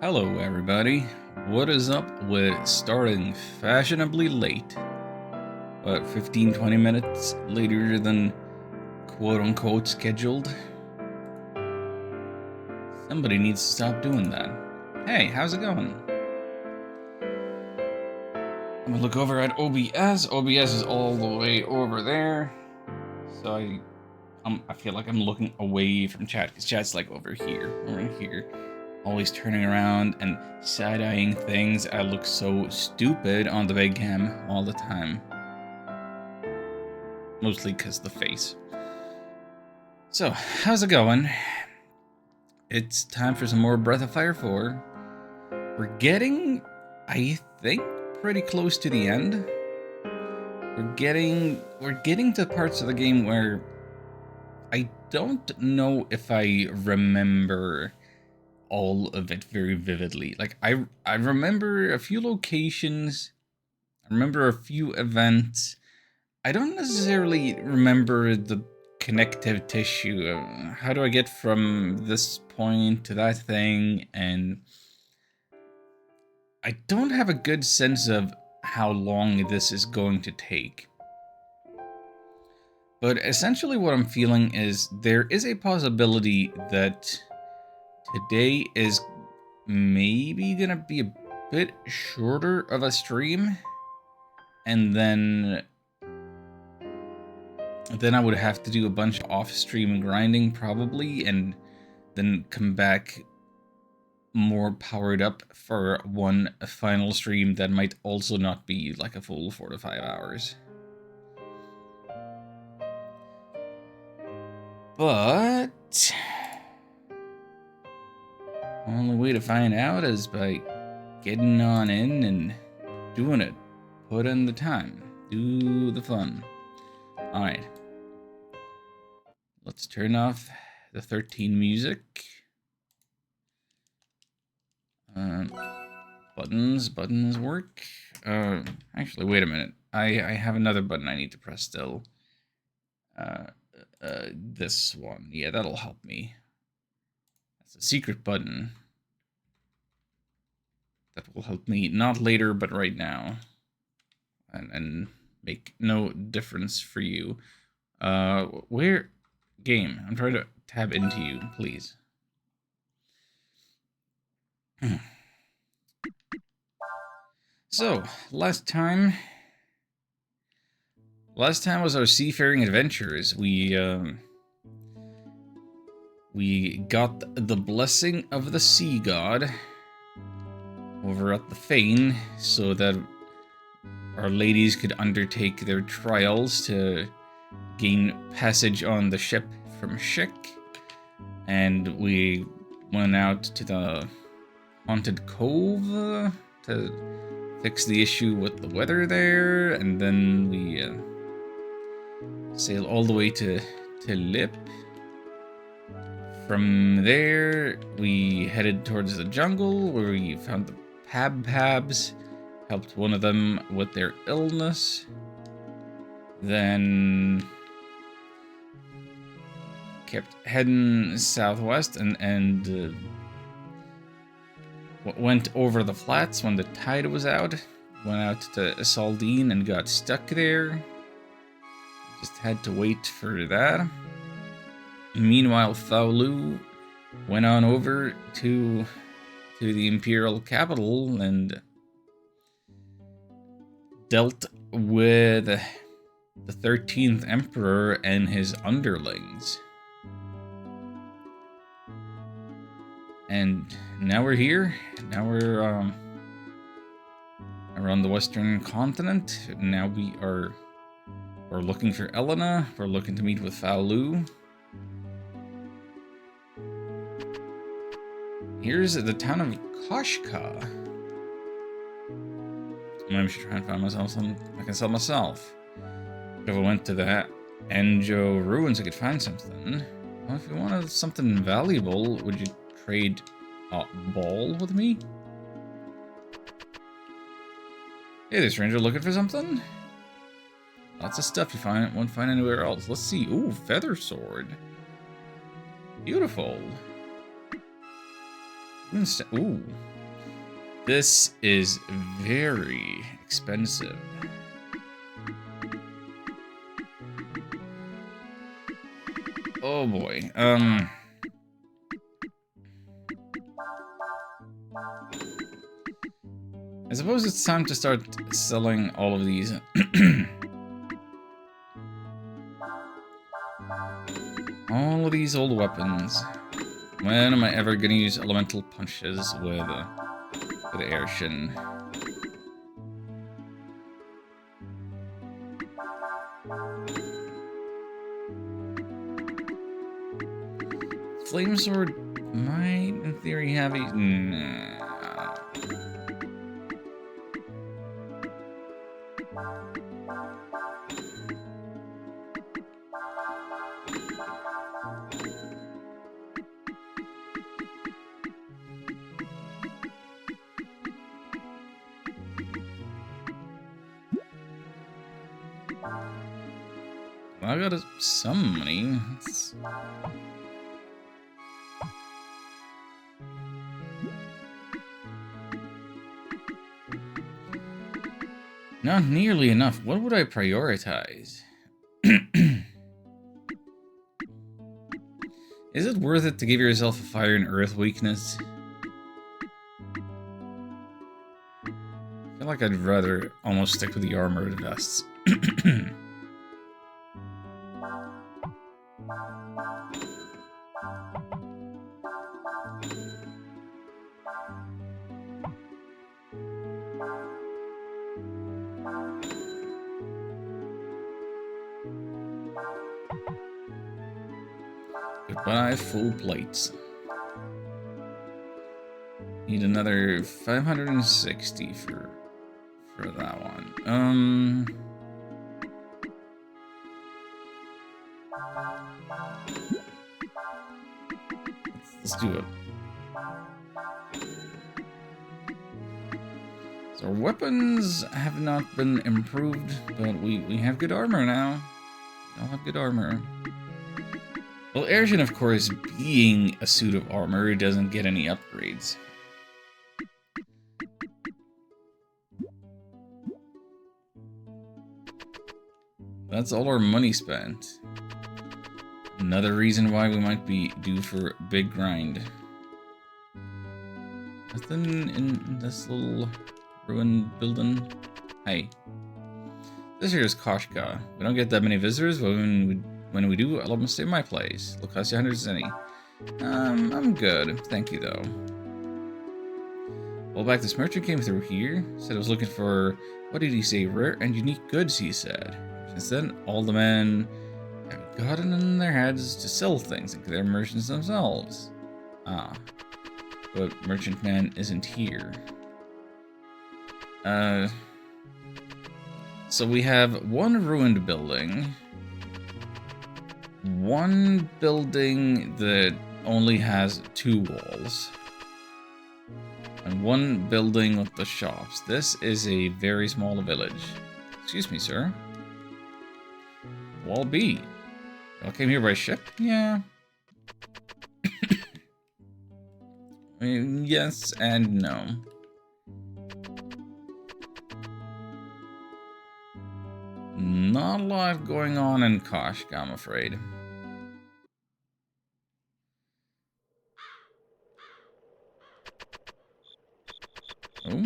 Hello, everybody. What is up with starting fashionably late? About 15-20 minutes later than quote unquote scheduled? Somebody needs to stop doing that. Hey, how's it going? I'm gonna look over at OBS. OBS is all the way over there. So I feel like I'm looking away from chat because chat's like over here or in here. Always turning around and side-eyeing things. I look so stupid on the big cam all the time. Mostly because the face. So, how's it going? It's time for some more Breath of Fire 4. We're getting, I think, pretty close to the end. We're getting to parts of the game where I don't know if I remember all of it very vividly. Like I remember a few locations, I remember a few events. I don't necessarily remember the connective tissue. How do I get from this point to that thing? And I don't have a good sense of how long this is going to take. But essentially what I'm feeling is there is a possibility that today is maybe gonna be a bit shorter of a stream, and then I would have to do a bunch of off-stream grinding probably, and then come back more powered up for one final stream that might also not be like a full 4 to 5 hours. But only way to find out is by getting on in and doing it. Put in the time. Do the fun. Alright. Let's turn off the 13 music. Buttons work. Actually, wait a minute. I have another button I need to press still. This one. Yeah, that'll help me. That's a secret button. That will help me, not later, but right now. And make no difference for you. Where? Game. I'm trying to tab into you, please. So, last time was our seafaring adventures. We got the blessing of the sea god over at the Fane, so that our ladies could undertake their trials to gain passage on the ship from Shik. And we went out to the Haunted Cove to fix the issue with the weather there, and then we sailed all the way to Lip. From there, we headed towards the jungle, where we found the Pabs, helped one of them with their illness. Then kept heading southwest and went over the flats when the tide was out. Went out to Saldine and got stuck there. Just had to wait for that. Meanwhile, Faolu went on over to the Imperial capital and dealt with the 13th Emperor and his underlings. And now we're here. Now we're around the Western continent. Now we're looking for Elena. We're looking to meet with Faolu. Here's the town of Koshka. Maybe I should try and find myself something I can sell myself. If I went to the Anjo ruins, I could find something. Well, if you wanted something valuable, would you trade a ball with me? Hey there, stranger, looking for something? Lots of stuff you won't find anywhere else. Let's see. Ooh, feather sword. Beautiful. Ooh. This is very expensive. Oh boy. I suppose it's time to start selling all of these. All of these old weapons. When am I ever gonna use elemental punches with Aershin? Flame sword might, in theory, have a... Nah. I got some money. Not nearly enough. What would I prioritize? Is it worth it to give yourself a fire and earth weakness? I feel like I'd rather almost stick with the armored vests. Goodbye, full plates. Need another 560 for that one. Let's do it. So our weapons have not been improved, but we have good armor now. We all have good armor. Well, Aershin, of course, being a suit of armor, doesn't get any upgrades. That's all our money spent. Another reason why we might be due for a big grind. Nothing in this little ruined building. Hey. This here is Koshka. We don't get that many visitors, but when we do, I'll almost stay in my place. It'll cost you 100 zenny. I'm good. Thank you, though. Well, back this merchant came through here. Said I was looking for, what did he say? Rare and unique goods, he said. Since then, all the men have gotten in their heads to sell things, and they're merchants themselves. Ah. But Merchant Man isn't here. So we have one ruined building. One building that only has 2 walls. And one building with the shops. This is a very small village. Excuse me, sir. Wall B. Y'all came here by ship? Yeah. Yes and no. Not a lot going on in Koshka, I'm afraid. Oh.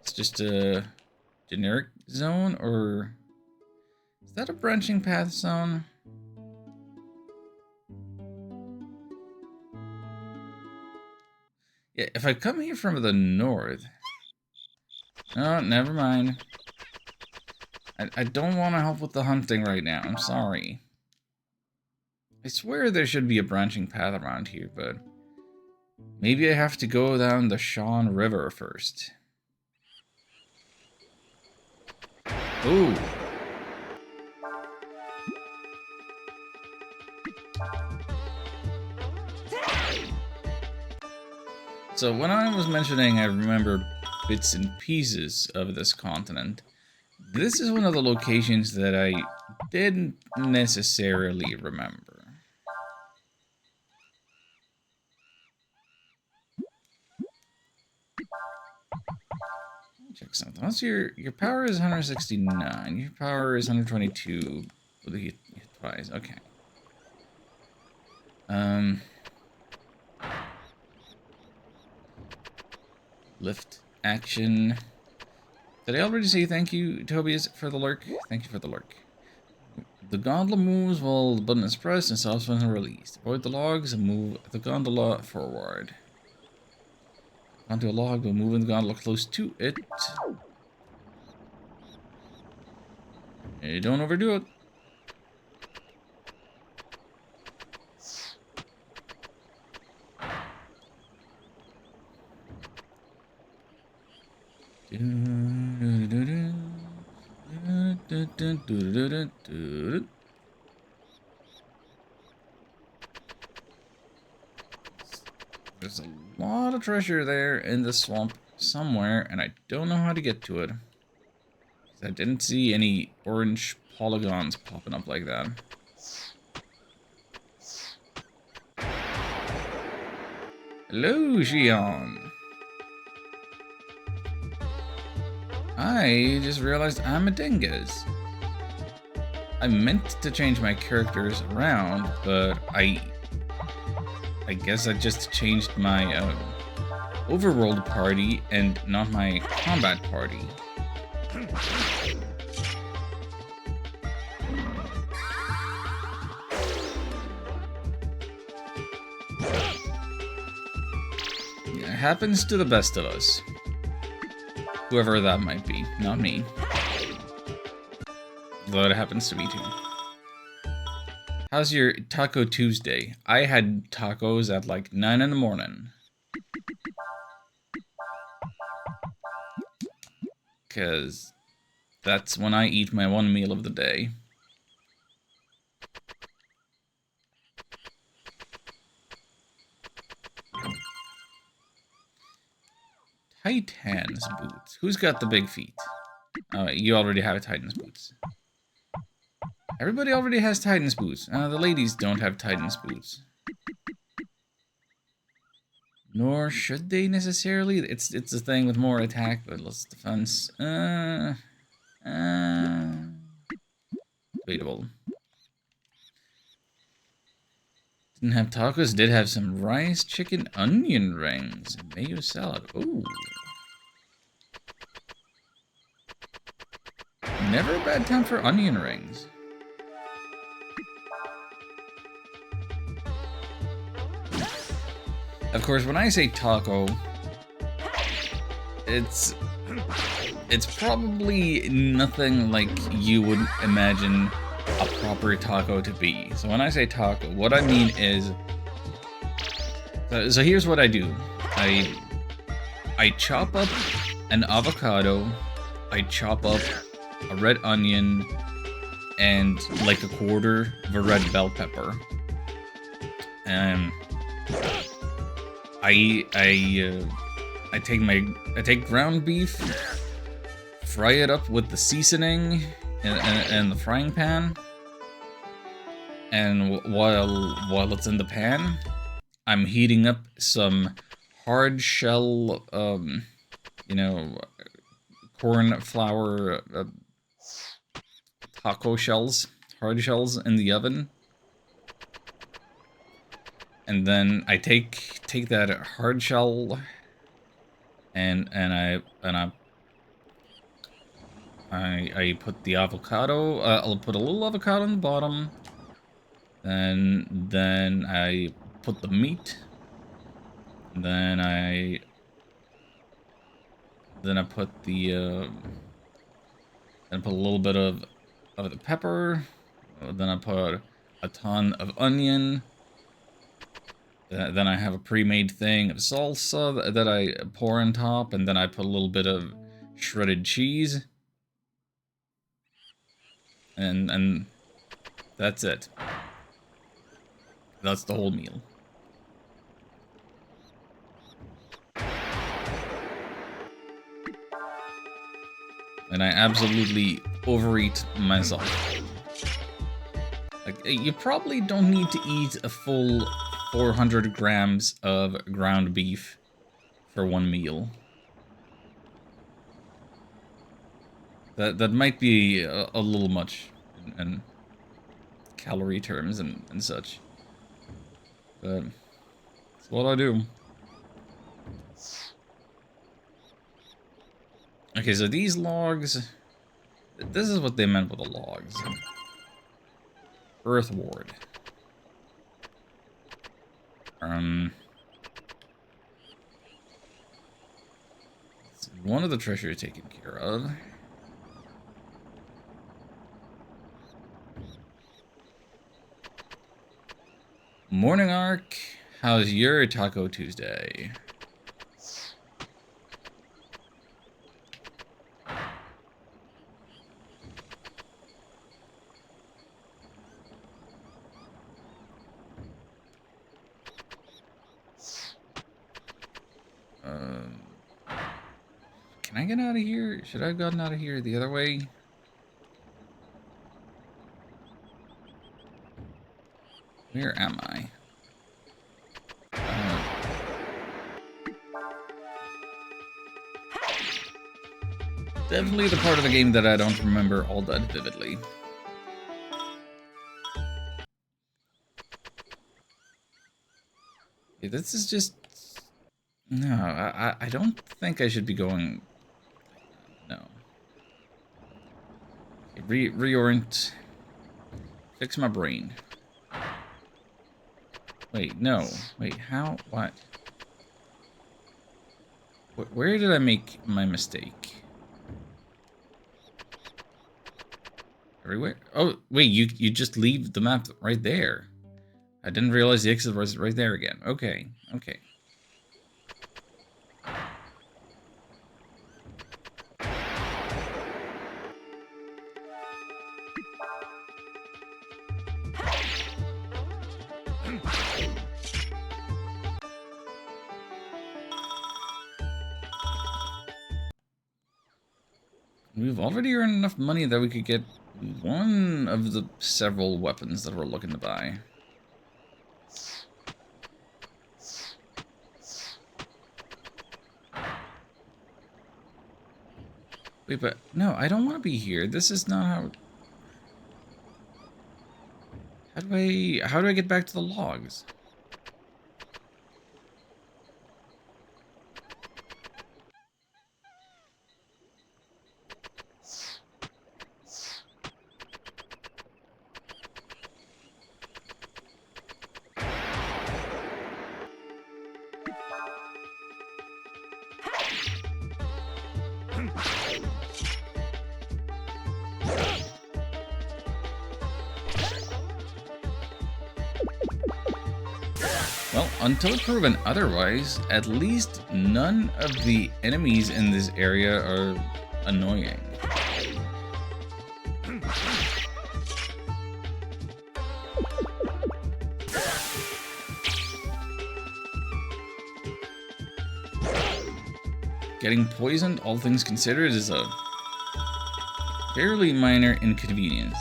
It's just a generic zone, or is that a branching path zone? Yeah, if I come here from the north... Oh, never mind. I don't want to help with the hunting right now. I'm sorry. I swear there should be a branching path around here, but... maybe I have to go down the Shan River first. Ooh. So when I was mentioning I remember bits and pieces of this continent, this is one of the locations that I didn't necessarily remember. Check something. What's your power is 169. Your power is 122. With the hit twice. Okay. Lift action. Did I already say thank you, Tobias, for the lurk? Thank you for the lurk. The gondola moves while the button is pressed and stops when released. Avoid the logs and move the gondola forward. Onto a log by moving the gondola close to it. Hey, don't overdo it. There's a lot of treasure there in the swamp somewhere, and I don't know how to get to it. I didn't see any orange polygons popping up like that. Hello, Xion. I just realized I'm a dingus. I meant to change my characters around, but I guess I just changed my overworld party and not my combat party. It happens to the best of us. Whoever that might be, not me. Though it happens to me too. How's your Taco Tuesday? I had tacos at like 9 in the morning. Because that's when I eat my one meal of the day. Titan's boots. Who's got the big feet? Oh, you already have Titan's boots. Everybody already has Titan's boots. The ladies don't have Titan's boots. Nor should they necessarily. It's a thing with more attack, but less defense. Debatable. Didn't have tacos. Did have some rice, chicken, onion rings, and mayo salad. Ooh. Never a bad time for onion rings. Of course, when I say taco, it's probably nothing like you would imagine a proper taco to be. So when I say taco, what I mean is, so here's what I do. I chop up an avocado, I chop up a red onion, and like a quarter of a red bell pepper. And I take ground beef, fry it up with the seasoning in the frying pan, and while it's in the pan, I'm heating up some hard shell, corn flour taco shells, hard shells in the oven. And then I take that hard shell and I put the avocado. I'll put a little avocado on the bottom. Then I put the meat. Then I put the then I put a little bit of the pepper. Then I put a ton of onion. Then I have a pre-made thing of salsa that I pour on top, and then I put a little bit of shredded cheese. And that's it. That's the whole meal. And I absolutely overeat myself. Like, you probably don't need to eat a full 400 grams of ground beef for one meal. That might be a little much in calorie terms and such. But it's what I do. Okay, so these logs... This is what they meant with the logs. Earth Ward. One of the treasures taken care of. Morning Arc, how's your Taco Tuesday? Can I get out of here? Should I have gotten out of here the other way? Where am I? Definitely the part of the game that I don't remember all that vividly. Okay, this is just... No, I don't think I should be going... No. Okay, reorient. Fix my brain. Wait, no. Wait, how? What? Where did I make my mistake? Everywhere? Oh, wait, you just leave the map right there. I didn't realize the exit was right there again. Okay, okay. We've already earned enough money that we could get one of the several weapons that we're looking to buy. Wait, but no, I don't want to be here. This is not how... How do I get back to the logs? Well, until proven otherwise, at least none of the enemies in this area are annoying. Getting poisoned, all things considered, is a fairly minor inconvenience.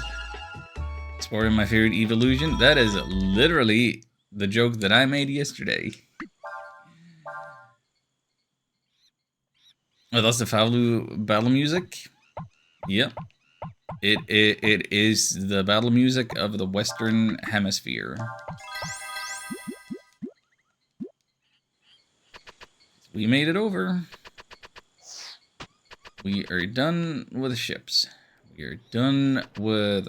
Exploring my favorite evolution, that is literally the joke that I made yesterday. Oh, that's the Falu battle music? Yep. It is the battle music of the Western Hemisphere. We made it over. We are done with the ships. We are done with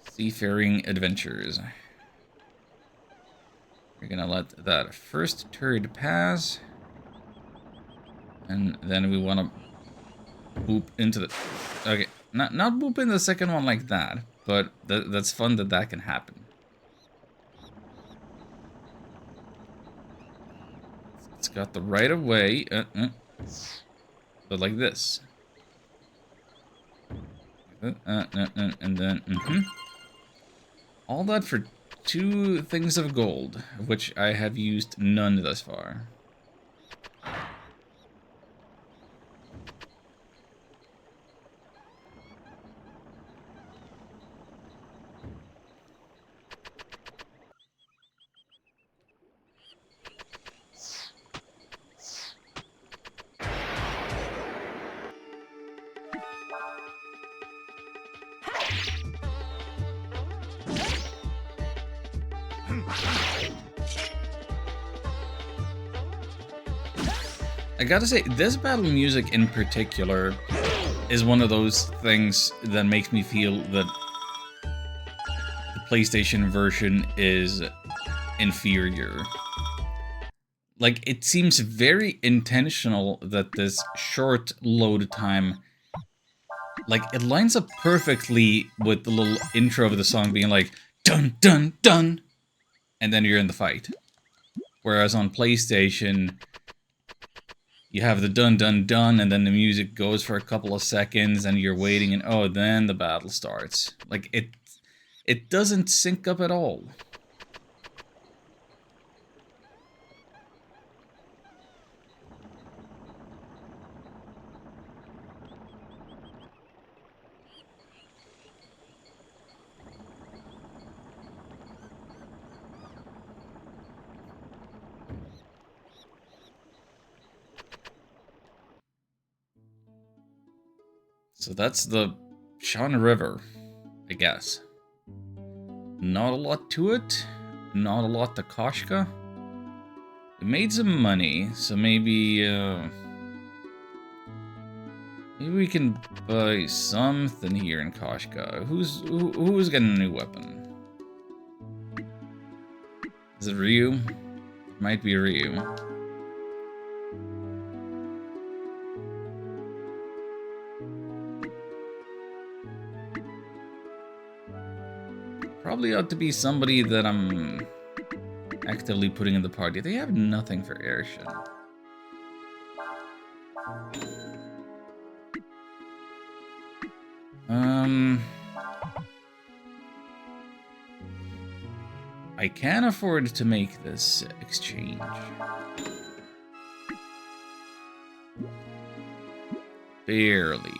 seafaring adventures. We're gonna let that first turret pass. And then we wanna boop into the... Okay, not boop in the second one like that, but that's fun that can happen. It's got the right of way, but like this. And then, all that for 2 things of gold, of which I have used none thus far. I gotta say, this battle music in particular is one of those things that makes me feel that the PlayStation version is inferior. Like, it seems very intentional that this short load time, like, it lines up perfectly with the little intro of the song being like, dun dun dun, and then you're in the fight. Whereas on PlayStation, you have the dun dun dun, and then the music goes for a couple of seconds, and you're waiting, and oh, then the battle starts. Like, it doesn't sync up at all. So that's the Shan River, I guess. Not a lot to it. Not a lot to Koshka. We made some money, so maybe we can buy something here in Koshka. Who's getting a new weapon? Is it Ryu? It might be Ryu. Probably ought to be somebody that I'm actively putting in the party. They have nothing for Aershin. I can afford to make this exchange. Barely.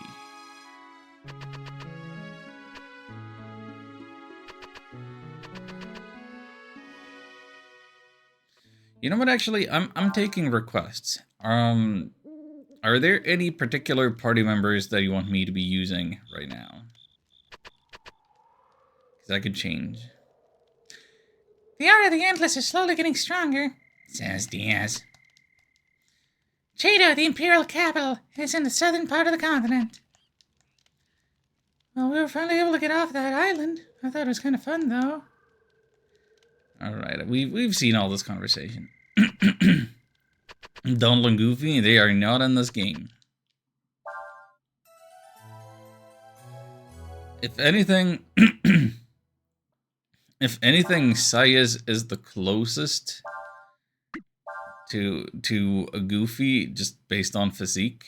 You know what, actually, I'm taking requests. Are there any particular party members that you want me to be using right now? Because I could change. The Aura of the Endless is slowly getting stronger, says Diaz. Cheeto, the Imperial capital, is in the southern part of the continent. Well, we were finally able to get off that island. I thought it was kind of fun, though. Alright, we've seen all this conversation. Donald and Goofy, they are not in this game. If anything, Saya's is the closest to a Goofy, just based on physique.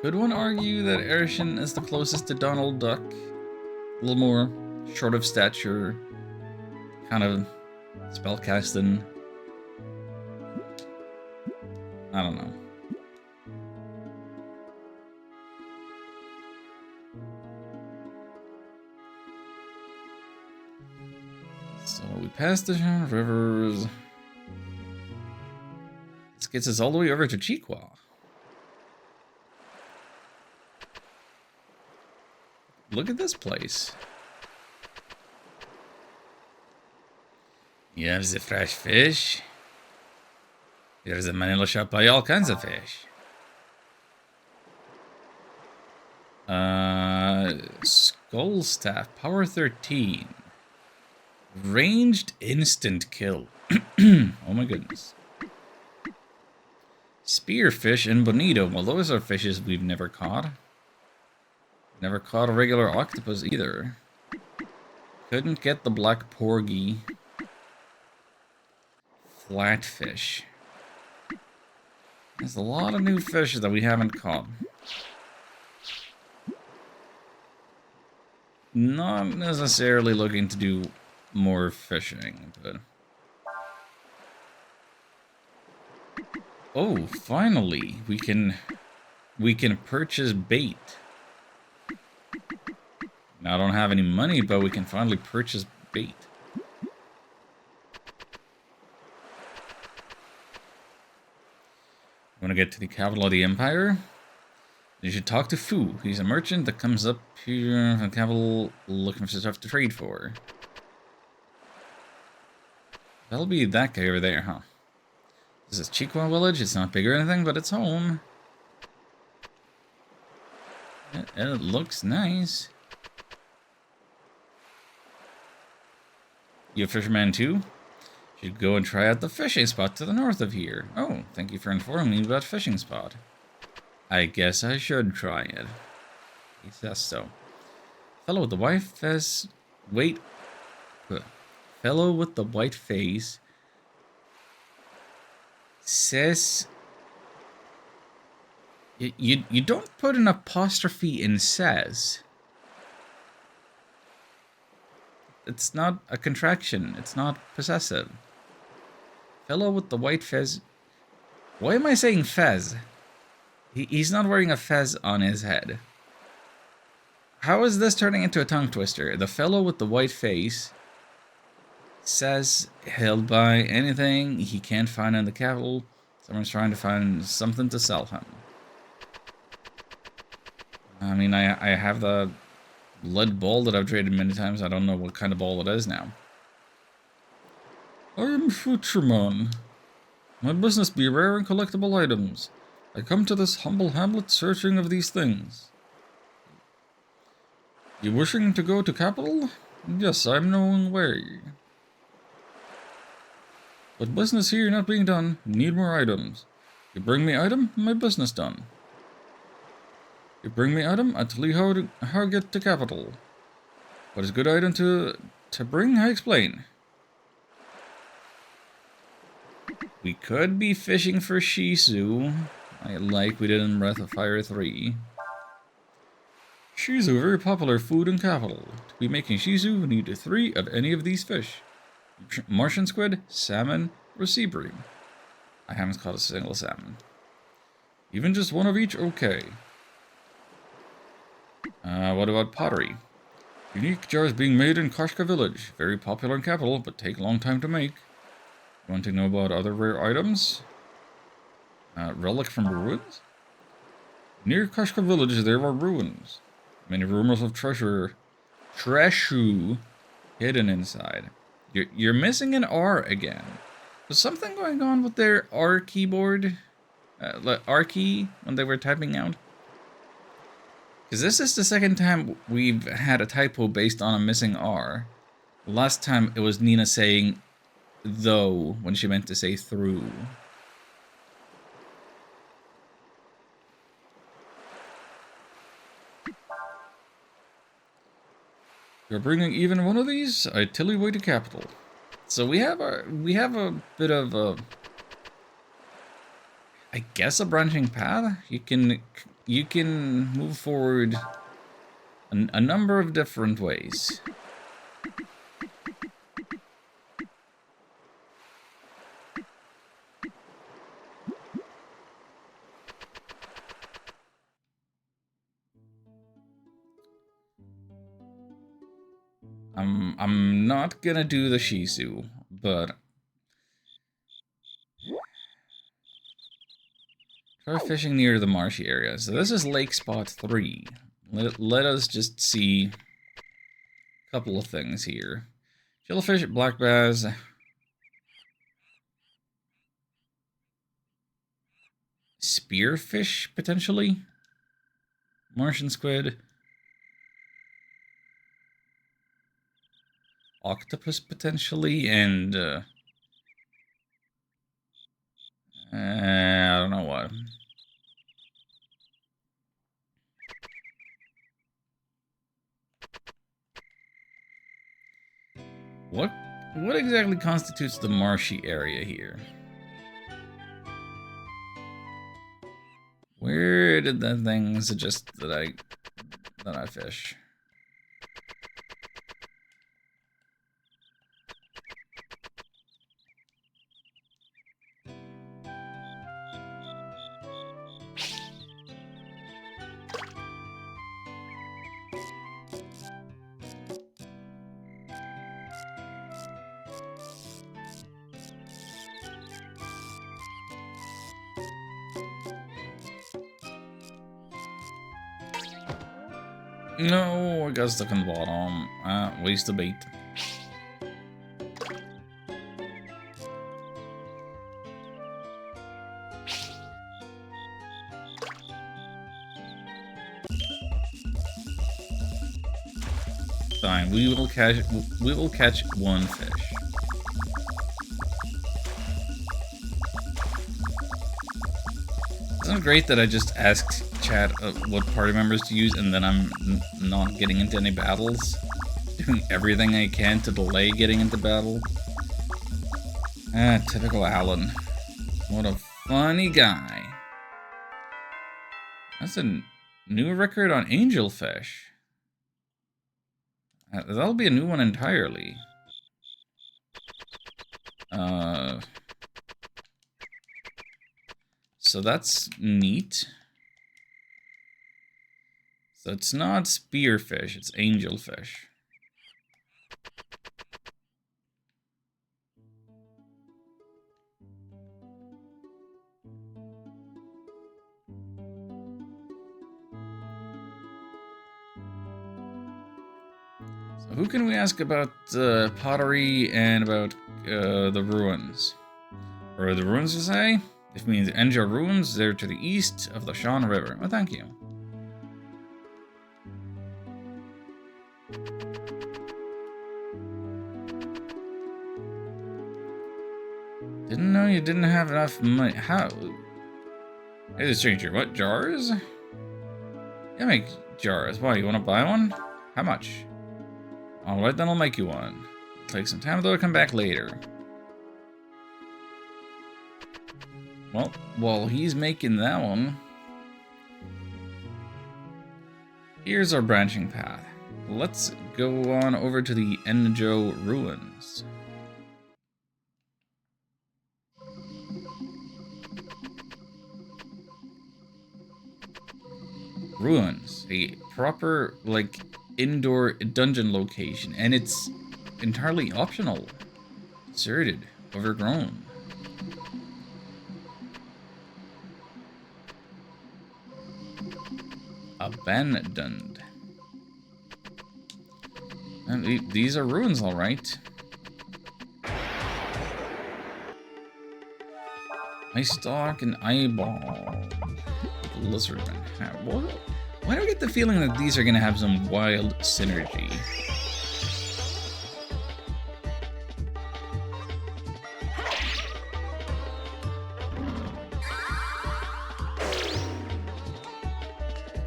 Could one argue that Aershin is the closest to Donald Duck? A little more short of stature, kind of spellcasting. I don't know. So we passed the rivers. This gets us all the way over to Chiqua. Look at this place. You have the fresh fish. There's a Manila shop by all kinds of fish. Skull Staff, power 13. Ranged instant kill. Oh my goodness. Spearfish and bonito. Well, those are fishes we've never caught. Never caught a regular octopus either. Couldn't get the black porgy. Flatfish. There's a lot of new fish that we haven't caught. not necessarily looking to do more fishing, but... Oh, finally, we can purchase bait. Now, I don't have any money, but we can finally purchase bait. Want to get to the capital of the empire? You should talk to Fu. He's a merchant that comes up here from the capital looking for stuff to trade for. That'll be that guy over there, huh? This is Chiqua village. It's not big or anything, but it's home. It looks nice. You a fisherman too? Should go and try out the fishing spot to the north of here. Oh, thank you for informing me about fishing spot. I guess I should try it. He says so. Fellow with the white face... Wait. Fellow with the white face... says... You don't put an apostrophe in says. It's not a contraction. It's not possessive. Fellow with the white fez... Why am I saying fez? He's not wearing a fez on his head. How is this turning into a tongue twister? The fellow with the white face says he'll buy anything he can't find in the capital. Someone's trying to find something to sell him. I mean, I have the lead ball that I've traded many times. I don't know what kind of ball it is now. I am Futuremon. My business be rare and collectible items. I come to this humble hamlet searching of these things. You wishing to go to capital? Yes, I'm knowing way. But business here not being done, need more items. You bring me item, my business done. You bring me item, I tell you how get to capital. What is good item to bring, I explain. We could be fishing for Shizu, like we did in Breath of Fire 3. Shizu, very popular food in capital. To be making Shizu, we need 3 of any of these fish. Martian squid, salmon, or sea bream. I haven't caught a single salmon. Even just 1 of each, okay. What about pottery? Unique jars being made in Kashka village. Very popular in capital, but take a long time to make. You want to know about other rare items? Relic from ruins? Near Kashka village there are ruins. Many rumors of treasure hidden inside. You're missing an R again. Was something going on with their R keyboard? R key when they were typing out? Because this is the second time we've had a typo based on a missing R. Last time it was Nina saying though when she meant to say through. You're bringing even 1 of these? I tell you way to capital. So we have a bit of a, I guess, a branching path. You can move forward a number of different ways. I'm not gonna do the Shizu, but try fishing near the marshy area. So this is Lake Spot 3. Let us just see a couple of things here. Shellfish, black bass. Spearfish, potentially? Martian squid. Octopus, potentially, and I don't know what. What exactly constitutes the marshy area here? Where did that thing suggest that I fish? No, I got stuck on the bottom. Waste of bait. Fine, we will catch one fish. Isn't it great that I just asked chat what party members to use and then I'm not getting into any battles? Doing everything I can to delay getting into battle. Ah, typical Alan. What a funny guy. That's a new record on angelfish. That'll be a new one entirely. So that's neat. So it's not spearfish, it's angelfish. So who can we ask about pottery and about the ruins? Or the ruins to say? It means Enja ruins, they're to the east of the Shan River. Oh, thank you. Didn't know you didn't have enough money. How? Hey, the stranger, what, jars? Yeah, make jars. Why, you want to buy one? How much? Alright, then I'll make you one. Take some time, though, I'll come back later. Well, while he's making that one, here's our branching path. Let's go on over to the Enjo ruins. Ruins, a proper, like, indoor dungeon location, and it's entirely optional. Deserted, overgrown. Abandoned. And these are ruins, all right. Eye stalk and eyeball. Lizardman. Why do I get the feeling that these are gonna have some wild synergy?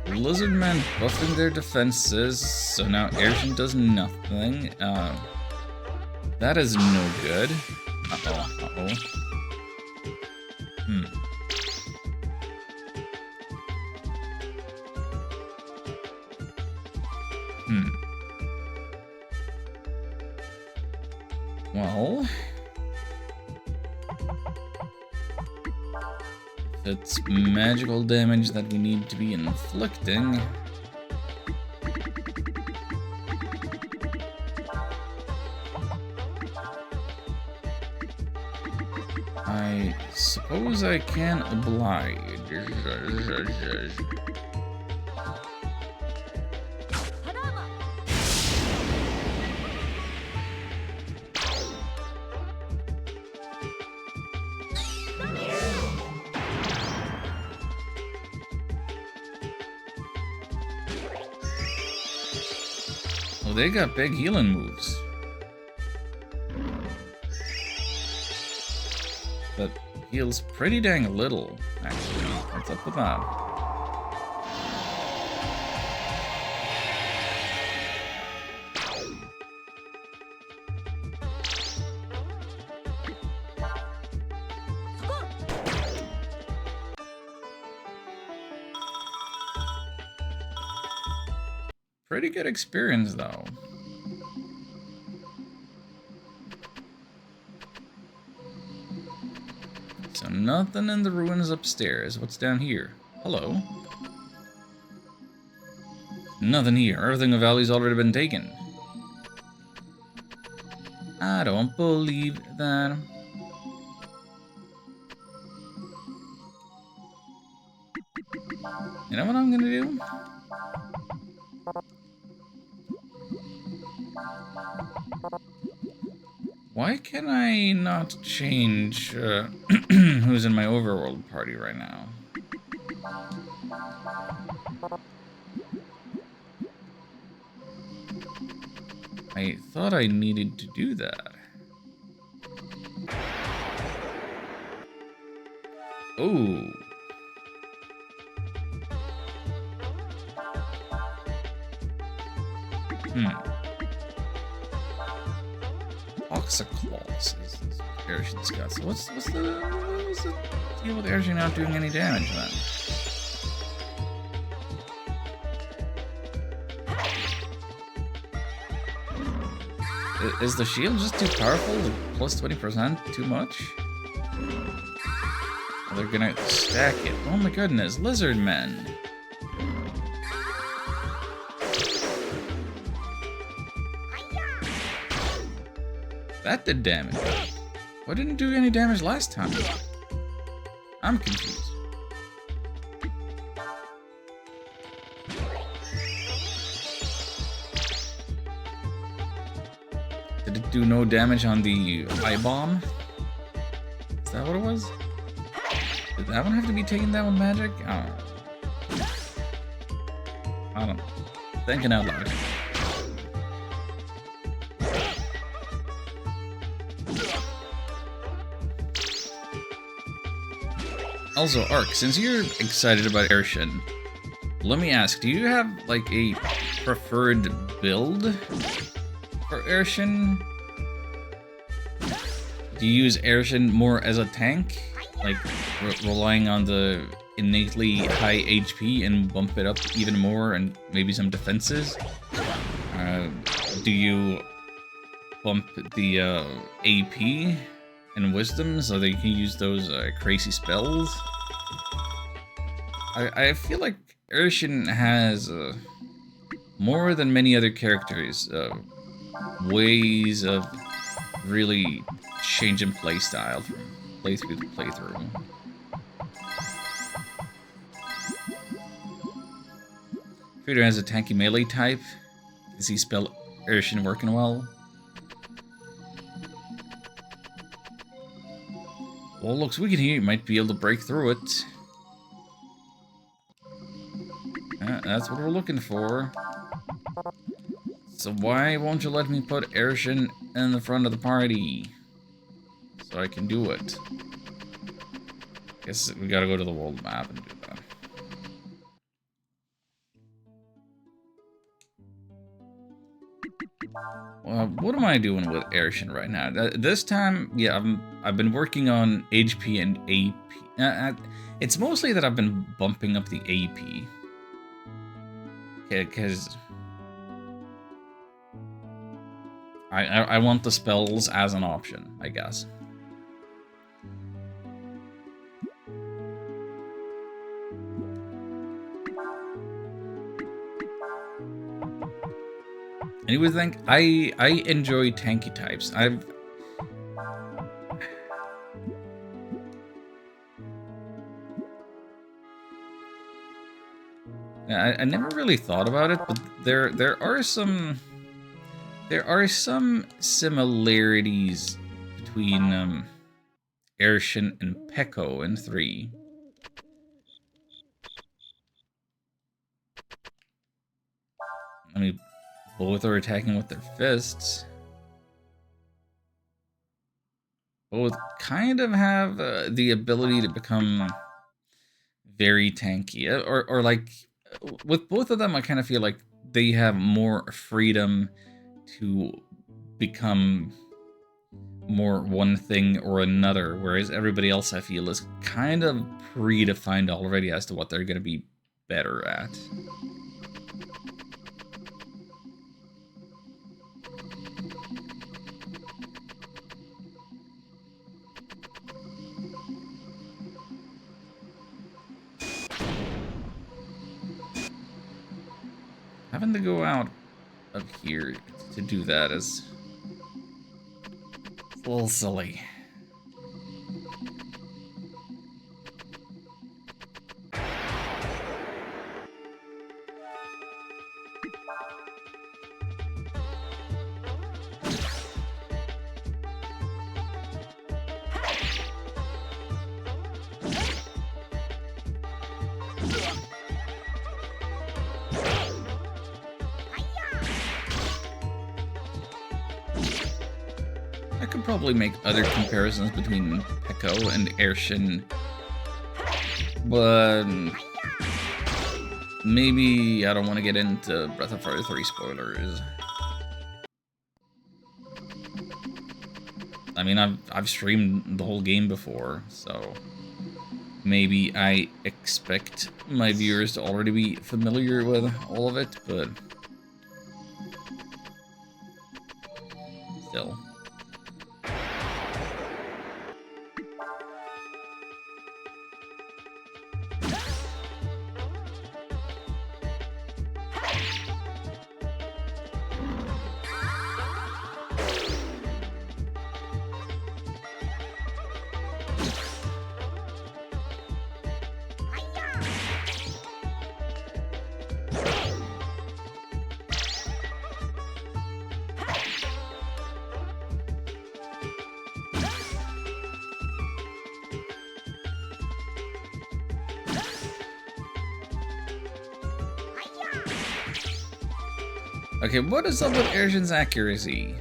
Lizardmen buffing their defenses, so now Airship does nothing. That is no good. Uh-oh. Well, it's magical damage that we need to be inflicting. I suppose I can oblige. Oh, they got big healing moves. That heals pretty dang little, actually. What's up with that? Pretty good experience, though. So nothing in the ruins upstairs. What's down here? Hello. Nothing here. Everything in the valley's already been taken. I don't believe that. You know what I'm gonna do? Why can I not change who's in my overworld party right now? I thought I needed to do that. Oh. Oxaclaws is Aerishin's got. So what's the deal with Aerishin not doing any damage then? Is the shield just too powerful? Plus 20%? Too much? Oh, they're gonna stack it. Oh my goodness, lizard men. That did damage. Why didn't it do any damage last time? I'm confused. Did it do no damage on the eye bomb? Is that what it was? Did that one have to be taken down with magic? I don't know. Thinking out loud. Also, Ark, since you're excited about Aerishin, let me ask, do you have, like, a preferred build for Aerishin? Do you use Aerishin more as a tank? Like, relying on the innately high HP and bump it up even more and maybe some defenses? Do you bump the AP and wisdom so that you can use those crazy spells? I feel like Aerishin has more than many other characters ways of really changing playstyle from playthrough to playthrough. Freeder has a tanky melee type. Does he spell Aerishin working well? Well, looks weak in here. You might be able to break through it. That's what we're looking for. So why won't you let me put Aerishin in the front of the party? So I can do it. Guess we gotta go to the world map and do that. Well, what am I doing with Aerishin right now? This time, yeah, I've been working on HP and AP. It's mostly that I've been bumping up the AP. Okay, because I want the spells as an option, I guess. And you would think I enjoy tanky types. I never really thought about it, but there are some similarities between Aerishin and Peko in 3. I mean, both are attacking with their fists. Both kind of have the ability to become very tanky, or like with both of them, I kind of feel like they have more freedom to become more one thing or another, whereas everybody else, I feel, is kind of predefined already as to what they're going to be better at. having to go out of here to do that is a little silly. I could probably make other comparisons between Peko and Airshinn, but maybe I don't want to get into Breath of Fire 3 spoilers. I mean, I've streamed the whole game before, so maybe I expect my viewers to already be familiar with all of it, but still. Okay, what is up with Airshinn's accuracy?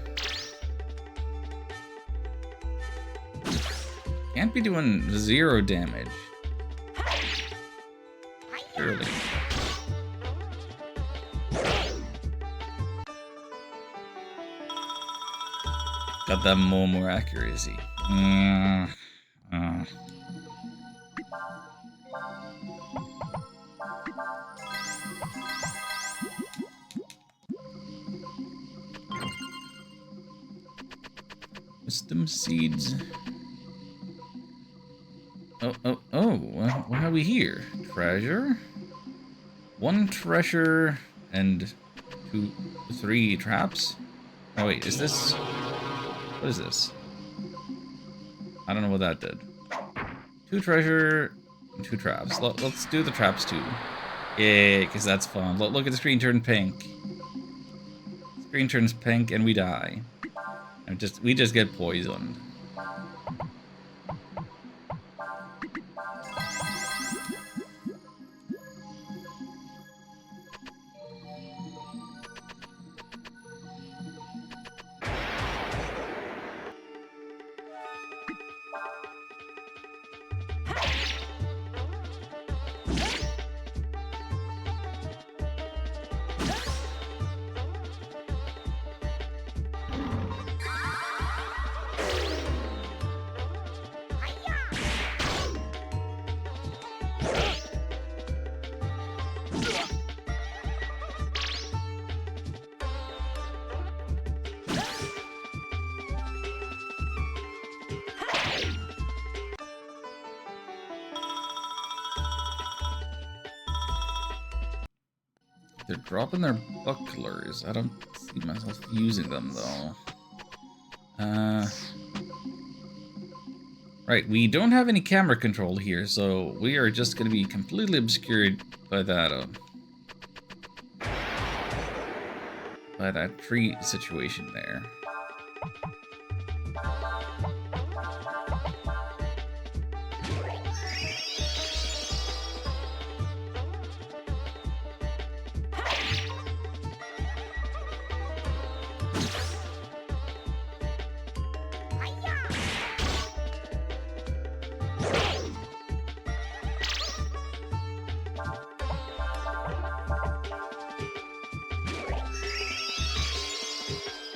Can't be doing 0 damage. Surely. Got that more accuracy. Wisdom seeds. What have we here? Treasure? 1 treasure and 3 traps? Oh wait, is this... What is this? I don't know what that did. 2 treasure and 2 traps. Let's do the traps too. Yeah, because that's fun. Look at the screen turn pink. Screen turns pink and we die. And we just get poisoned. They're dropping their bucklers. I don't see myself using them, though. Right, we don't have any camera control here, so we are just going to be completely obscured by that tree situation there.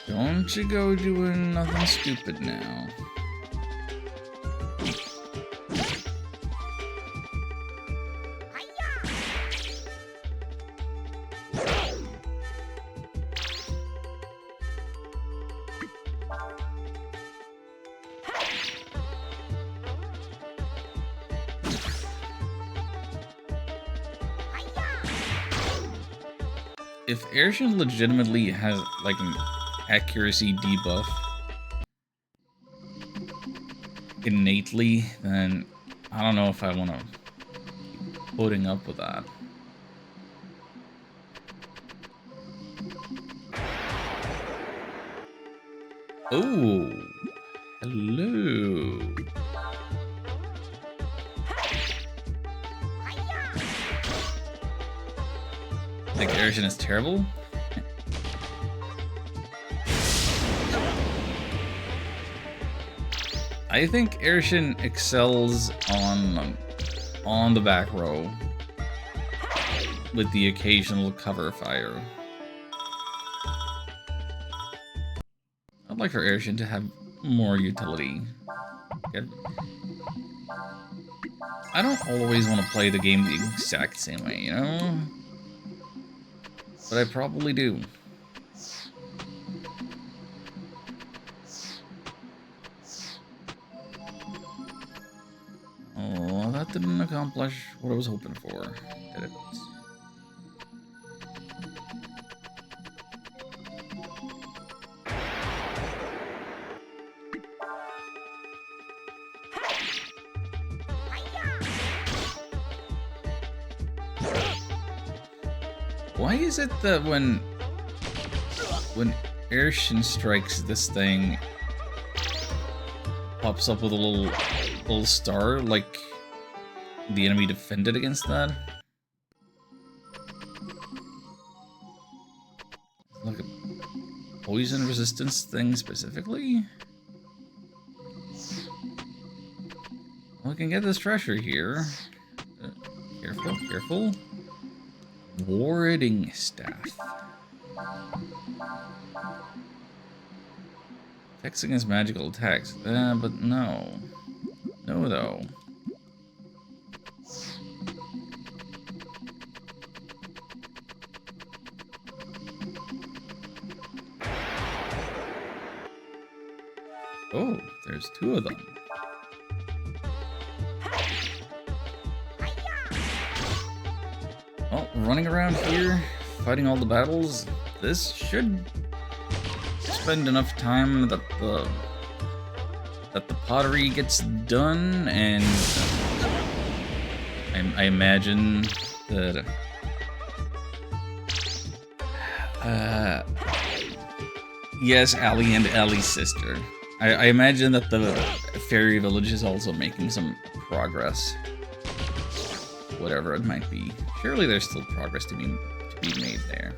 Don't you go doing nothing stupid now. if Aershin legitimately has like an accuracy debuff innately, then I don't know if I want to keep putting up with that. Oh, hello. Think Aershin is terrible? I think Aershin excels on the back row with the occasional cover fire. I'd like for Aershin to have more utility. I don't always want to play the game the exact same way, you know? But I probably do. Oh, that didn't accomplish what I was hoping for, did it? Why is it that when Aershin strikes this thing, pops up with a little star, like the enemy defended against that? Like a poison resistance thing specifically? Well, we can get this treasure here. Careful, careful. Warding staff. Attacks against magical attacks. But no. No, though. Oh, there's two of them. Well, running around here, fighting all the battles, this should spend enough time that the pottery gets done, and I imagine that yes, Allie and Ellie's sister. I imagine that the fairy village is also making some progress. Whatever it might be. Surely there's still progress to be made there.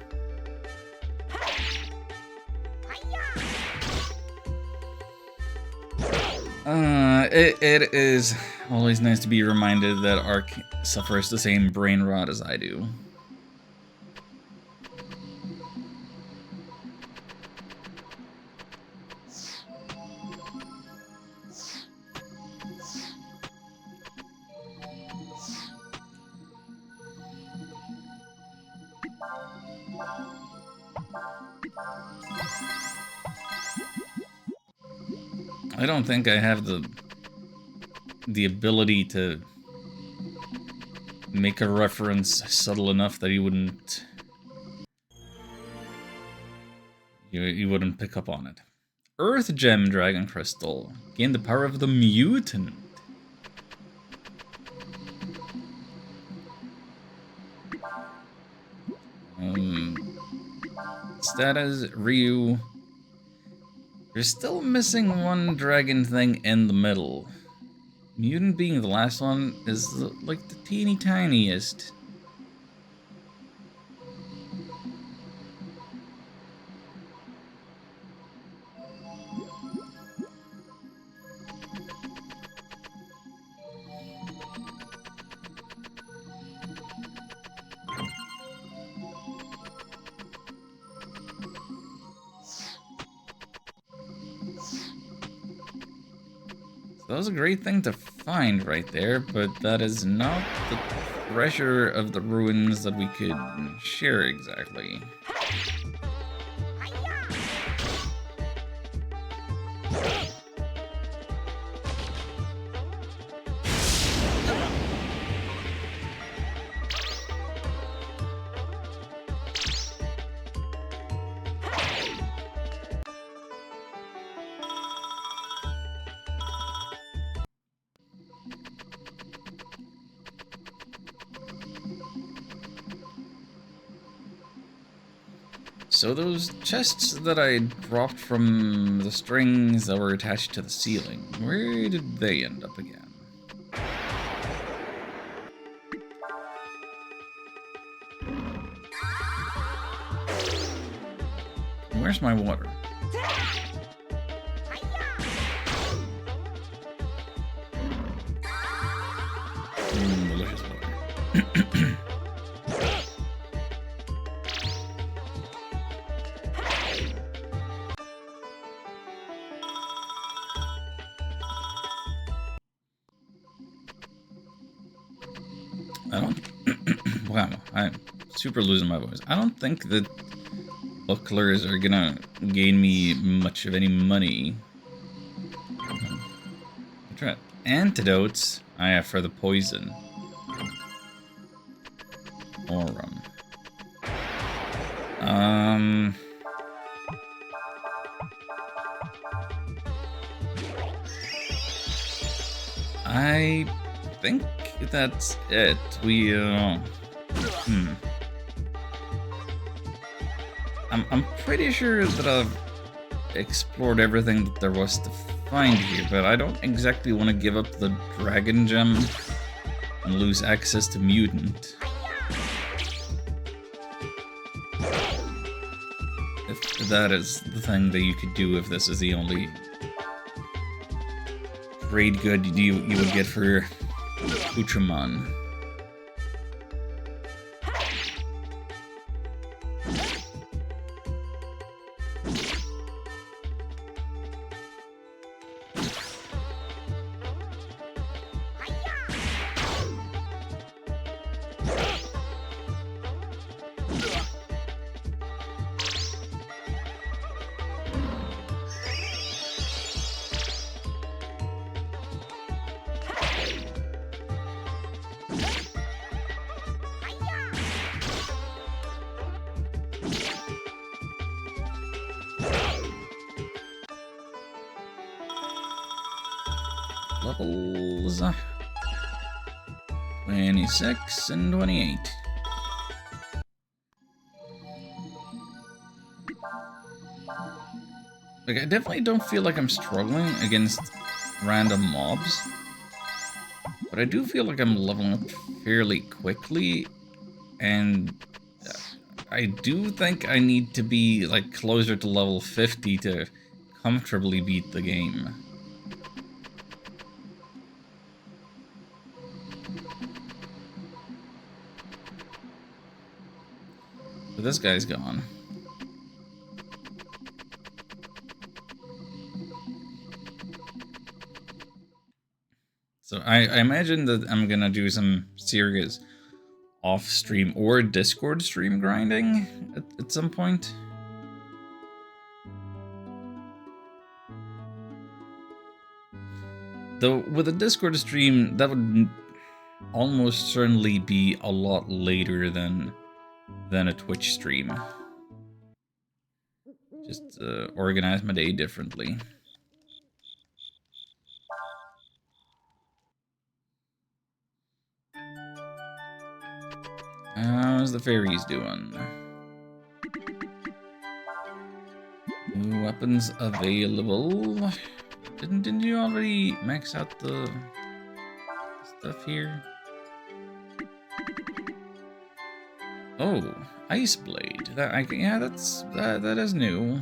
It is always nice to be reminded that Ark suffers the same brain rot as I do. I don't think I have the ability to make a reference subtle enough that you wouldn't pick up on it. Earth Gem Dragon Crystal. Gain the power of the mutant. Status Ryu. You're still missing one dragon thing in the middle. Mutant being the last one is like the teeny tiniest. That was a great thing to find right there, but that is not the treasure of the ruins that we could share exactly. so those chests that I dropped from the strings that were attached to the ceiling, where did they end up again? Where's my water? Delicious water. I don't... Wow, I'm super losing my voice. I don't think that bucklers are gonna gain me much of any money. Try antidotes. I have for the poison. Aurum. I think that's it. I'm pretty sure that I've explored everything that there was to find here, but I don't exactly want to give up the dragon gem and lose access to mutant. If that is the thing that you could do, if this is the only trade good you would get for Utramon. Levels 26 and 28. Like, I definitely don't feel like I'm struggling against random mobs, but I do feel like I'm leveling up fairly quickly, and I do think I need to be like closer to level 50 to comfortably beat the game. But this guy's gone. So I imagine that I'm gonna do some serious off-stream or Discord stream grinding at some point. Though with a Discord stream, that would almost certainly be a lot later than a Twitch stream. Just organize my day differently. How's the fairies doing? New weapons available. Didn't you already max out the stuff here? Oh, Ice Blade. Yeah, that is new.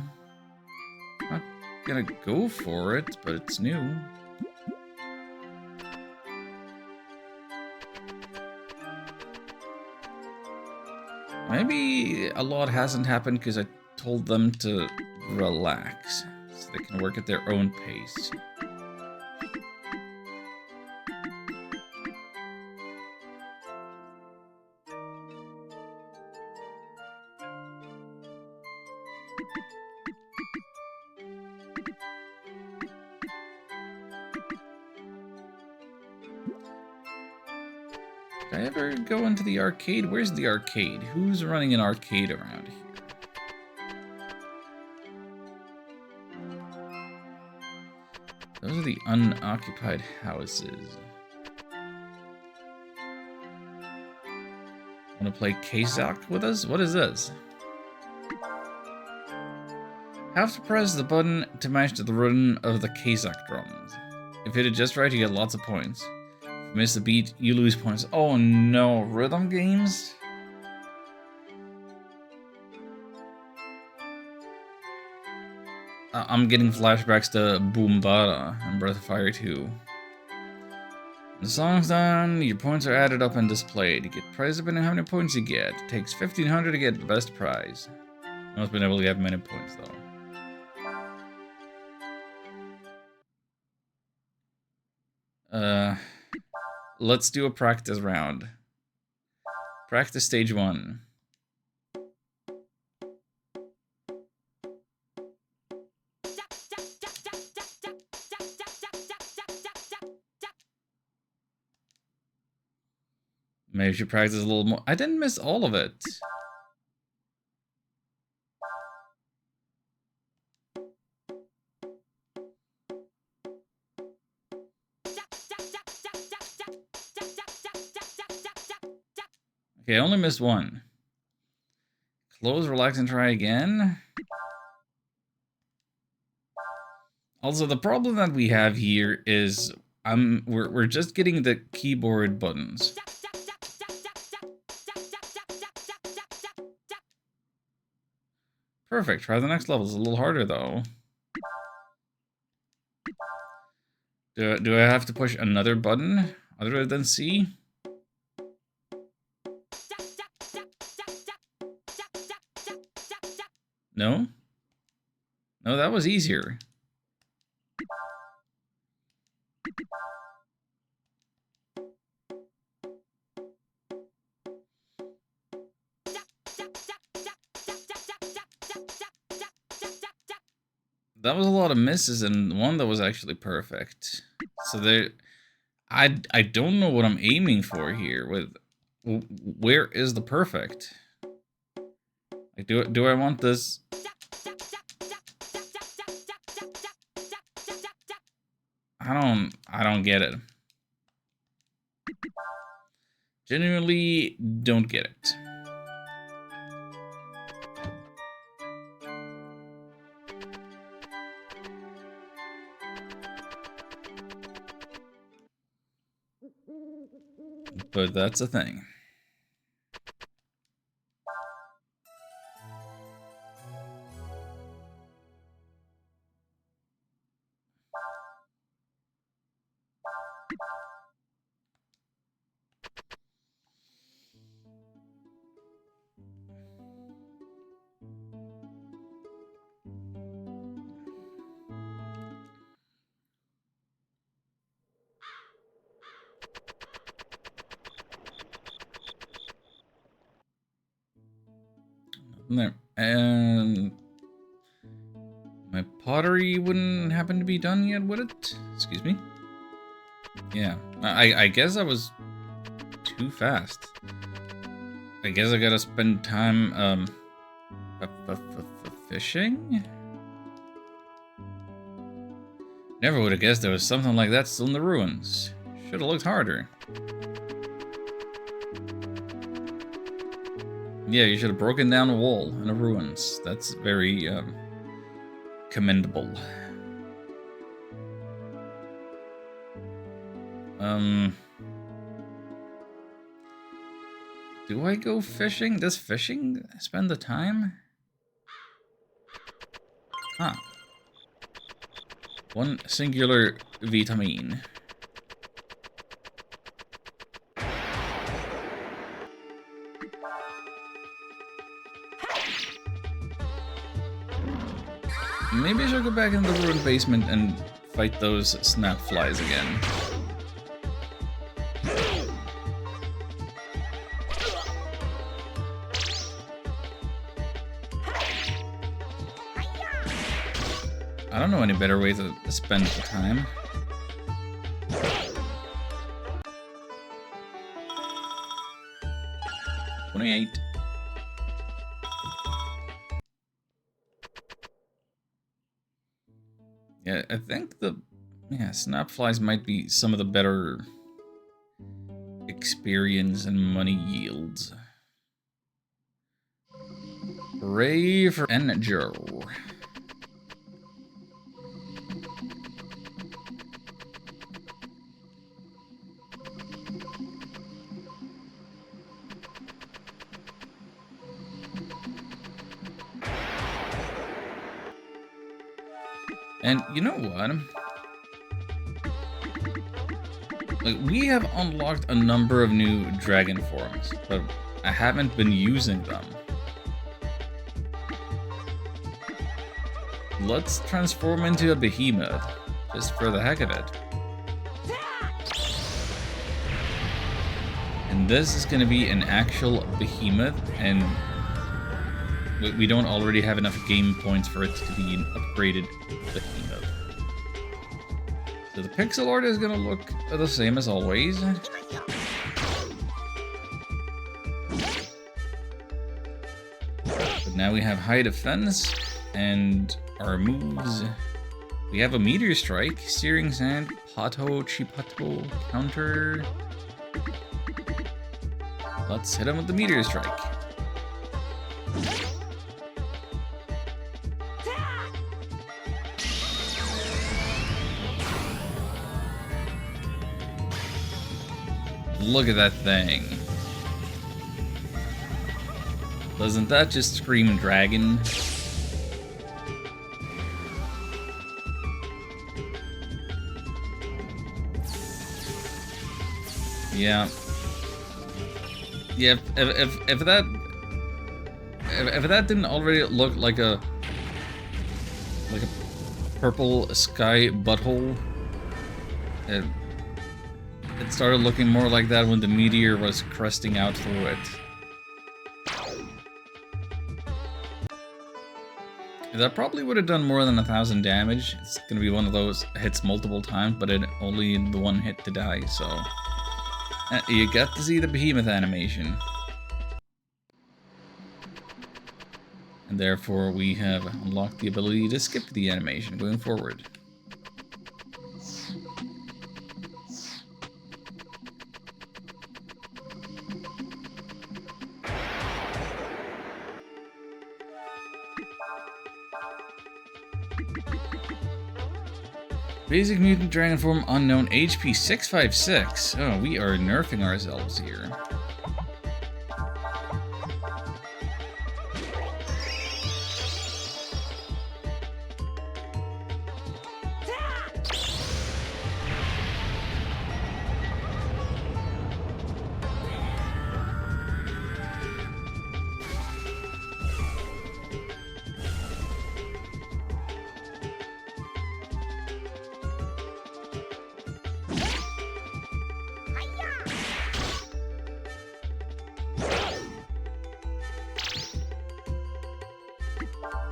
Not gonna go for it, but it's new. Maybe a lot hasn't happened because I told them to relax, so they can work at their own pace. Did I ever go into the arcade? Where's the arcade? Who's running an arcade around here? Those are the unoccupied houses. Want to play Kazak with us? What is this? Have to press the button to match the rhythm of the Kazakh drums. If hit it just right, you get lots of points. If you miss the beat, you lose points. Oh no, rhythm games? I'm getting flashbacks to Boombada and Breath of Fire 2. The song's done, your points are added up and displayed. You get prize depending on how many points you get. It takes 1,500 to get the best prize. I must been able to get many points though. Let's do a practice round. Practice stage 1. Maybe we should practice a little more. I didn't miss all of it. Okay, I only missed one. Close, relax, and try again. Also, the problem that we have here is we're just getting the keyboard buttons. Perfect. Try the next level. It's a little harder though. Do I have to push another button other than C? No? No, that was easier. That was a lot of misses and one that was actually perfect. So there, I don't know what I'm aiming for here. With where is the perfect? Like, do I want this? I don't get it. Genuinely don't get it. But that's a thing. There. And my pottery wouldn't happen to be done yet, would it? Excuse me? Yeah. I guess I was too fast. I guess I gotta spend time, fishing? Never would have guessed there was something like that still in the ruins. Should have looked harder. Yeah, you should have broken down a wall in the ruins. That's very, commendable. Do I go fishing? Does fishing spend the time? Huh. One singular vitamin. Maybe I should go back in the ruined basement and fight those snap flies again. I don't know any better way to spend the time. $28. Yeah, I think snap flies might be some of the better experience and money yields. Hooray for Joe. And you know what? Like, we have unlocked a number of new dragon forms, but I haven't been using them. Let's transform into a behemoth, just for the heck of it. And this is going to be an actual behemoth, and we don't already have enough game points for it to be an upgraded behemoth. So the pixel art is going to look the same as always. But now we have high defense, and our moves. We have a meteor strike, searing sand, pato, chipato, counter. Let's hit him with the meteor strike. Look at that thing. Doesn't that just scream dragon? Yeah. Yeah, if that didn't already look like a purple sky butthole, it started looking more like that when the meteor was cresting out through it. That probably would have done more than 1,000 damage. It's gonna be one of those hits multiple times, but it only in the one hit to die, so you got to see the behemoth animation. And therefore we have unlocked the ability to skip the animation going forward. Basic Mutant Dragon Form Unknown HP 656. Oh, we are nerfing ourselves here.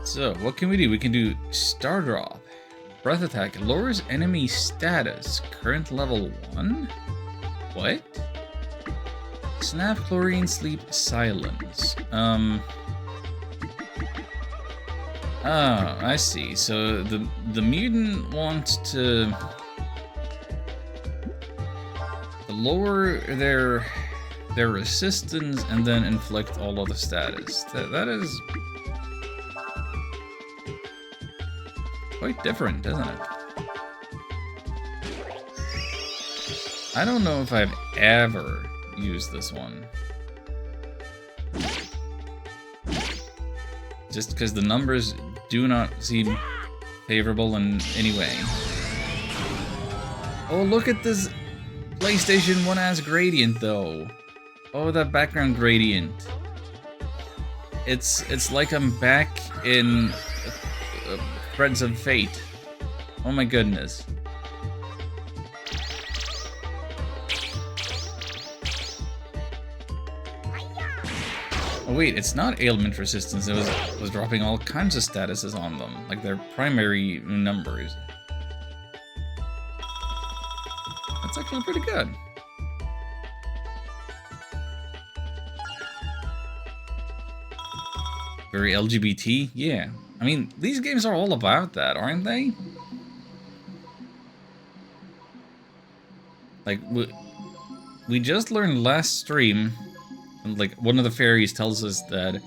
So, what can we do? We can do Star Drop. Breath Attack lowers enemy status. Current level 1? What? Snap, Chlorine, Sleep, Silence. Oh, I see. So the mutant wants to lower their resistance and then inflict all of the status. That is quite different, isn't it? I don't know if I've ever used this one. Just because the numbers do not seem favorable in any way. Oh, look at this PlayStation 1 ass gradient though. Oh, that background gradient. It's like I'm back in Threads of Fate. Oh my goodness. Oh wait, it's not ailment resistance. It was dropping all kinds of statuses on them, like their primary numbers. That's actually pretty good. Very LGBT, yeah. I mean, these games are all about that, aren't they? Like, we just learned last stream, like, one of the fairies tells us that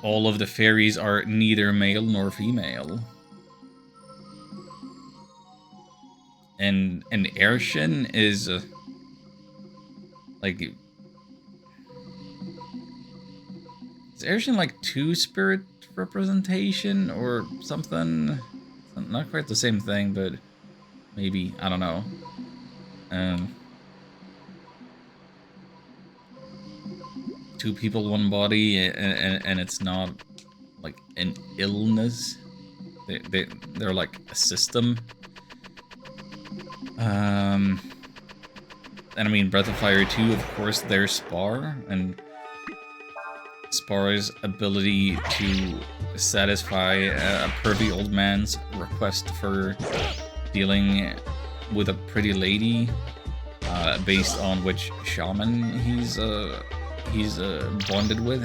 all of the fairies are neither male nor female. And Aershin is, like... Is Aershin like 2 spirit representation or something. Not quite the same thing, but maybe, I don't know. Two people, one body, and it's not like an illness. They're like a system. And I mean, Breath of Fire 2, of course, there's Spar, and Spar's ability to satisfy a pervy old man's request for dealing with a pretty lady, based on which shaman he's bonded with.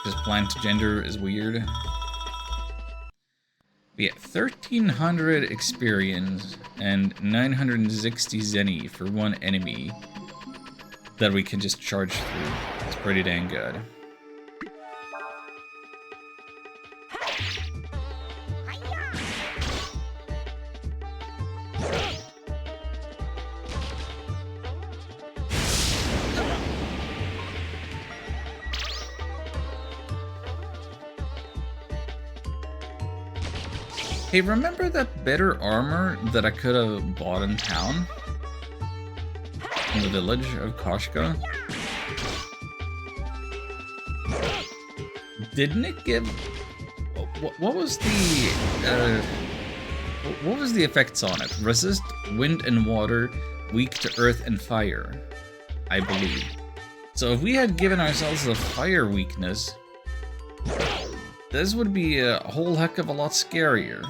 His plant gender is weird. We get 1,300 experience and 960 zenny for one enemy that we can just charge through. It's pretty dang good. Hey, remember that better armor that I could have bought in town? In the village of Koshka? Didn't it give... What was the... what was the effects on it? Resist wind and water, weak to earth and fire, I believe. So if we had given ourselves a fire weakness, this would be a whole heck of a lot scarier.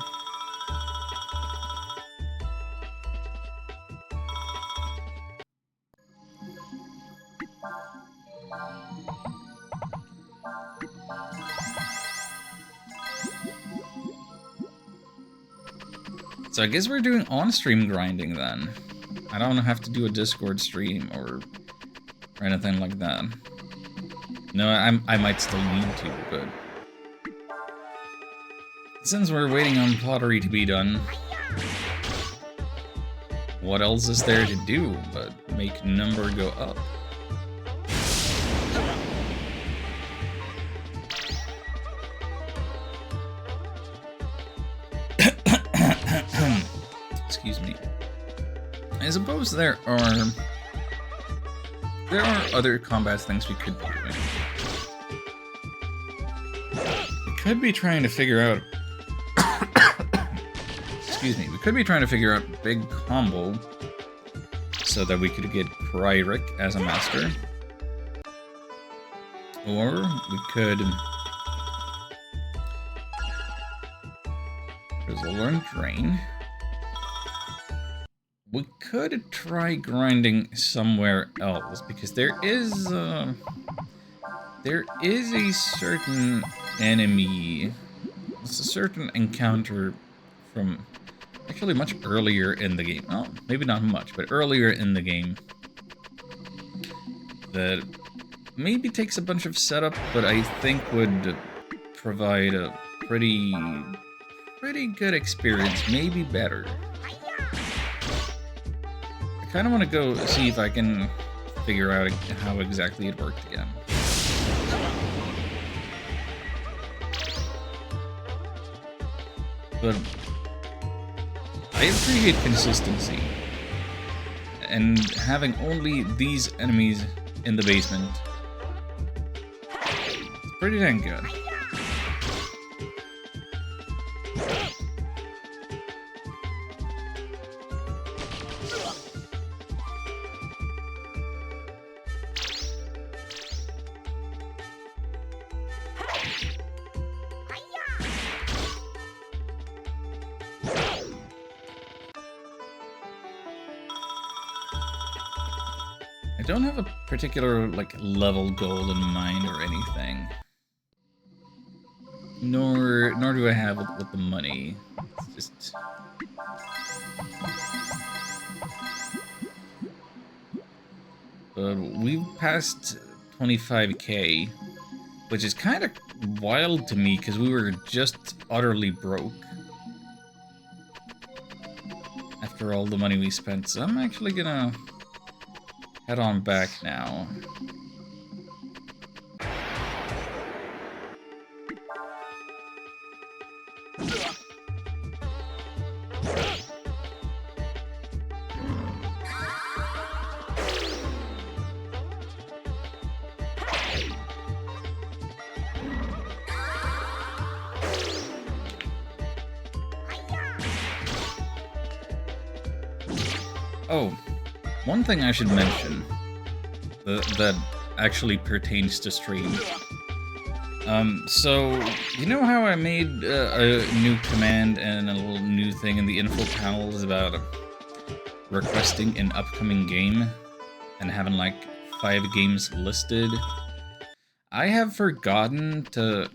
So I guess we're doing on-stream grinding then. I don't have to do a Discord stream or anything like that. No, I might still need to, but... Since we're waiting on pottery to be done, what else is there to do but make number go up? Excuse me. I suppose there are other combat things we could be doing. We could be trying to figure out... Excuse me. We could be trying to figure out big combo so that we could get Kryrik as a master. Or we could... There's a learn drain. We could try grinding somewhere else, because there is a certain enemy, it's a certain encounter from actually much earlier in the game. Oh, maybe not much, but earlier in the game that maybe takes a bunch of setup, but I think would provide a pretty good experience, maybe better. I kind of want to go see if I can figure out how exactly it worked again. But I appreciate consistency, and having only these enemies in the basement is pretty dang good. I don't have a particular, like, level goal in mind or anything. Nor do I have it with the money. It's just... But we've passed 25k, which is kind of wild to me, because we were just utterly broke after all the money we spent. So I'm actually gonna head on back now. Oh, one thing I should mention that actually pertains to stream. So, you know how I made a new command and a little new thing in the info panels about requesting an upcoming game and having like 5 games listed? I have forgotten to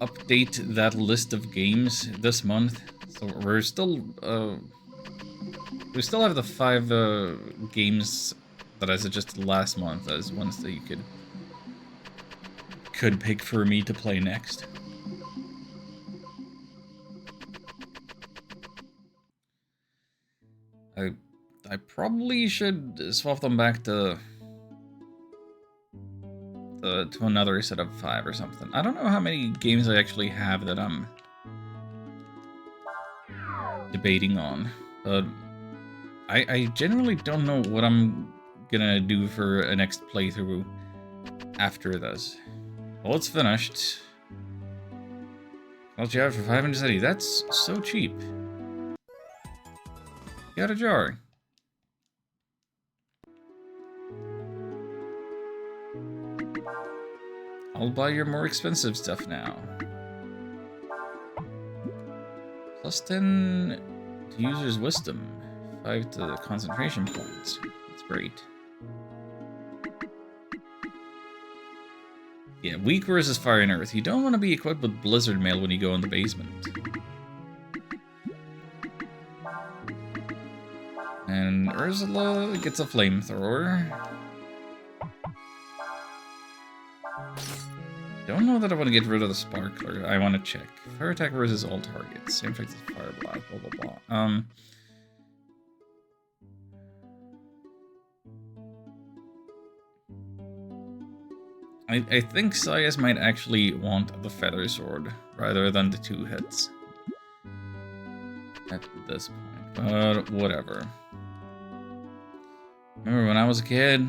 update that list of games this month, so we still have the 5 games that I suggested last month as ones that you could pick for me to play next. I probably should swap them back to another set of 5 or something. I don't know how many games I actually have that I'm debating on, but I generally don't know what I'm gonna do for a next playthrough after this. Well, it's finished. I'll have for 570. That's so cheap. Got a jar. I'll buy your more expensive stuff now. Plus 10 to user's wisdom. 5 to concentration points. That's great. Yeah, weak versus fire and earth. You don't want to be equipped with blizzard mail when you go in the basement. And Ursula gets a flamethrower. Don't know that I want to get rid of the sparkler. I want to check. Fire attack versus all targets. Same effect as fire blast, blah blah blah. I think Sayas might actually want the feather sword rather than the 2 hits at this point, but whatever. Remember when I was a kid,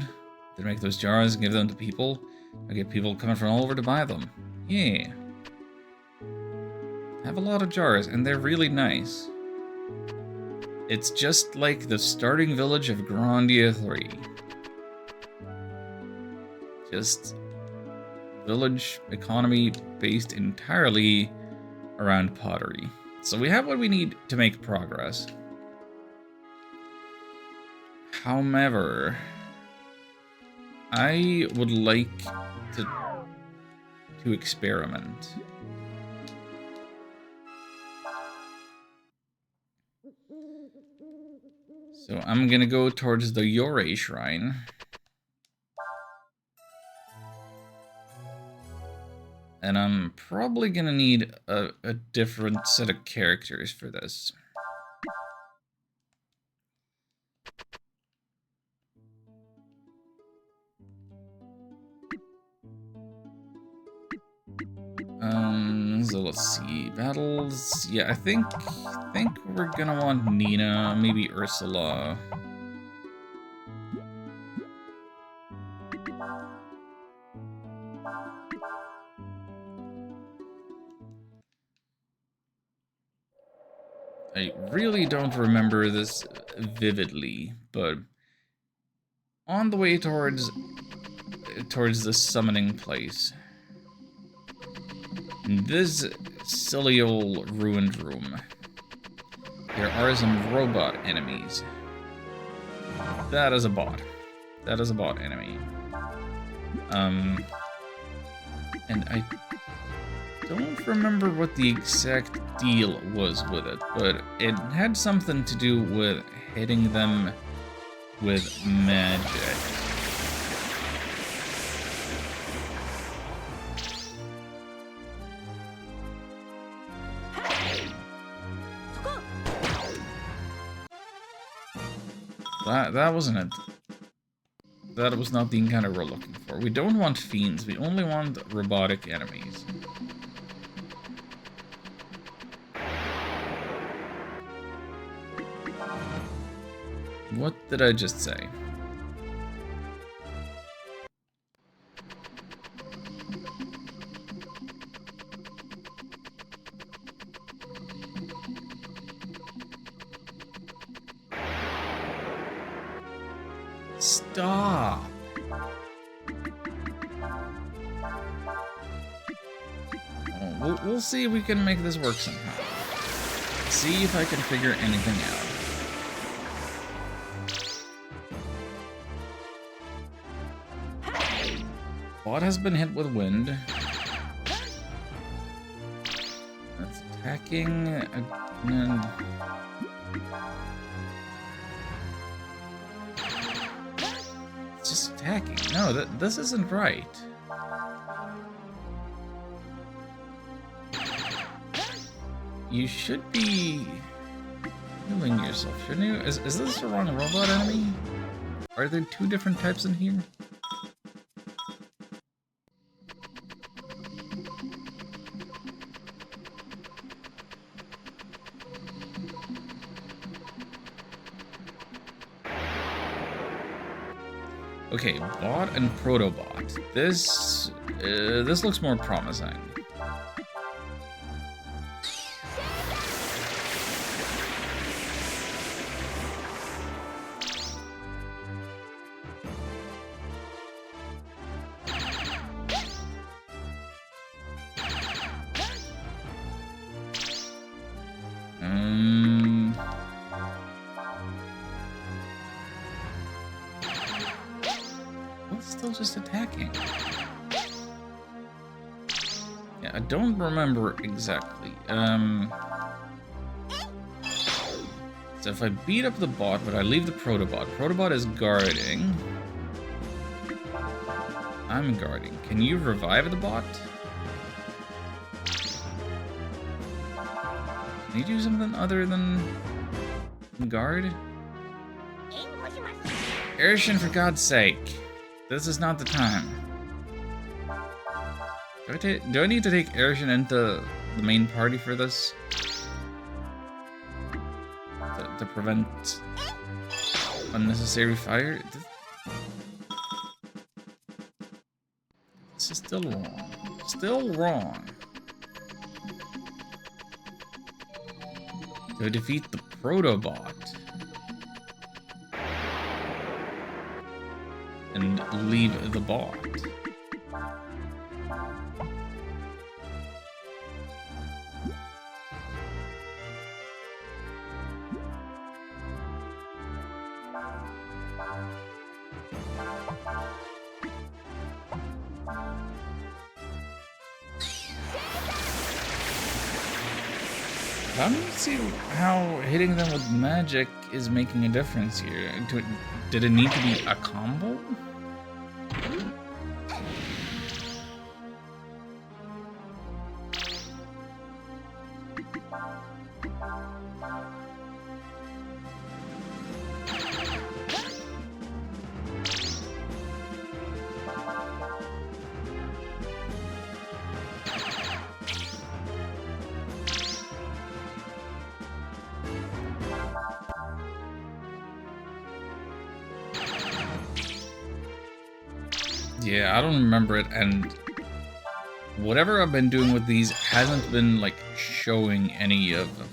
they'd make those jars and give them to people. I get people coming from all over to buy them. Yeah. I have a lot of jars, and they're really nice. It's just like the starting village of Grandia 3. Just village economy based entirely around pottery. So we have what we need to make progress. However, I would like to experiment. So I'm gonna go towards the Yore Shrine. And I'm probably gonna need a different set of characters for this. So let's see, battles. Yeah, I think we're gonna want Nina, maybe Ursula. I really don't remember this vividly, but on the way towards the summoning place, in this silly old ruined room, there are some robot enemies. That is a bot. That is a bot enemy. And I don't remember what the exact deal was with it, but it had something to do with hitting them with magic. That wasn't it. That was not the encounter we're looking for. We don't want fiends, we only want robotic enemies. What did I just say? Stop. Oh, we'll see if we can make this work somehow. See if I can figure anything out. Bot has been hit with wind. That's attacking and it's just attacking. No, this isn't right. You should be healing yourself, shouldn't you? Is this the wrong robot enemy? Are there two different types in here? Okay, bot and protobot. This looks more promising. Still just attacking. Yeah, I don't remember exactly. So if I beat up the bot, but I leave the protobot. Protobot is guarding. I'm guarding. Can you revive the bot? Can you do something other than guard? Aerishin, for God's sake. This is not the time. Do I need to take Aerishin into the main party for this? To prevent unnecessary fire? This is still wrong. Still wrong. To defeat the protobot. And leave the bot. I don't see how hitting them with magic is making a difference here. Did it need to be a combo? Yeah, I don't remember it, and whatever I've been doing with these hasn't been, like, showing any of them.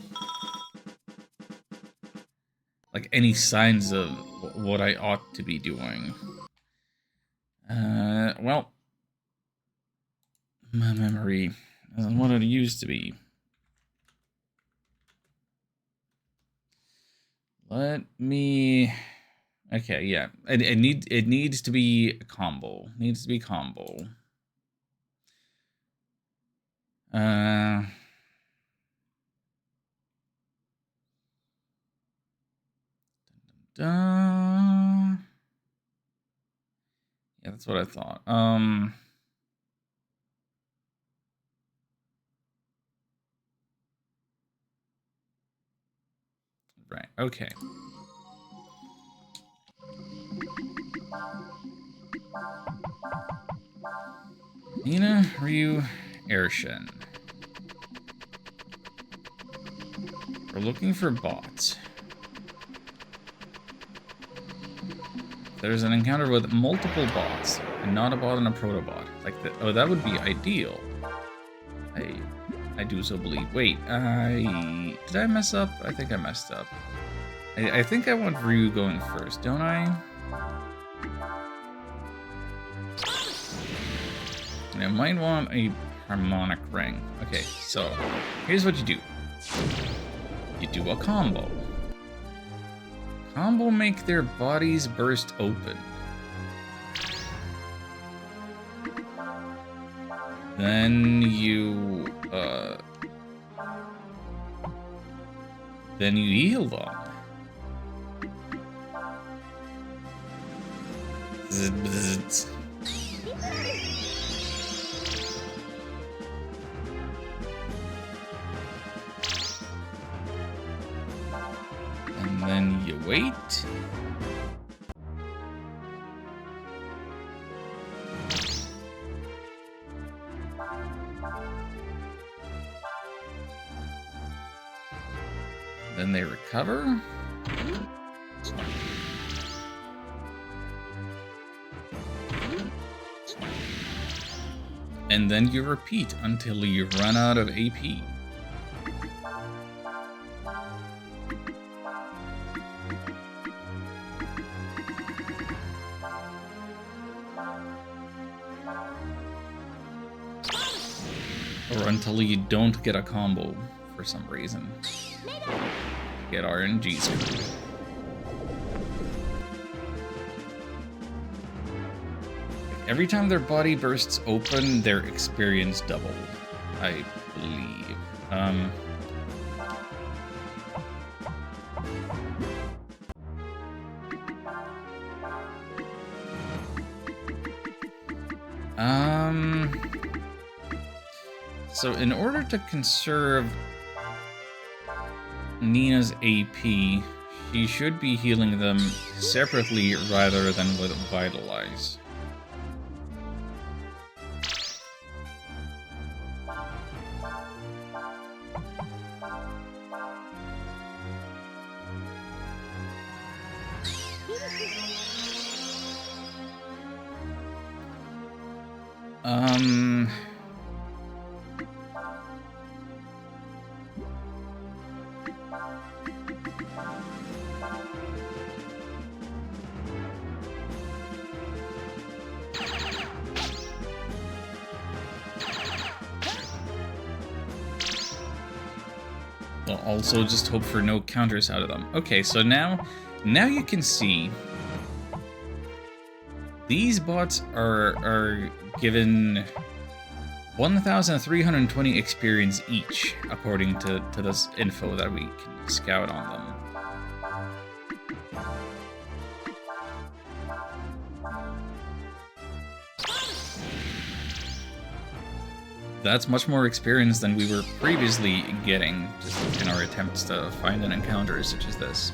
Like, any signs of what I ought to be doing. Well, my memory isn't what it used to be. Let me... Okay, yeah. It needs to be a combo. Needs to be combo. Yeah, that's what I thought. Right, okay. Nina, Ryu, Aerishin. We're looking for bots. There's an encounter with multiple bots, and not a bot and a protobot. Like that. Oh, that would be ideal. I do so believe. Wait, did I mess up? I think I messed up. I think I want Ryu going first, don't I? And I might want a harmonic ring. Okay, so here's what you do. You do a combo. Combo make their bodies burst open. Then you heal them. Bzz, bzz. And then you wait. Then they recover. And then you repeat until you run out of AP. Or until you don't get a combo for some reason. Get RNG screwed. Every time their body bursts open, their experience doubled, I believe. So in order to conserve Nina's AP, she should be healing them separately rather than with Vitalize. I'll also just hope for no counters out of them. Okay, so now you can see these bots are given 1,320 experience each, according to this info that we can scout on them. That's much more experience than we were previously getting just in our attempts to find an encounter such as this.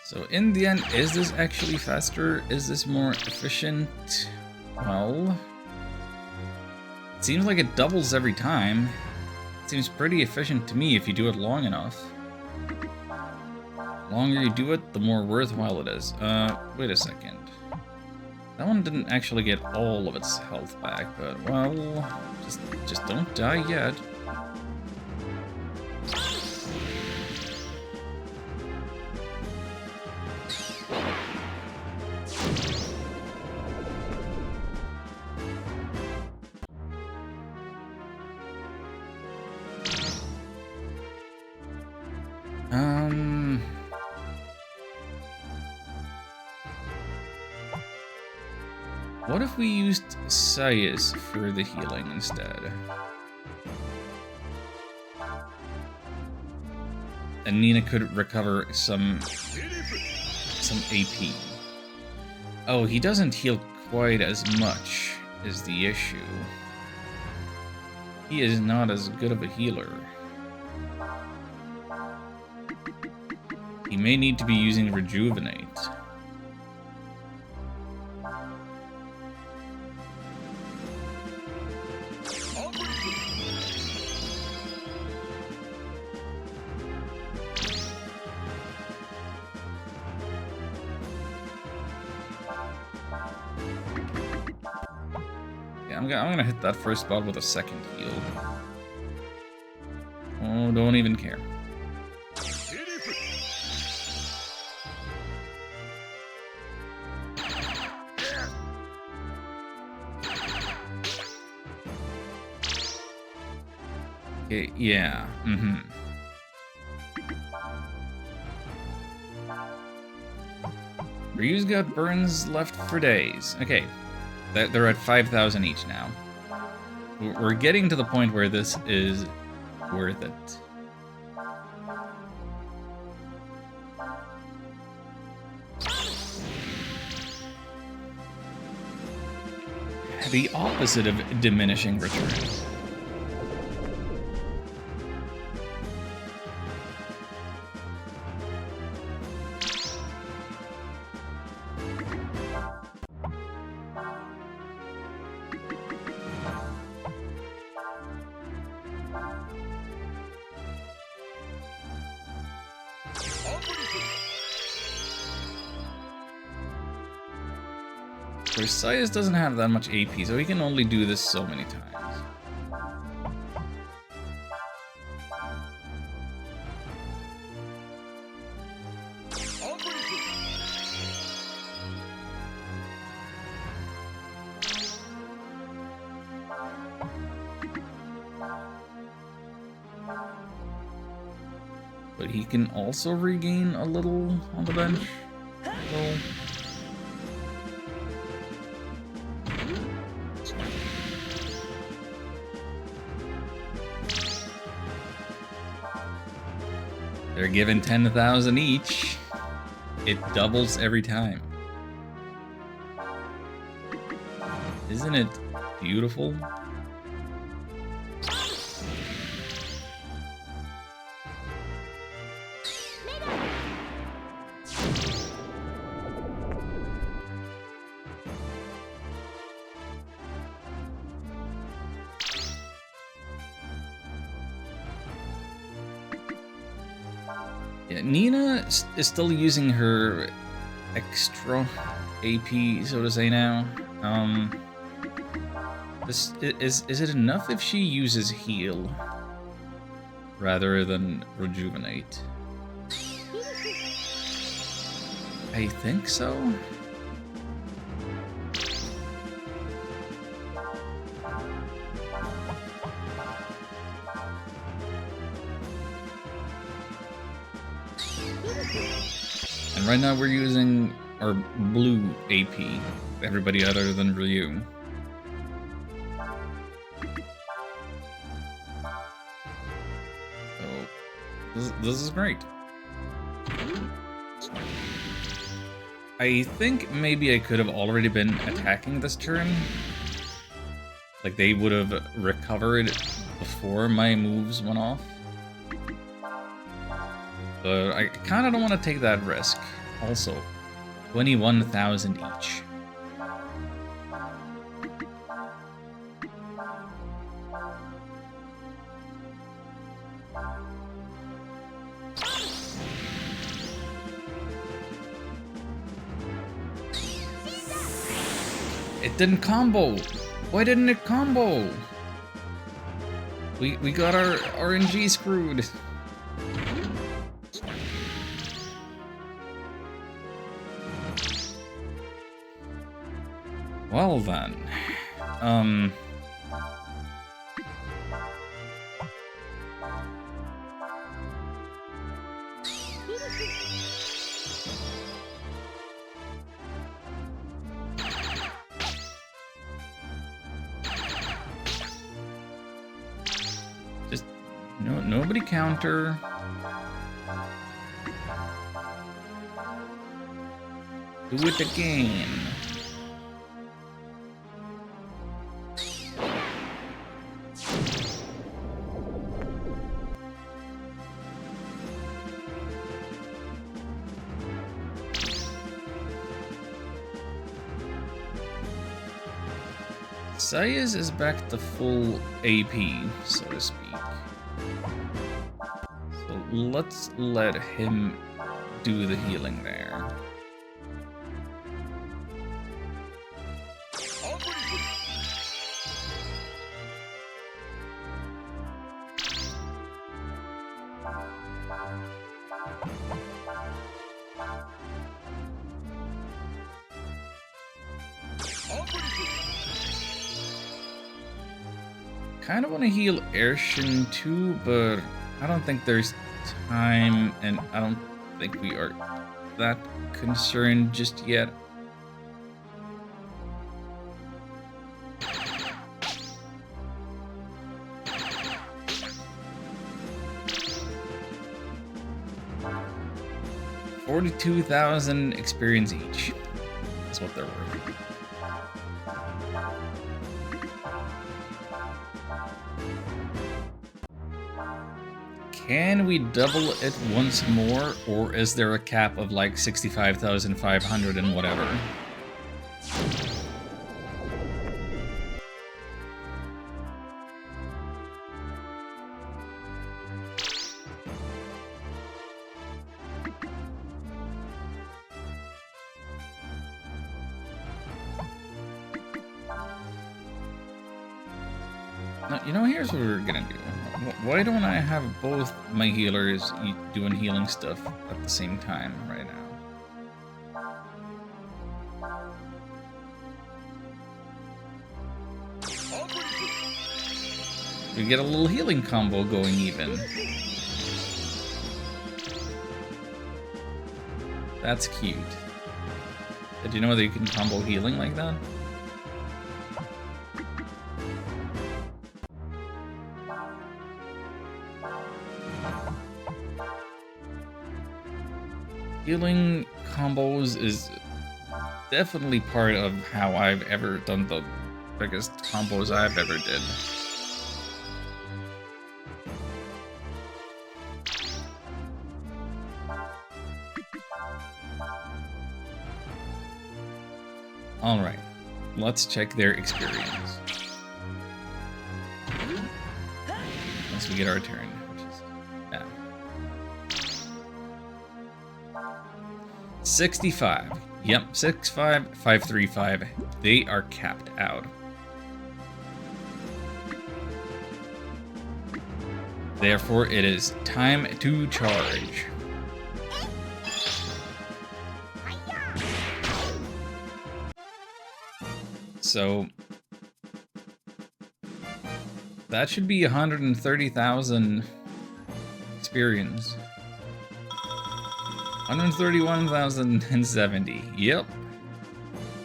So in the end, is this actually faster? Is this more efficient? Well, it seems like it doubles every time. It seems pretty efficient to me if you do it long enough. The longer you do it, the more worthwhile it is. Wait a second. That one didn't actually get all of its health back, but well, just don't die yet. What if we used Sayas for the healing instead? And Nina could recover some AP. Oh, he doesn't heal quite as much is the issue. He is not as good of a healer. He may need to be using Rejuvenate. I'm gonna hit that first spot with a second heal. Oh, don't even care. Okay, yeah, Ryu's got burns left for days. Okay, they're at 5,000 each now. We're getting to the point where this is worth it. The opposite of diminishing returns. Versailles doesn't have that much AP, so he can only do this so many times. But he can also regain a little on the bench. So they're given 10,000 each. It doubles every time. Isn't it beautiful? Yeah, Nina is still using her extra AP, so to say now. Is it enough if she uses heal rather than rejuvenate? I think so. And right now we're using our blue AP, everybody other than Ryu. So, this is great. I think maybe I could have already been attacking this turn. Like they would have recovered before my moves went off. But I kind of don't want to take that risk. Also, 21,000 each. It didn't combo. Why didn't it combo? We got our RNG screwed. Well then, just nobody counter. Do it again. Sayas is back to full AP, so to speak. So let's let him do the healing there. Kind of want to heal Arshin too, but I don't think there's time, and I don't think we are that concerned just yet. $42,000 experience each. That's what they're worth. Can we double it once more, or is there a cap of like 65,500 and whatever? Now, you know, here's what we're gonna do. Why don't I have both my healers doing healing stuff at the same time right now? We get a little healing combo going even. That's cute. Did you know that you can combo healing like that? Healing combos is definitely part of how I've ever done the biggest combos I've ever did. Alright, let's check their experience. Once we get our turn, which is now. 65. Yep, 65, 535. They are capped out. Therefore, it is time to charge. So that should be 130,000 experience. 131,070. Yep.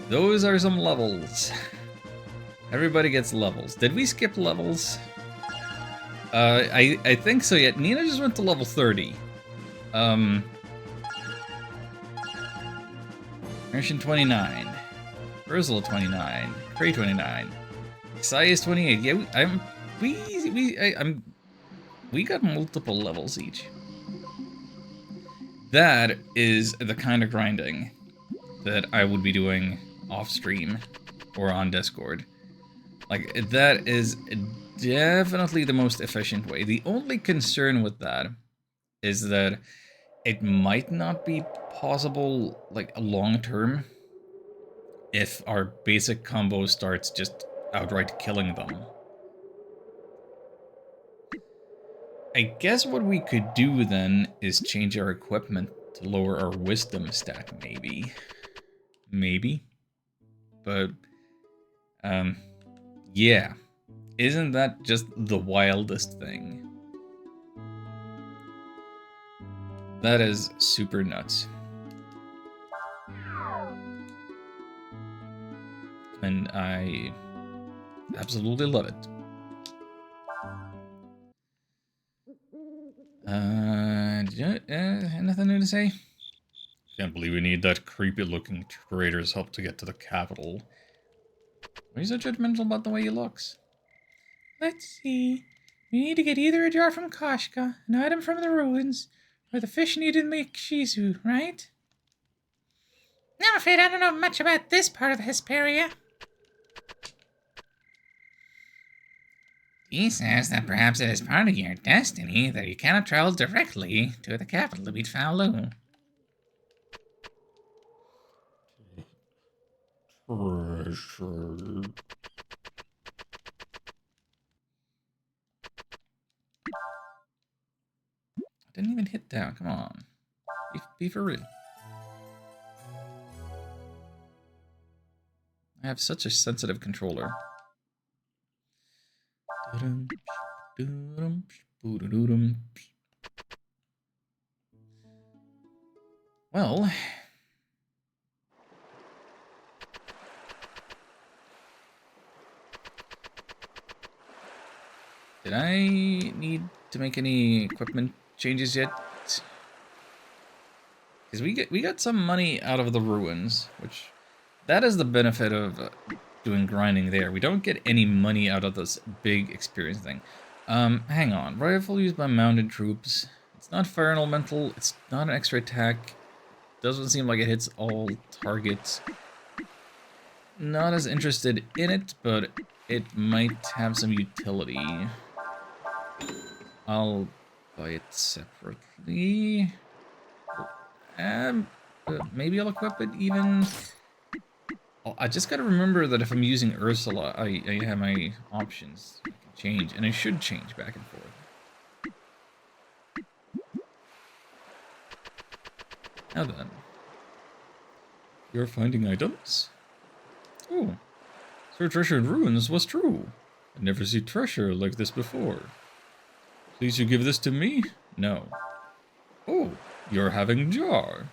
Those are some levels. Everybody gets levels. Did we skip levels? I think so, yet. Nina just went to level 30. Mission 29. Ursula 29. Cray 29. Sayas 28. Yeah, we got multiple levels each. That is the kind of grinding that I would be doing off stream or on Discord. Like, that is definitely the most efficient way. The only concern with that is that it might not be possible, like, long term if our basic combo starts just outright killing them. I guess what we could do then is change our equipment to lower our wisdom stat, maybe. Maybe. But, yeah. Isn't that just the wildest thing? That is super nuts. And I absolutely love it. Anything new to say? Can't believe we need that creepy-looking traitor's help to get to the capital. Why are you so judgmental about the way he looks? Let's see. We need to get either a jar from Kashka, an item from the ruins, or the fish needed to make Shizu, right? I'm afraid I don't know much about this part of the Hesperia. He says that perhaps it is part of your destiny that you cannot travel directly to the capital to meet Faolu. Treasure. I didn't even hit down. Come on. Be for real. I have such a sensitive controller. Well, did I need to make any equipment changes yet? Because we got some money out of the ruins, which that is the benefit of doing grinding there. We don't get any money out of this big experience thing. Hang on. Rifle used by mounted troops. It's not fire elemental. It's not an extra attack. Doesn't seem like it hits all targets. Not as interested in it, but it might have some utility. I'll buy it separately. Maybe I'll equip it even. Oh, I just gotta remember that if I'm using Ursula, I have my options. I can change, and I should change back and forth. Now then. You're finding items? Oh. Sir Treasure in Ruins was true. I never see treasure like this before. Please you give this to me? No. Oh, you're having jar.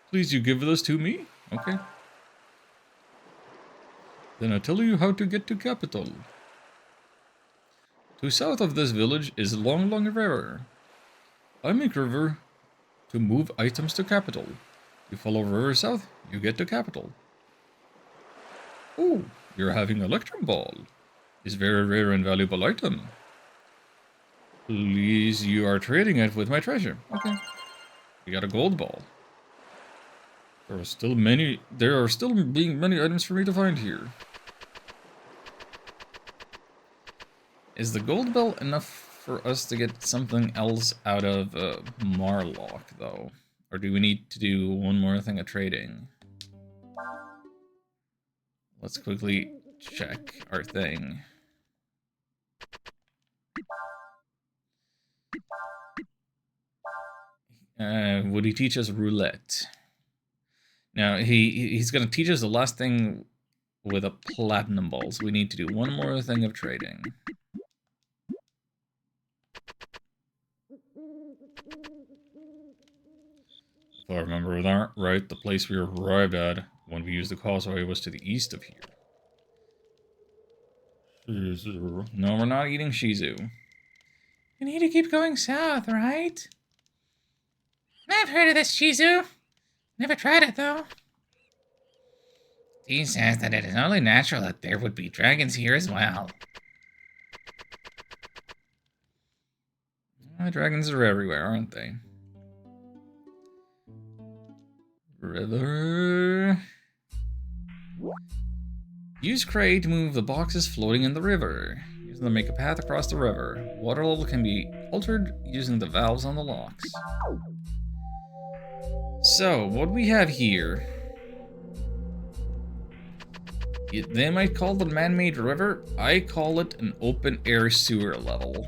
Please you give this to me? Okay. Then I'll tell you how to get to capital. To south of this village is Long Long River. I make river to move items to capital. You follow river south, you get to capital. Oh, you're having Electrum Ball. It's very rare and valuable item. Please, you are trading it with my treasure. Okay. We got a gold ball. There are still many items for me to find here. Is the gold bell enough for us to get something else out of Marlock, though? Or do we need to do one more thing of trading? Let's quickly check our thing. Would he teach us roulette? Now, he's going to teach us the last thing with a platinum ball, so we need to do one more thing of trading. If I remember that right, the place we arrived at when we used the causeway was to the east of here. Shizu. No, we're not eating Shizu. You need to keep going south, right? I've heard of this Shizu. Never tried it, though. He says that it is only natural that there would be dragons here as well. Dragons are everywhere, aren't they? River. Use Cray to move the boxes floating in the river. Use them to make a path across the river. Water level can be altered using the valves on the locks. So, what we have here... They might call it a man-made river. I call it an open-air sewer level.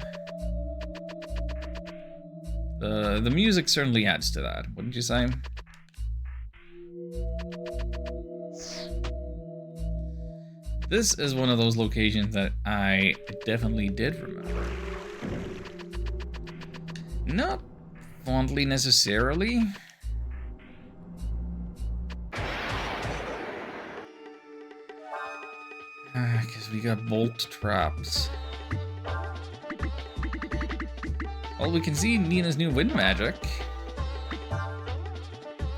The music certainly adds to that, wouldn't you say? This is one of those locations that I definitely did remember. Not fondly necessarily. Because we got bolt traps. Well, we can see Nina's new wind magic.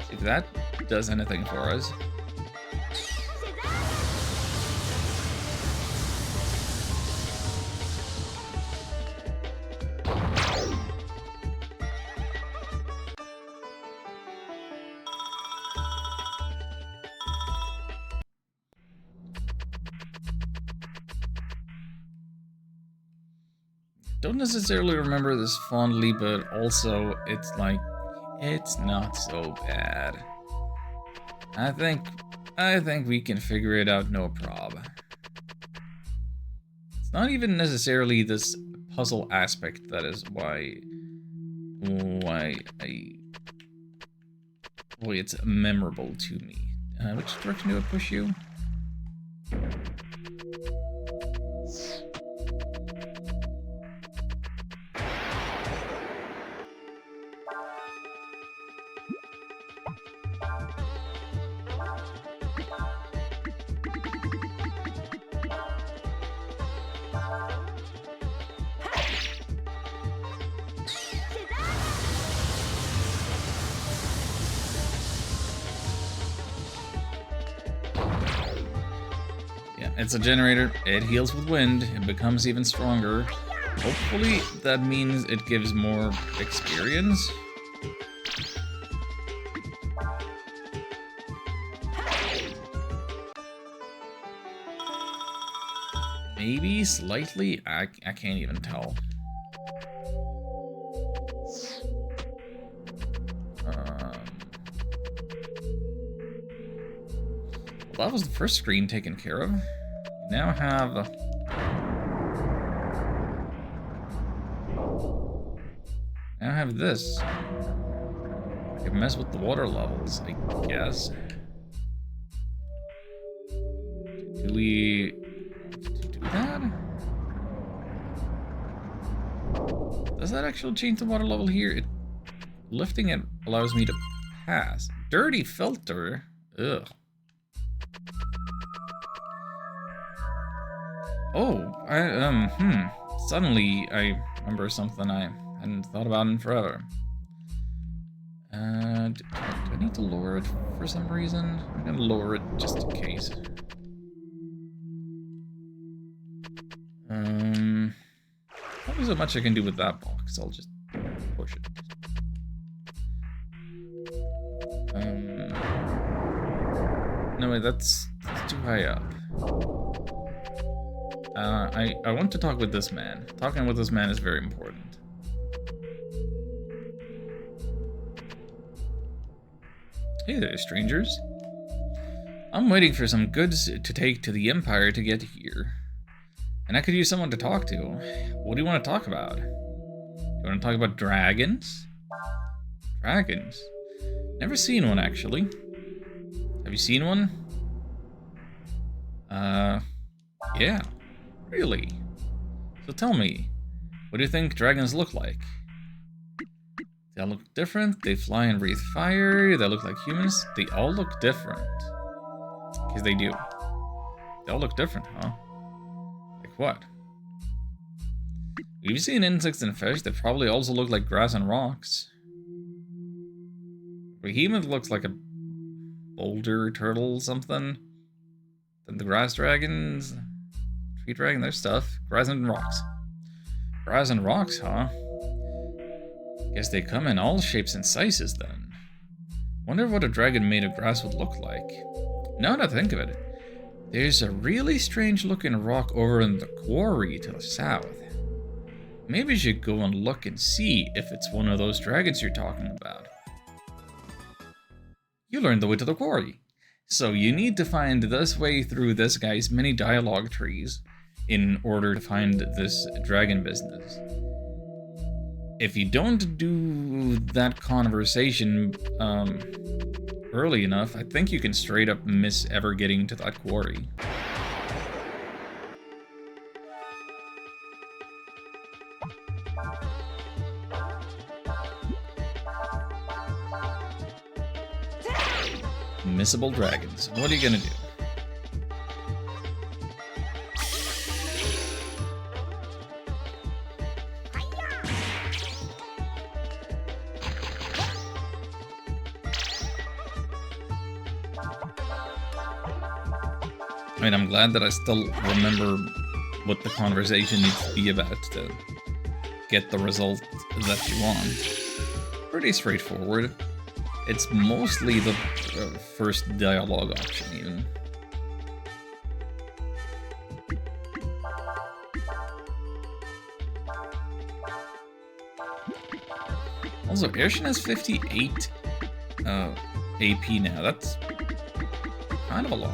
See if that does anything for us. don't necessarily remember this fondly, but also it's like, it's not so bad. I think we can figure it out no problem. It's not even necessarily this puzzle aspect that is why it's memorable to me. Which direction do I push you? It's a generator, it heals with wind, it becomes even stronger. Hopefully that means it gives more experience. Maybe slightly? I can't even tell. Well, that was the first screen taken care of. Now have this. I can mess with the water levels, I guess. Do we do that? Does that actually change the water level here? Lifting it allows me to pass. Dirty filter. Ugh. Oh, Suddenly, I remember something I hadn't thought about in forever. Do I need to lower it for some reason? I'm gonna lower it just in case. Not so much I can do with that box. I'll just push it. No, wait, that's too high up. I want to talk with this man. Talking with this man is very important. Hey there, strangers. I'm waiting for some goods to take to the Empire to get here. And I could use someone to talk to. What do you want to talk about? Do you want to talk about dragons? Dragons? Never seen one, actually. Have you seen one? Yeah. Really? So tell me, what do you think dragons look like? They all look different, they fly and breathe fire, they look like humans, they all look different. Because they do. They all look different, huh? Like what? We've seen insects and fish that probably also look like grass and rocks. Behemoth looks like a boulder turtle something. Then the grass dragons, tree dragon, their stuff. Grass and rocks. Grass and rocks, huh? Guess they come in all shapes and sizes then. Wonder what a dragon made of grass would look like. Now that I think of it, there's a really strange looking rock over in the quarry to the south. Maybe you should go and look and see if it's one of those dragons you're talking about. You learned the way to the quarry. So you need to find this way through this guy's many dialogue trees in order to find this dragon business. If you don't do that conversation early enough, I think you can straight up miss ever getting to that quarry. Missable dragons. What are you gonna do? I mean, I'm glad that I still remember what the conversation needs to be about to get the result that you want. Pretty straightforward. It's mostly the first dialogue option, even. Also, Arshin has 58 AP now. That's kind of a lot.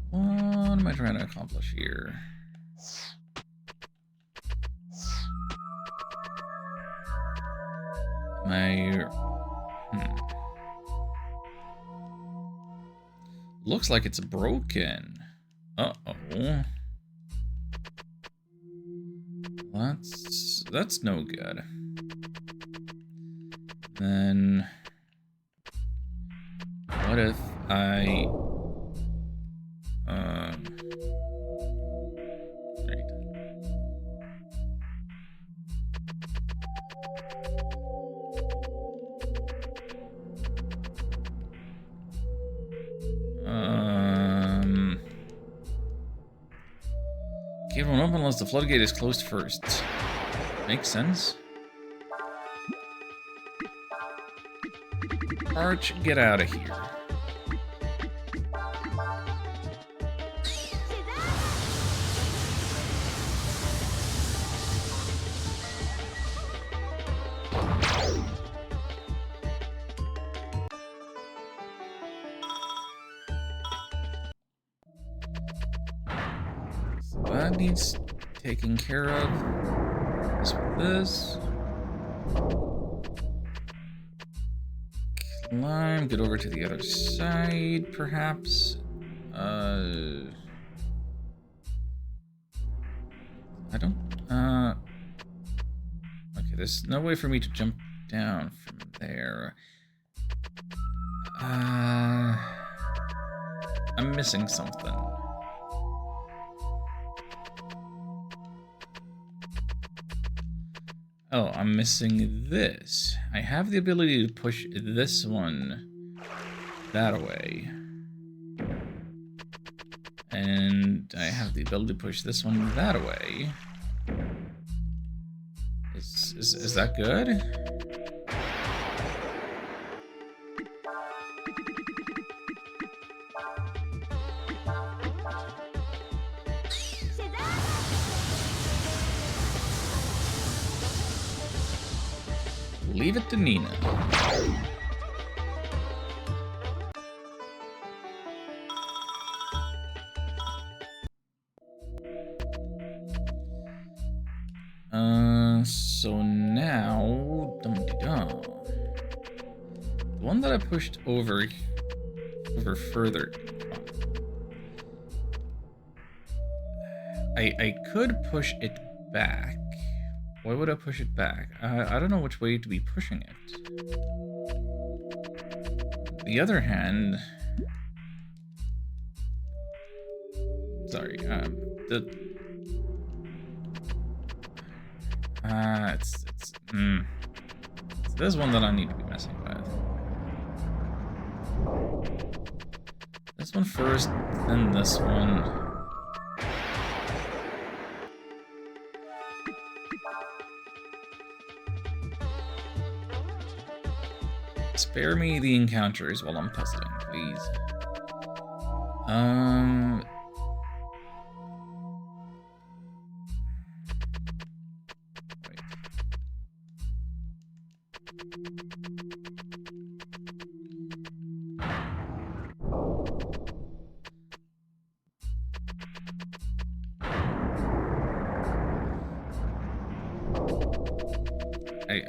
What am I trying to accomplish here? Looks like it's broken. Uh-oh. That's no good. Then what if I great. Gate won't open unless the floodgate is closed first. Makes sense. Arch, get out of here. So that needs taken care of. This with this. Climb, get over to the other side, perhaps. I don't, okay, there's no way for me to jump down from there. I'm missing something. Oh, I'm missing this. I have the ability to push this one that way. And I have the ability to push this one that way. Is that good? Leave it to Nina. So now, dum-de-dum. The one that I pushed over further. I could push it back. Why would I push it back? I don't know which way to be pushing it. On the other hand, sorry, it's this one that I need to be messing with. This one first, then this one. Spare me the encounters while I'm puzzling, please. Wait.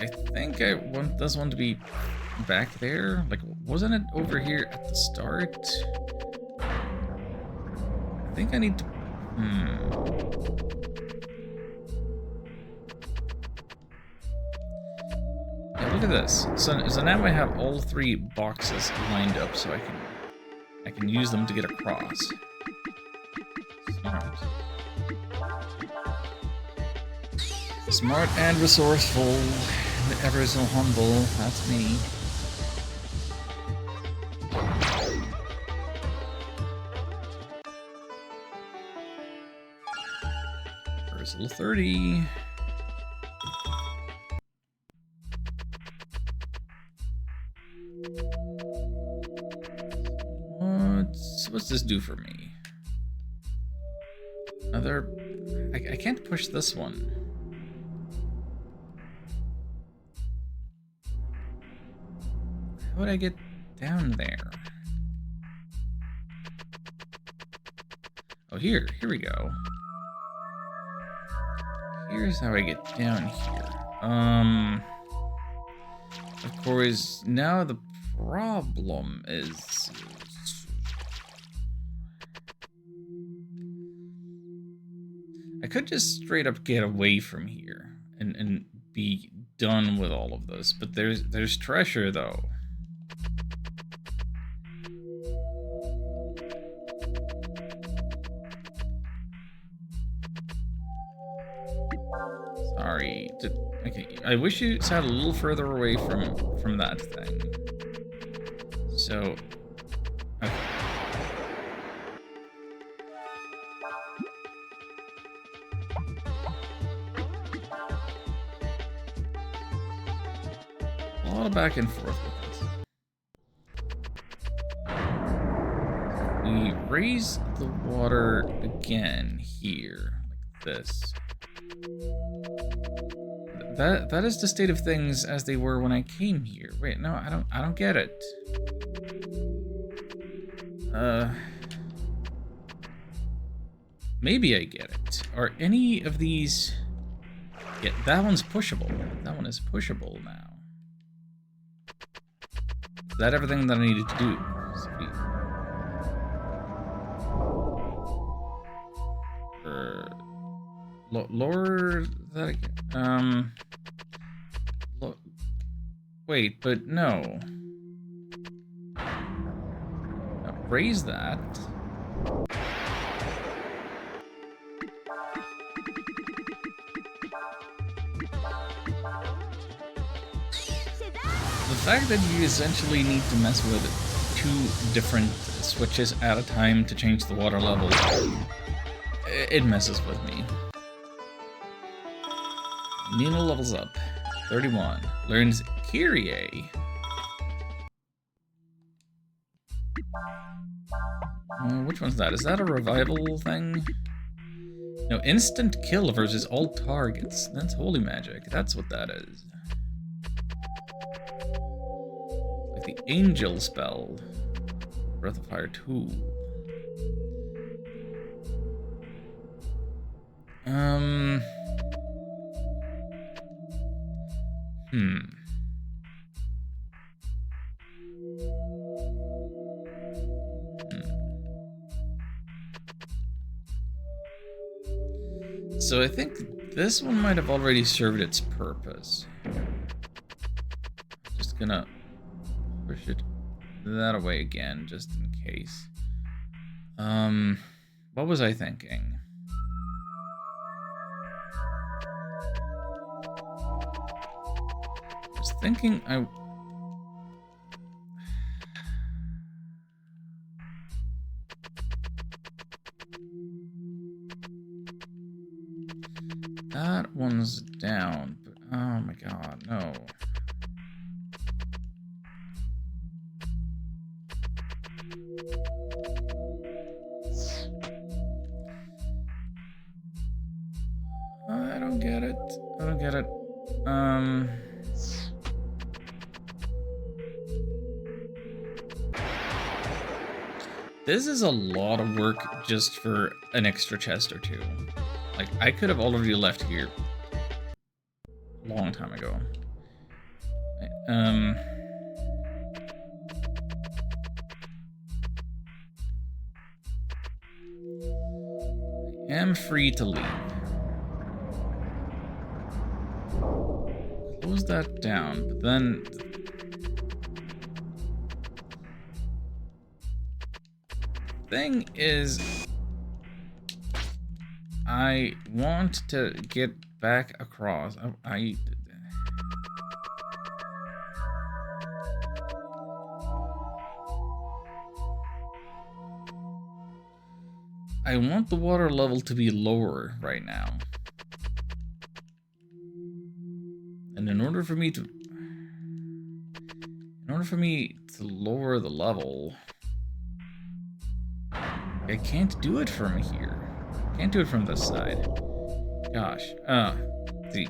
I think I want this one to be back there. Like, wasn't it over here at the start? I think I need to... Yeah, look at this. So now I have all three boxes lined up so I can use them to get across. Smart. Smart and resourceful, and ever so humble. That's me. Level 30. does this do for me? Another... I can't push this one. How would I get down there? Oh, here we go. Here's how I get down here. Of course, now the problem is... I could just straight up get away from here and be done with all of this, but there's treasure though. Sorry. Okay, I wish you sat a little further away from that thing. So, okay. A lot of back and forth with this. We raise the water again here, like this. That is the state of things as they were when I came here. Wait, no, I don't get it. Maybe I get it. Are any of these... Yeah, that one's pushable. That one is pushable now. Is that everything that I needed to do? Sweet. Lower that again. Wait, but no. Raise that. The fact that you essentially need to mess with 2 different switches at a time to change the water level, it messes with me. Nina levels up. 31. Learns Kyrie. Which one's that? Is that a revival thing? No, instant kill versus all targets. That's holy magic. That's what that is. Like the angel spell. Breath of Fire 2. So I think this one might have already served its purpose. Just gonna push it that away again, just in case. What was I thinking? I was thinking that one's down, but oh my god, no. I don't get it. I don't get it. This is a lot of work just for an extra chest or 2. Like, I could have already left here a long time ago. I am free to leave. Close that down, but then... thing is... I want to get back across. I want the water level to be lower right now. And in order for me to lower the level, I can't do it from here. Can't do it from this side. Gosh. The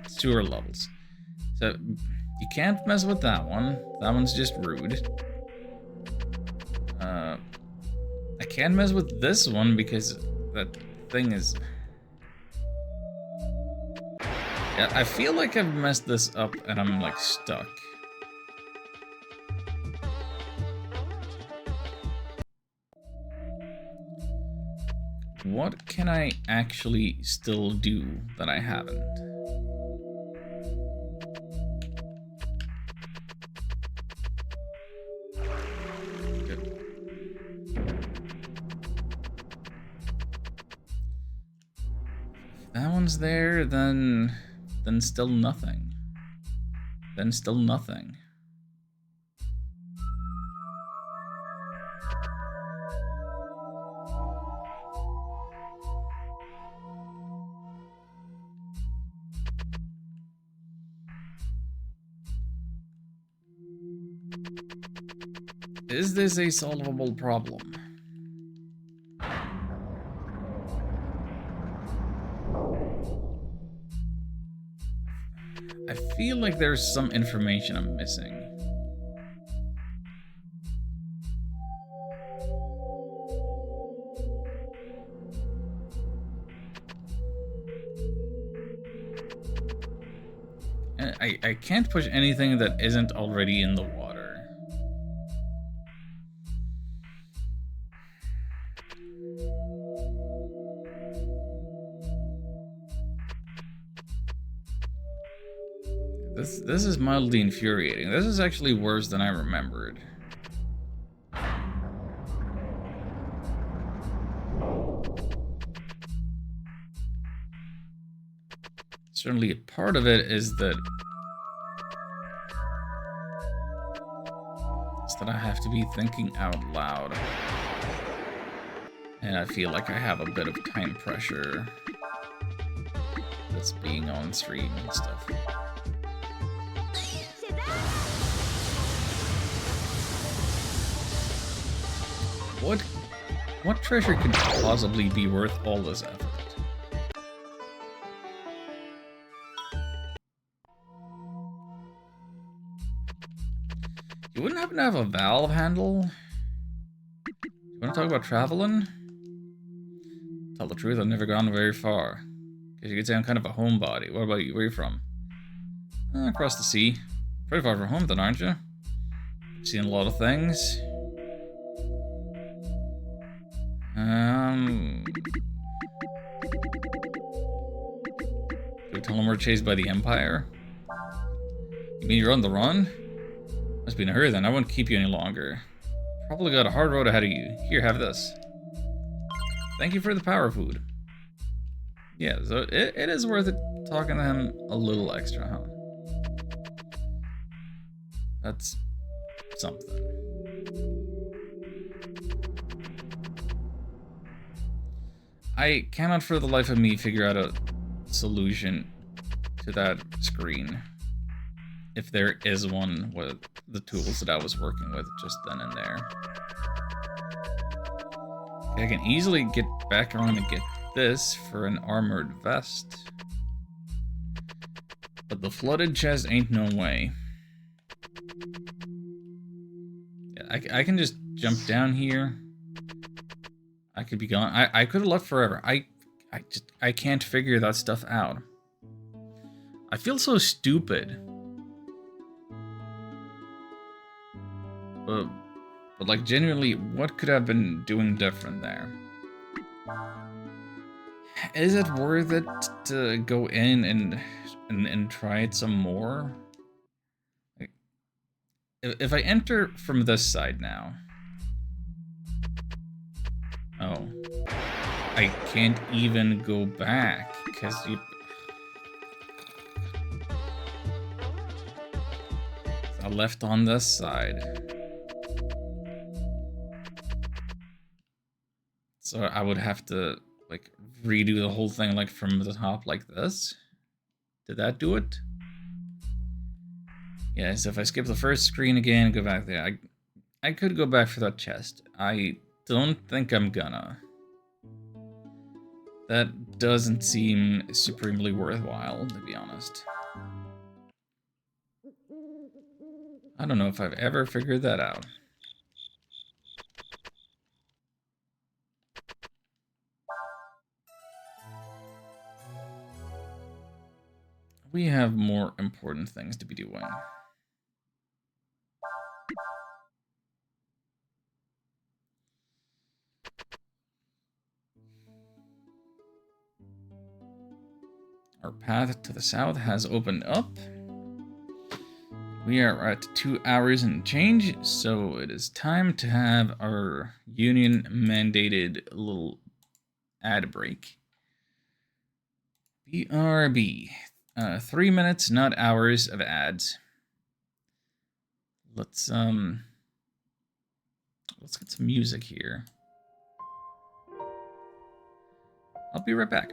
sewer levels. So you can't mess with that one. That one's just rude. I can't mess with this one because that thing is... Yeah, I feel like I've messed this up and I'm like stuck. What can I actually still do that I haven't? Good. If that one's there, then still nothing. Then still nothing. Is this a solvable problem? I feel like there's some information I'm missing. I can't push anything that isn't already in the water. This is mildly infuriating. This is actually worse than I remembered. Certainly a part of it is that I have to be thinking out loud. And I feel like I have a bit of time pressure that's being on stream and stuff. What treasure could possibly be worth all this effort? You wouldn't happen to have a valve handle? You want to talk about traveling? Tell the truth, I've never gone very far. Because you could say I'm kind of a homebody. What about you? Where are you from? Across the sea. Pretty far from home then, aren't you? Seen a lot of things. Do we tell them we're chased by the Empire? You mean you're on the run? Must be in a hurry then, I won't keep you any longer. Probably got a hard road ahead of you. Here, have this. Thank you for the power food. Yeah, so it is worth it talking to him a little extra, huh? That's something. I cannot for the life of me figure out a solution to that screen. If there is one with the tools that I was working with just then and there. Okay, I can easily get back around and get this for an armored vest. But the flooded chest ain't no way. Yeah, I can just jump down here. I could be gone. I could have left forever. I can't figure that stuff out. I feel so stupid. But like genuinely, what could I have been doing different there? Is it worth it to go in and try it some more? Like, if I enter from this side now. Oh. I can't even go back because you... I left on this side. So I would have to, like, redo the whole thing, like, from the top like this. Did that do it? Yeah, so if I skip the first screen again, go back there. I could go back for that chest. I don't think I'm gonna. That doesn't seem supremely worthwhile, to be honest. I don't know if I've ever figured that out. We have more important things to be doing. Our path to the south has opened up. We are at 2 hours and change, so it is time to have our union mandated little ad break. BRB. 3 minutes, not hours of ads. Let's get some music here. I'll be right back.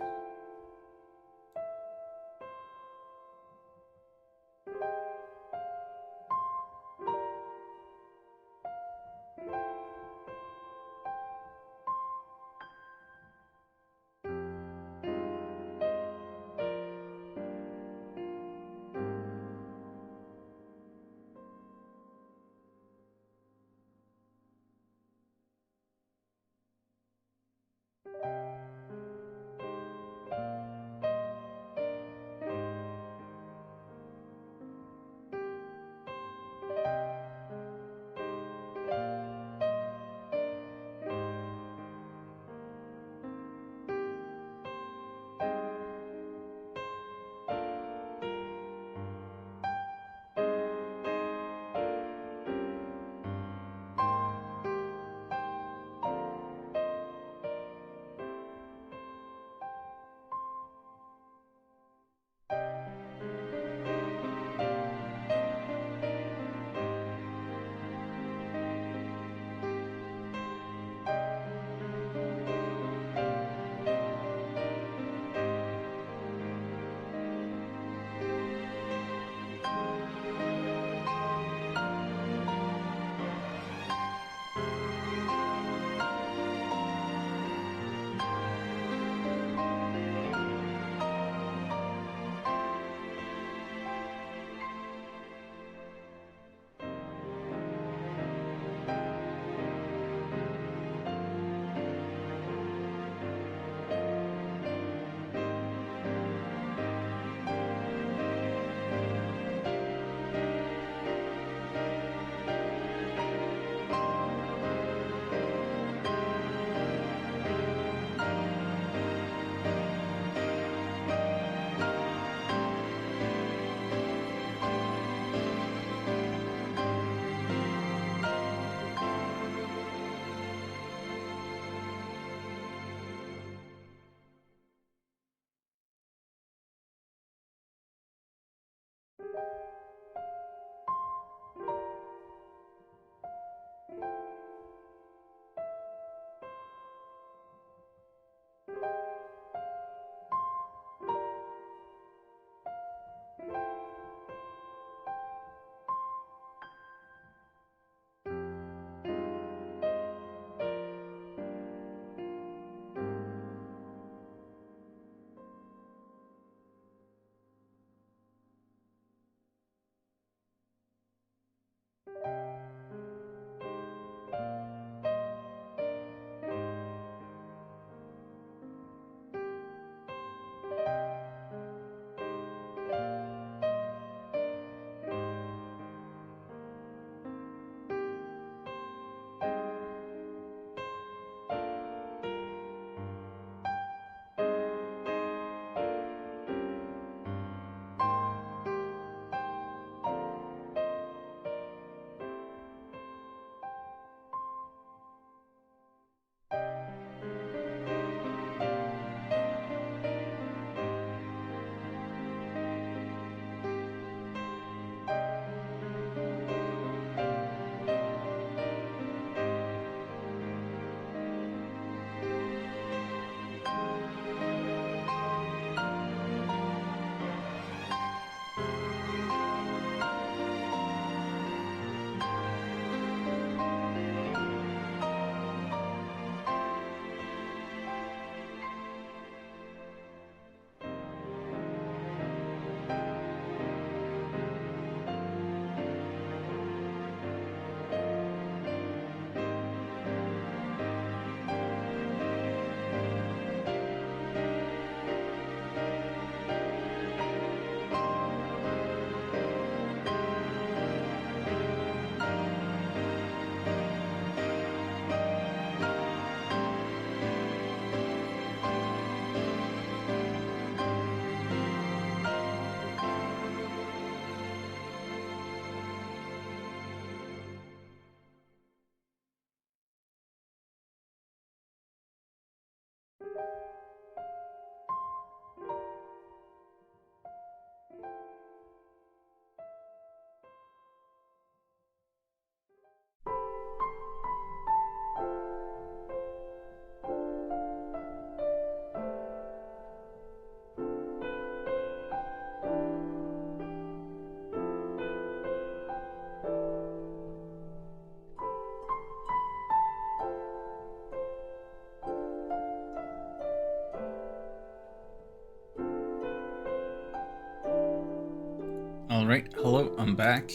Alright, hello, I'm back.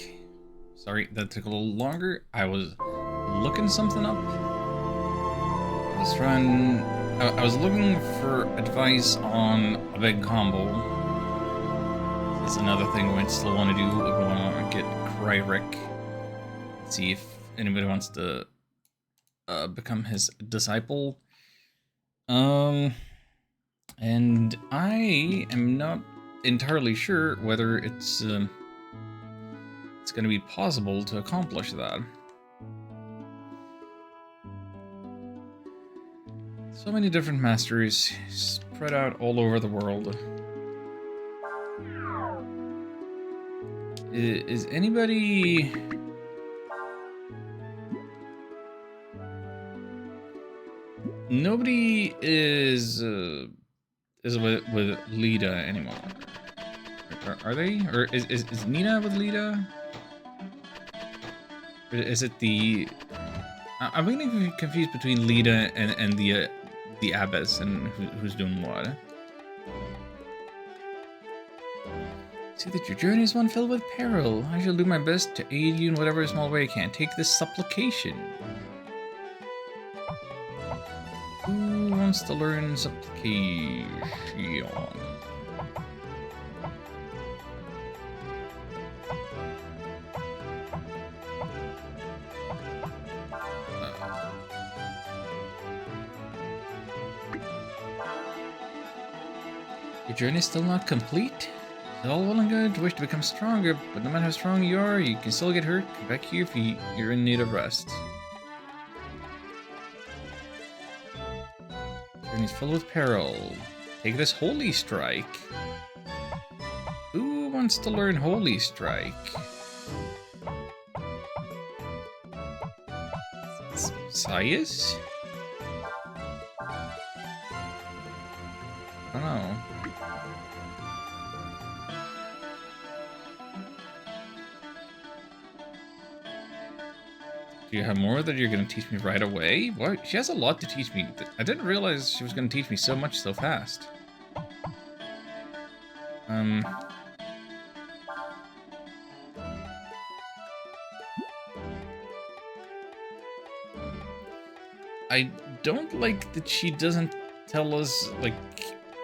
Sorry, that took a little longer. I was looking something up. I was looking for advice on a big combo. That's another thing we still want to do if we want to get Kryrick. See if anybody wants to become his disciple. And I am not entirely sure whether it's going to be possible to accomplish that. So many different masters spread out all over the world. Is anybody... Nobody is with Lita anymore. Are they? Or is Nina with Lita? Or is it the... I'm getting confused between Lita and the Abbess and who's doing what. See that your journey is one filled with peril. I shall do my best to aid you in whatever small way I can. Take this supplication. Who wants to learn supplication? Your journey is still not complete? It's all well and good to wish to become stronger, but no matter how strong you are, you can still get hurt. Come back here if you're in need of rest. Journey's filled with peril. Take this Holy Strike. Who wants to learn Holy Strike? Sias? I don't know. Do you have more that you're going to teach me right away? What? She has a lot to teach me. I didn't realize she was going to teach me so much so fast. I don't like that she doesn't tell us, like,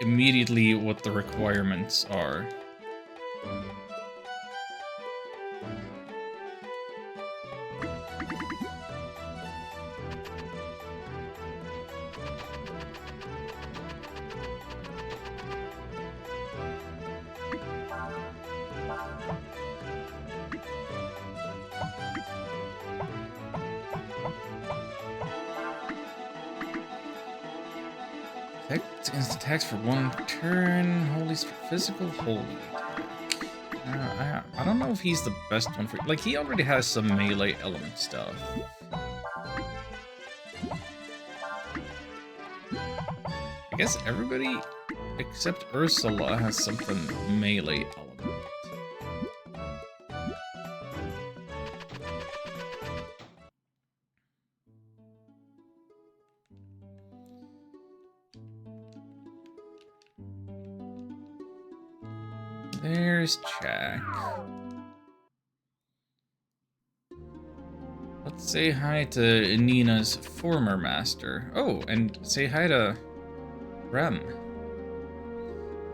immediately what the requirements are. Instant attacks for one turn. Holy physical holy attack. I don't know if he's the best one for... Like, he already has some melee element stuff. I guess everybody except Ursula has something melee element. There's Jack. Let's say hi to Nina's former master. Oh, and say hi to Rem.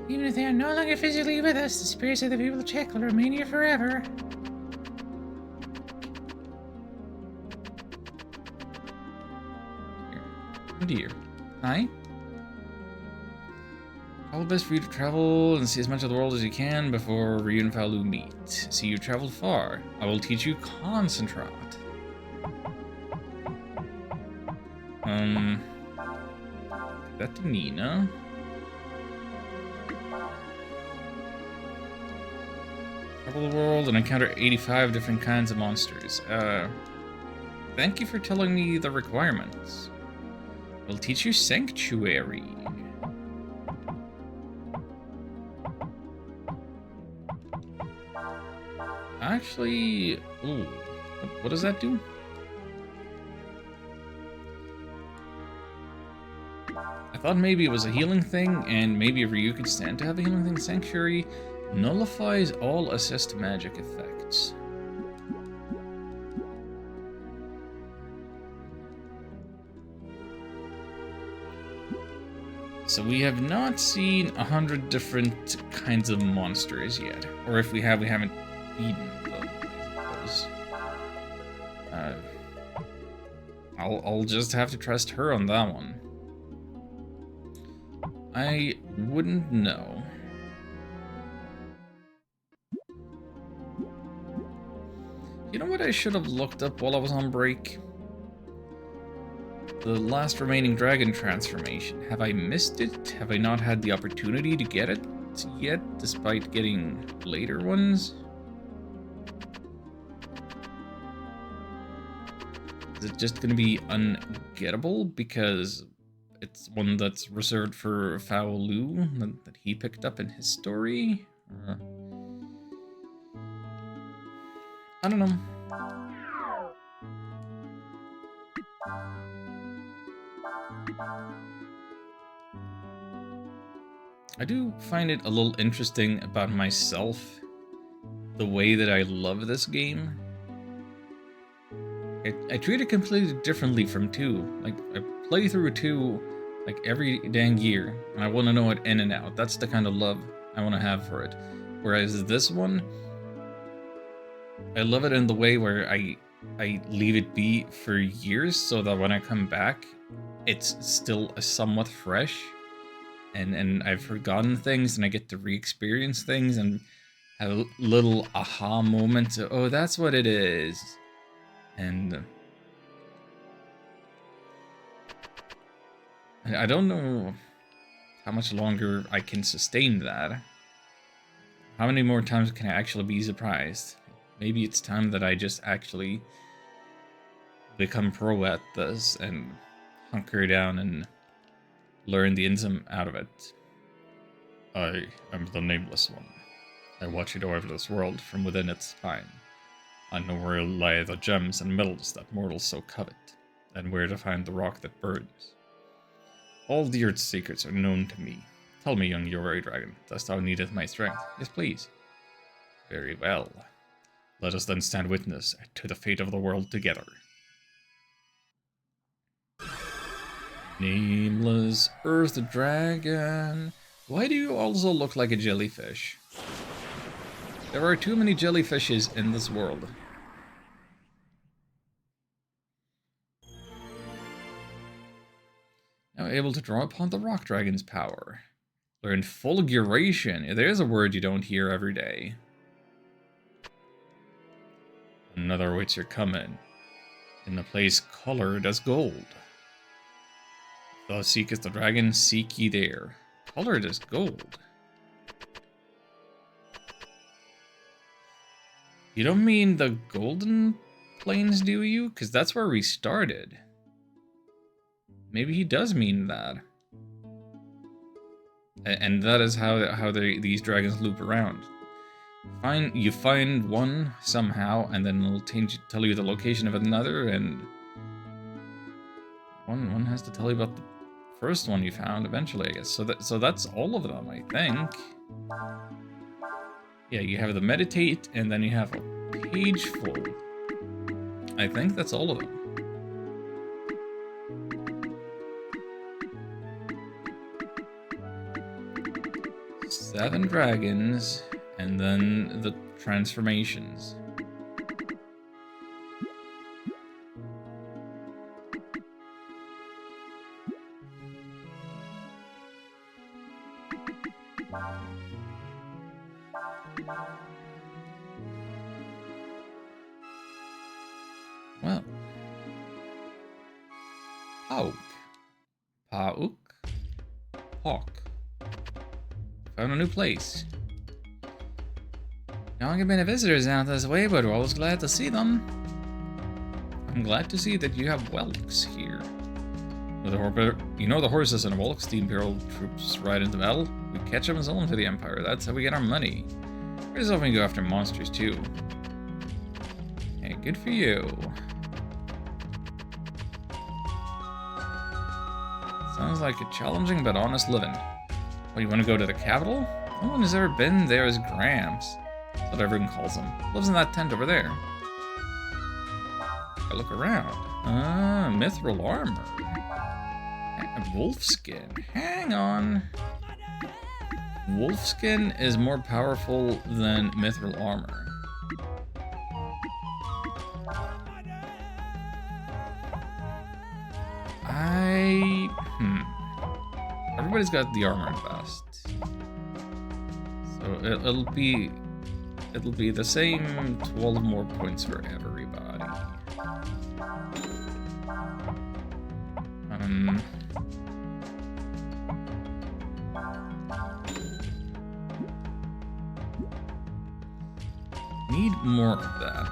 Even if they are no longer physically with us, the spirits of the people of Czech will remain here forever. Oh dear. Hi. All the best for you to travel and see as much of the world as you can before Ryu and Falu meet. See, you've traveled far. I will teach you Concentrate. That to Nina. Travel the world and encounter 85 different kinds of monsters. Thank you for telling me the requirements. I'll teach you Sanctuary. Actually, ooh, what does that do? I thought maybe it was a healing thing, and maybe Ryu could stand to have a healing thing. Sanctuary Nullifies all assist magic effects. So we have not seen 100 different kinds of monsters yet. Or if we have, we haven't beaten them, I suppose. I'll just have to trust her on that one. I wouldn't know. You know what I should have looked up while I was on break? The last remaining dragon transformation. Have I missed it? Have I not had the opportunity to get it yet, despite getting later ones? Is it just gonna be ungettable because it's one that's reserved for Foul Lu that he picked up in his story? I don't know. I do find it a little interesting about myself, the way that I love this game. I treat it completely differently from 2. Like, I play through 2 like every dang year, and I want to know it in and out. That's the kind of love I want to have for it. Whereas this one, I love it in the way where I leave it be for years so that when I come back, it's still somewhat fresh. And I've forgotten things and I get to re-experience things and have a little aha moments. Oh, that's what it is. And I don't know how much longer I can sustain that. How many more times can I actually be surprised? Maybe it's time that I just actually become pro at this and hunker down and learn the ins and out of it. I am the Nameless One. I watch it over this world from within its spine. I know where lie the gems and metals that mortals so covet, and where to find the rock that burns. All the earth's secrets are known to me. Tell me, young Yori Dragon, dost thou needeth my strength? Yes, please. Very well. Let us then stand witness to the fate of the world together. Nameless Earth Dragon. Why do you also look like a jellyfish? There are too many jellyfishes in this world. Now able to draw upon the Rock Dragon's power. Learn Fulguration. There's a word you don't hear every day. Another awaits your coming, in a place colored as gold. Thou seekest the dragon, seek ye there. Colored as gold. You don't mean the Golden Plains, do you? Because that's where we started. Maybe he does mean that. And that is how these dragons loop around. You find one somehow, and then it'll tell you the location of another, and one has to tell you about the first one you found eventually, I guess. So that's all of them, I think. Yeah, you have the meditate, and then you have a page full. I think that's all of them. Seven dragons, and then the transformations. Well, Pauk, Pauk, Hawk. Found a new place. There have many visitors out this way, but we're always glad to see them. I'm glad to see that you have Whelks here. You know the horses and Whelks, the Imperial troops ride into battle. We catch them and sell them to the Empire. That's how we get our money. Pretty often we go after monsters too. Hey, good for you. Sounds like a challenging but honest living. Well, you want to go to the capital? No one has ever been there as Gramps. That's what everyone calls him. Lives in that tent over there. I look around. Mithril armor. Wolfskin. Hang on. Wolfskin is more powerful than mithril armor. Everybody's got the armor and vest. So it'll be the same 12 more points for everybody. Need more of that.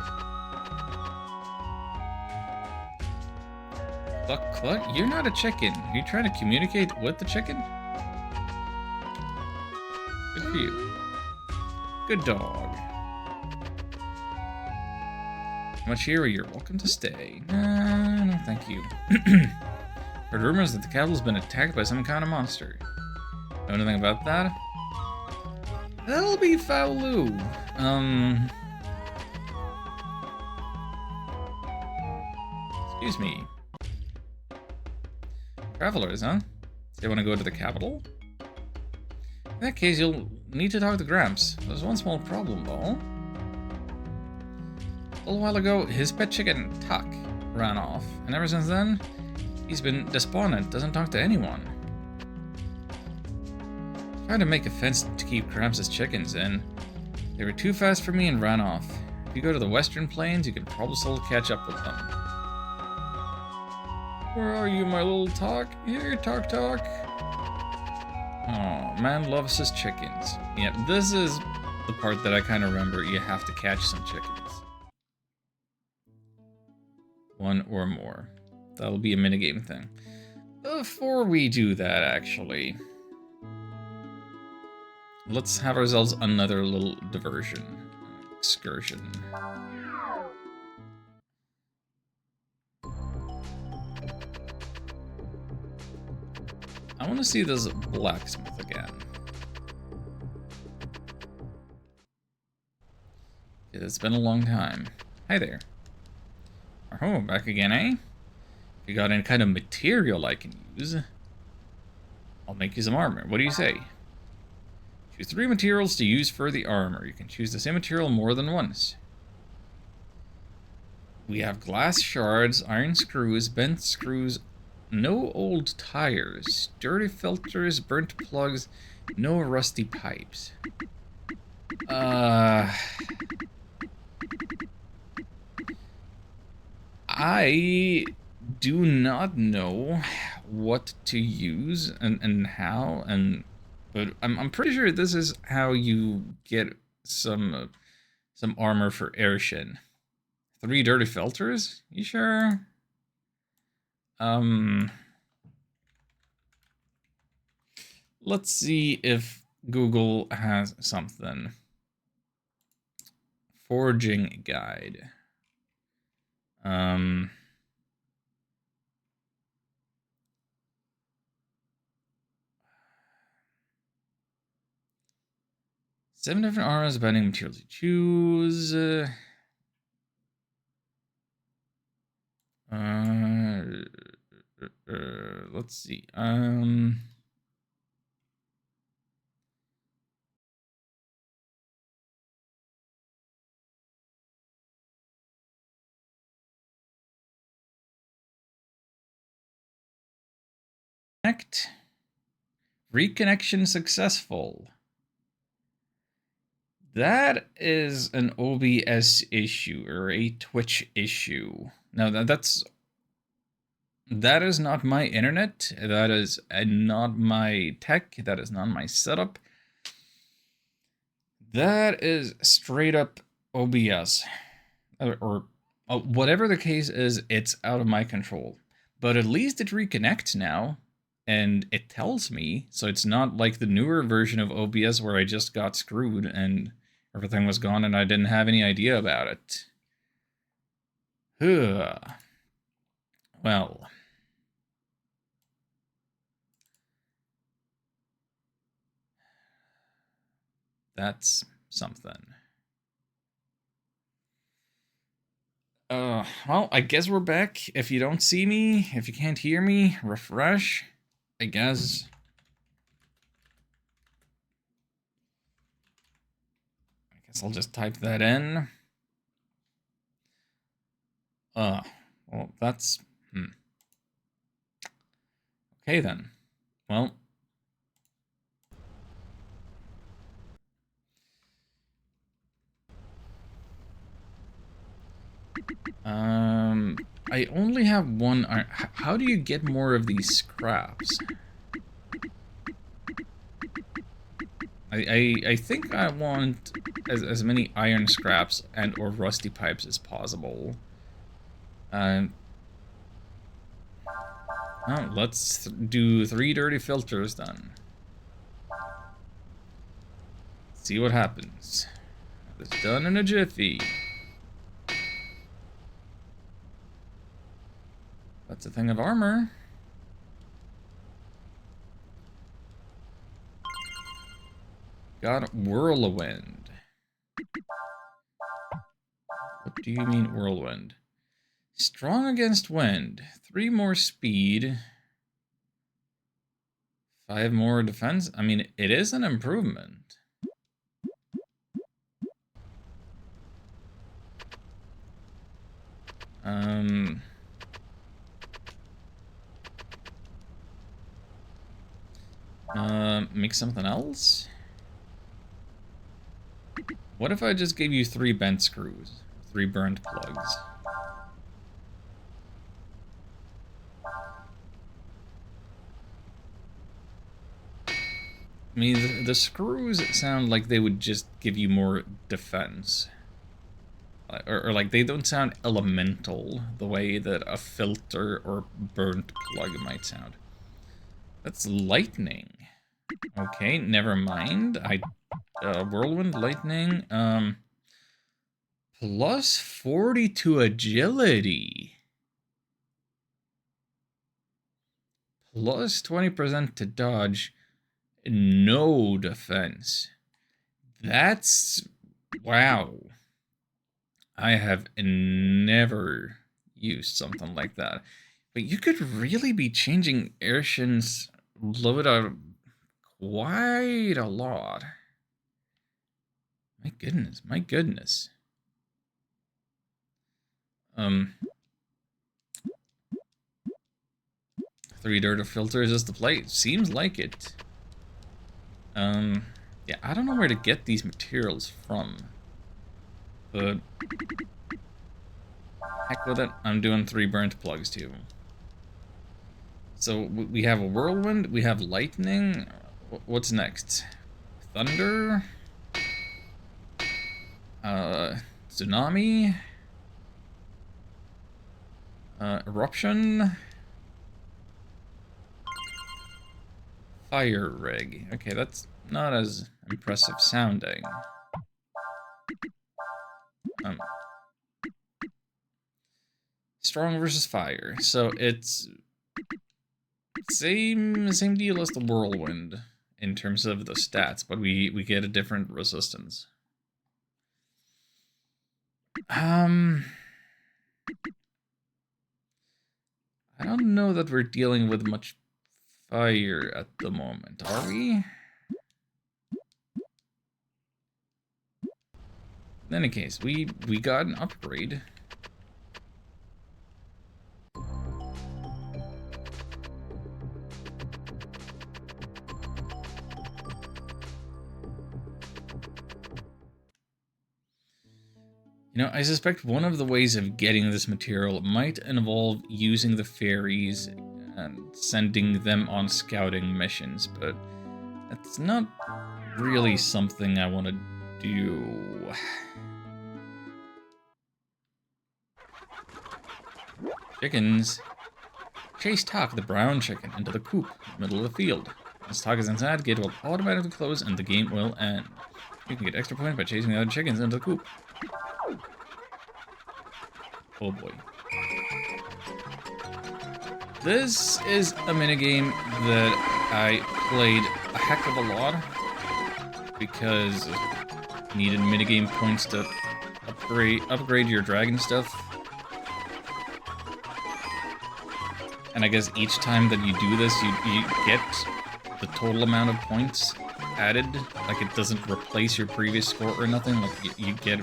Cluck, cluck, you're not a chicken. Are you trying to communicate with the chicken? Good for you. Good dog. Much here, you're welcome to stay. No, thank you. Heard rumors that the capital's been attacked by some kind of monster. Know anything about that? That'll be Faolu. Excuse me. Travelers, huh? They want to go to the capital? In that case, you'll need to talk to Gramps. There's one small problem, though. A little while ago, his pet chicken, Tuck, ran off, and ever since then, he's been despondent, doesn't talk to anyone. Tried to make a fence to keep Gramps' chickens in. They were too fast for me and ran off. If you go to the Western Plains, you can probably still catch up with them. Where are you, my little Tuck? Here, Tuck. Oh, man loves his chickens. Yeah, this is the part that I kind of remember. You have to catch some chickens. One or more. That'll be a minigame thing. Before we do that, actually, let's have ourselves another little diversion. Excursion. I want to see this blacksmith again. It's been a long time. Hi there. Oh, back again, eh? If you got any kind of material I can use, I'll make you some armor. What do you say? Choose 3 materials to use for the armor. You can choose the same material more than once. We have glass shards, iron screws, bent screws, no old tires, dirty filters, burnt plugs, no rusty pipes. I do not know what to use and how, but I'm pretty sure this is how you get some armor for Aershin. 3 dirty filters? You sure? Let's see if Google has something. Forging guide. 7 different armors, binding materials you choose. Let's see. Connect. Reconnection successful. That is an OBS issue or a Twitch issue. Now that is not my internet. That is not my tech. That is not my setup. That is straight up OBS. Or whatever the case is, it's out of my control. But at least it reconnects now, and it tells me, so it's not like the newer version of OBS where I just got screwed and everything was gone and I didn't have any idea about it. Well. That's something. Well, I guess we're back. If you don't see me, if you can't hear me, refresh. I guess. I'll just type that in. Well, that's... Okay, then. Well... I only have one iron. How do you get more of these scraps? I think I want as many iron scraps and or rusty pipes as possible. Well, let's do 3 dirty filters then. See what happens. It's done in a jiffy. That's a thing of armor. Got whirlwind. What do you mean whirlwind? Strong against wind. 3 more speed. 5 more defense. I mean, it is an improvement. Make something else? What if I just gave you 3 bent screws? 3 burnt plugs? I mean, the screws sound like they would just give you more defense. Or like, they don't sound elemental the way that a filter or burnt plug might sound. That's lightning. Okay, never mind. Whirlwind, lightning, plus 40 to agility. Plus 20% to dodge. No defense. That's... wow. I have never used something like that. But you could really be changing Airshins load out quite a lot. My goodness, my goodness. 3 dirty filters is the play. Seems like it. Yeah, I don't know where to get these materials from. But heck with it, I'm doing 3 burnt plugs too. So we have a whirlwind, we have lightning. What's next? Thunder? Tsunami? Eruption? Fire rig. Okay, that's not as impressive sounding. Strong versus fire. So it's same deal as the whirlwind in terms of the stats, but we get a different resistance. I don't know that we're dealing with much fire at the moment, are we? In any case, we got an upgrade. You know, I suspect one of the ways of getting this material might involve using the fairies and sending them on scouting missions, but that's not really something I want to do. Chickens. Chase Talk, the brown chicken, into the coop, middle of the field. Once Talk is inside, the gate will automatically close and the game will end. You can get extra points by chasing the other chickens into the coop. Oh boy. This is a minigame that I played a heck of a lot. because you needed minigame points to upgrade your dragon stuff. And I guess each time that you do this, you get the total amount of points added. Like, it doesn't replace your previous score or nothing. Like, you get...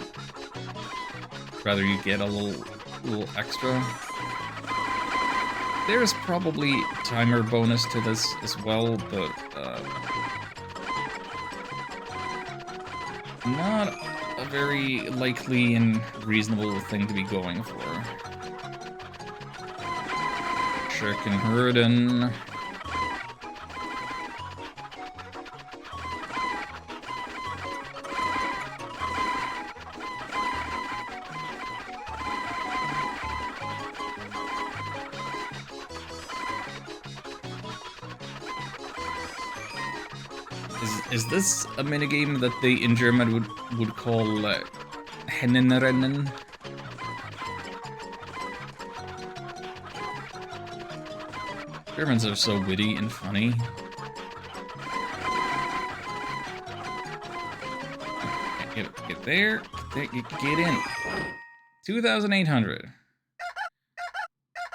Rather, you get a little extra. There's probably timer bonus to this as well, but not a very likely and reasonable thing to be going for. Chicken Hurden. Is this a minigame that they in German would call Hennenrennen? Germans are so witty and funny. Get there, get in. 2,800.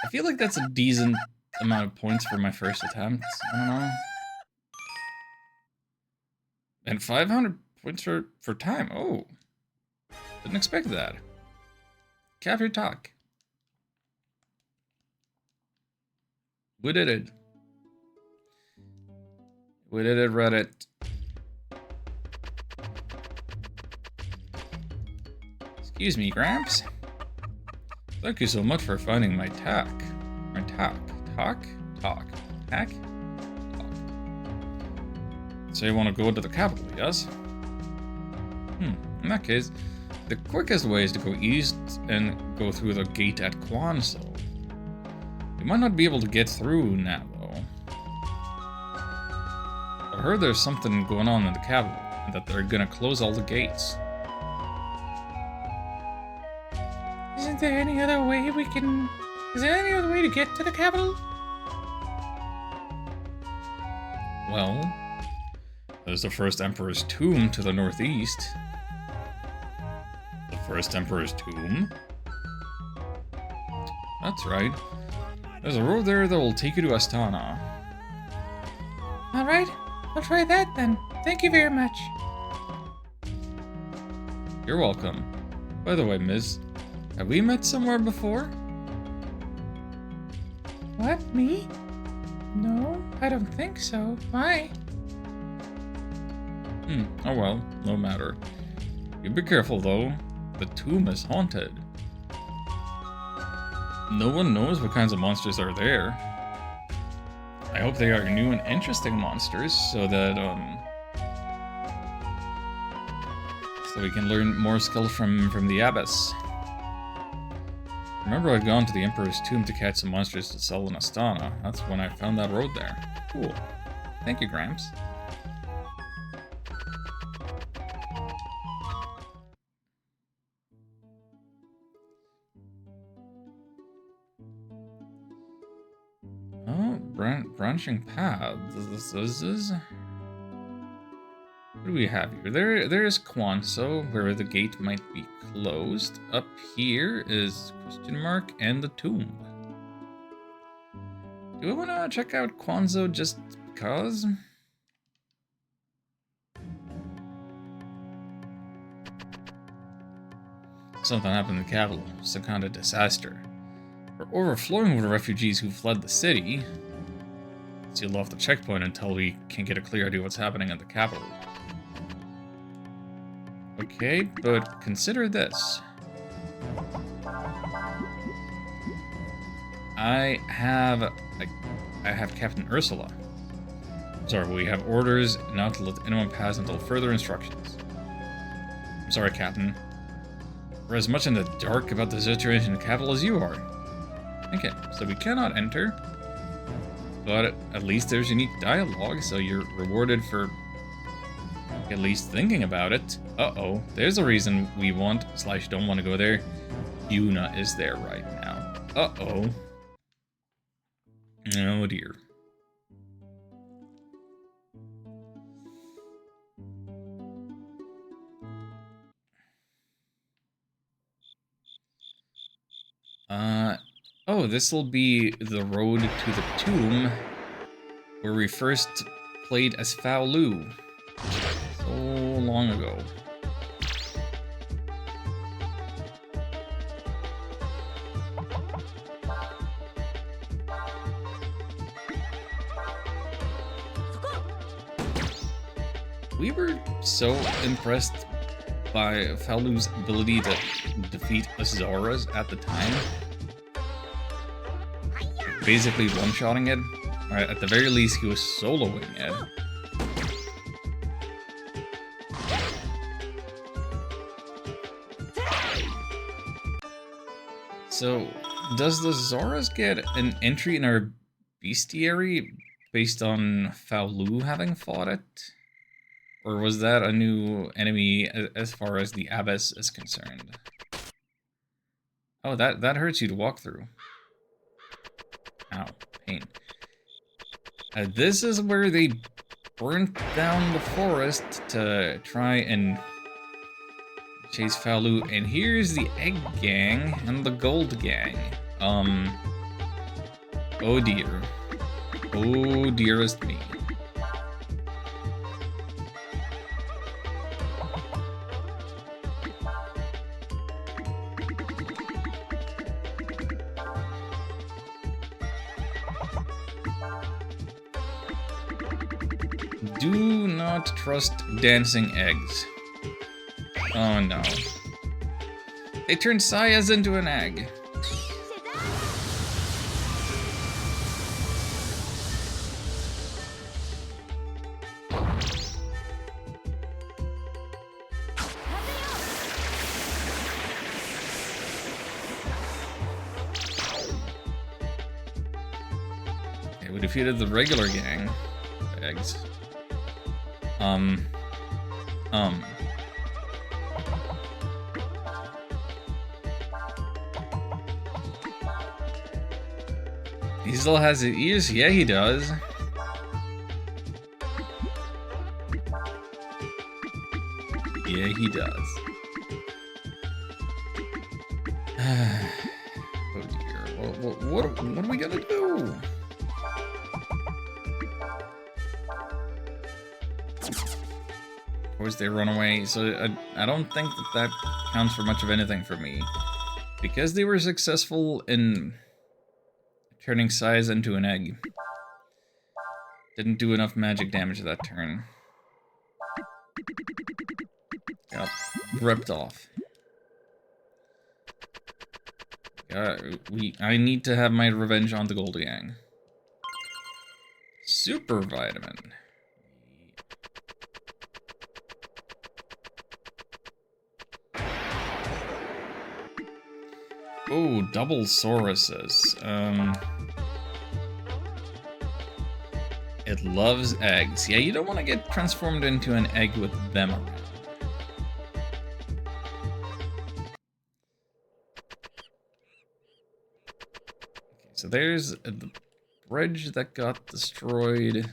I feel like that's a decent amount of points for my first attempt. I don't know. And 500 points for time. Oh. Didn't expect that. Cafe talk. We did it. We did it, Reddit. Excuse me, Gramps. Thank you so much for finding my tack. My tack. Talk? Tack? So you want to go to the capital, yes? In that case, the quickest way is to go east and go through the gate at Quanso. You might not be able to get through now, though. I heard there's something going on in the capital, and that they're gonna close all the gates. Isn't there any other way we can... Is there any other way to get to the capital? Well, there's the first Emperor's tomb to the northeast. The first Emperor's tomb? That's right. There's a road there that will take you to Astana. Alright, I'll try that then. Thank you very much. You're welcome. By the way, Miss, have we met somewhere before? What, me? No, I don't think so. Why? Oh well, no matter. You be careful though. The tomb is haunted. No one knows what kinds of monsters are there. I hope they are new and interesting monsters so that so we can learn more skills from the abbess. Remember, I'd gone to the Emperor's tomb to catch some monsters to sell in Astana. That's when I found that road there. Cool. Thank you, Gramps. Oh, branching paths. This is... What do we have here? There is Quanso, where the gate might be closed. Up here is question mark and the tomb. Do we want to check out Quanso just because? Something happened in the capital. Some kind of disaster. We're overflowing with refugees who fled the city. Sealed off the checkpoint until we can get a clear idea what's happening in the capital. Okay, but consider this. I have Captain Ursula. Sorry, we have orders not to let anyone pass until further instructions. I'm sorry, Captain. We're as much in the dark about the situation in the capital as you are. Okay, so we cannot enter. But at least there's unique dialogue, so you're rewarded for at least thinking about it. Uh-oh, there's a reason we want / don't want to go there. Yuna is there right now. Uh-oh. Oh dear. Oh, this will be the road to the tomb where we first played as Faolu so long ago. We were so impressed by Faolu's ability to defeat Zoras at the time. Basically one-shotting it. Or at the very least, he was soloing it. So, does the Zoras get an entry in our bestiary based on Faolu having fought it? Or was that a new enemy as far as the Abyss is concerned? Oh, that hurts you to walk through. Ow, pain. This is where they burnt down the forest to try and chase Faolu, and here's the Egg Gang and the Gold Gang. Oh dear. Oh dearest me. Do not trust dancing eggs. Oh no. They turned Sayas into an egg. Okay, we defeated the regular gang. Eggs. He still has his ears? Yeah, he does. Yeah, he does. Oh dear. What are we gonna do? Of course they run away, so I don't think that counts for much of anything for me. Because they were successful in turning Sayas into an egg. Didn't do enough magic damage that turn. Got ripped off. I need to have my revenge on the Gold Gang. Super Vitamin. Oh, double Sauruses. It loves eggs. Yeah, you don't want to get transformed into an egg with them around. Okay, so there's the bridge that got destroyed.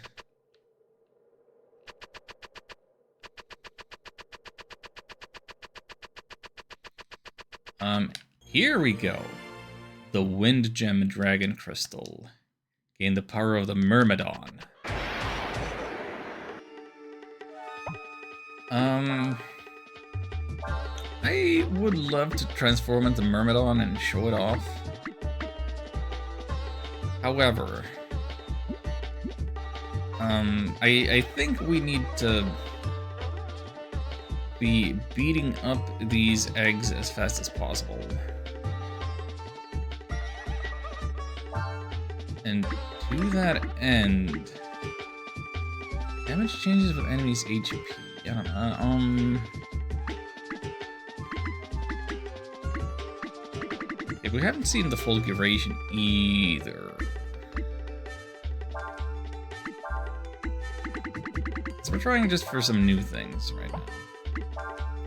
Here we go. The Wind Gem Dragon Crystal. Gain the power of the Myrmidon. I would love to transform into Myrmidon and show it off. However, I think we need to be beating up these eggs as fast as possible. And to that end, damage changes with enemies' HP. I don't know. Yeah, we haven't seen the full duration either. So we're trying just for some new things right now.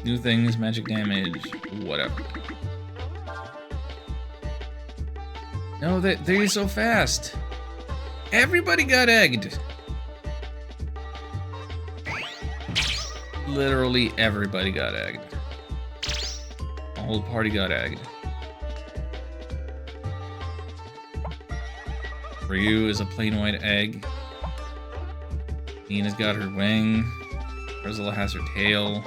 New things, magic damage, whatever. No, they're so fast. Everybody got egged. Literally everybody got egged. The whole party got egged. Ryu is a plain white egg. Nina's got her wing. Ursula has her tail.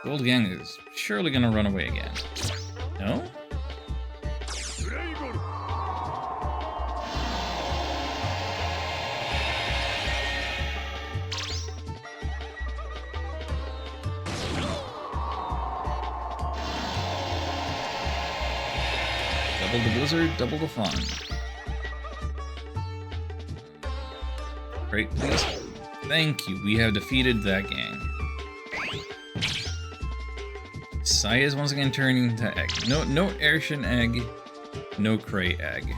Gold Gang is surely gonna run away again. No? Double the blizzard, double the fun. Great, please. Thank you, we have defeated that gang. Sai is once again turning into egg. No Aershin egg, no Cray egg.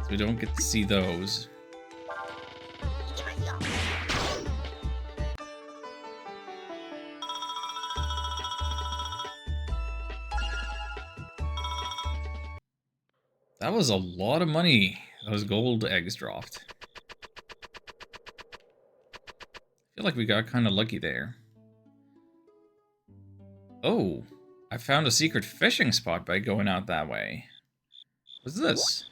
So we don't get to see those. That was a lot of money. Those gold eggs dropped. I feel like we got kind of lucky there. Oh, I found a secret fishing spot by going out that way. What's this?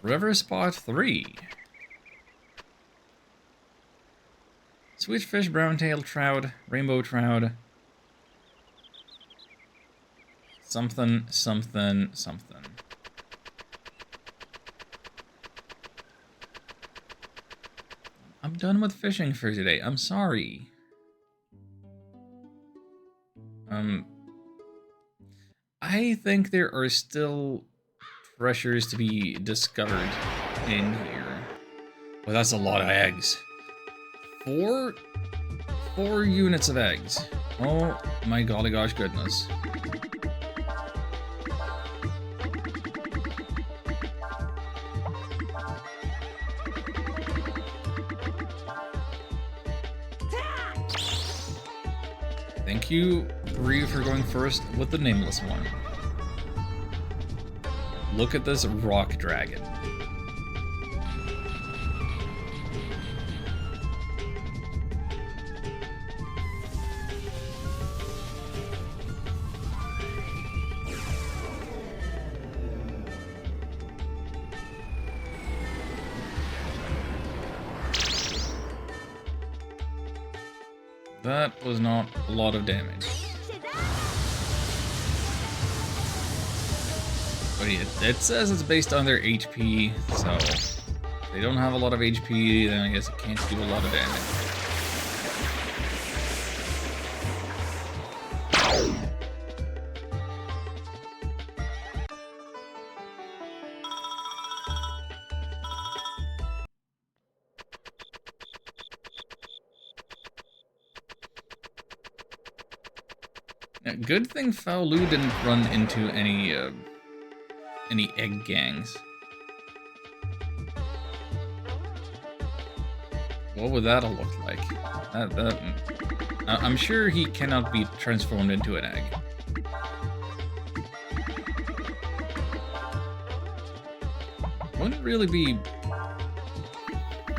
River Spot 3. Switchfish, brown-tailed trout, rainbow trout. Something, something, something. I'm done with fishing for today. I'm sorry. I think there are still treasures to be discovered in here. Well, that's a lot of eggs. Four units of eggs. Oh my golly gosh goodness. Thank you, Ryu, for going first with the nameless one. Look at this rock dragon. That was not a lot of damage. But yeah, it says it's based on their HP, so if they don't have a lot of HP, then I guess it can't do a lot of damage. Good thing Faolu didn't run into any egg gangs. What would that have looked like? I'm sure he cannot be transformed into an egg. Wouldn't really be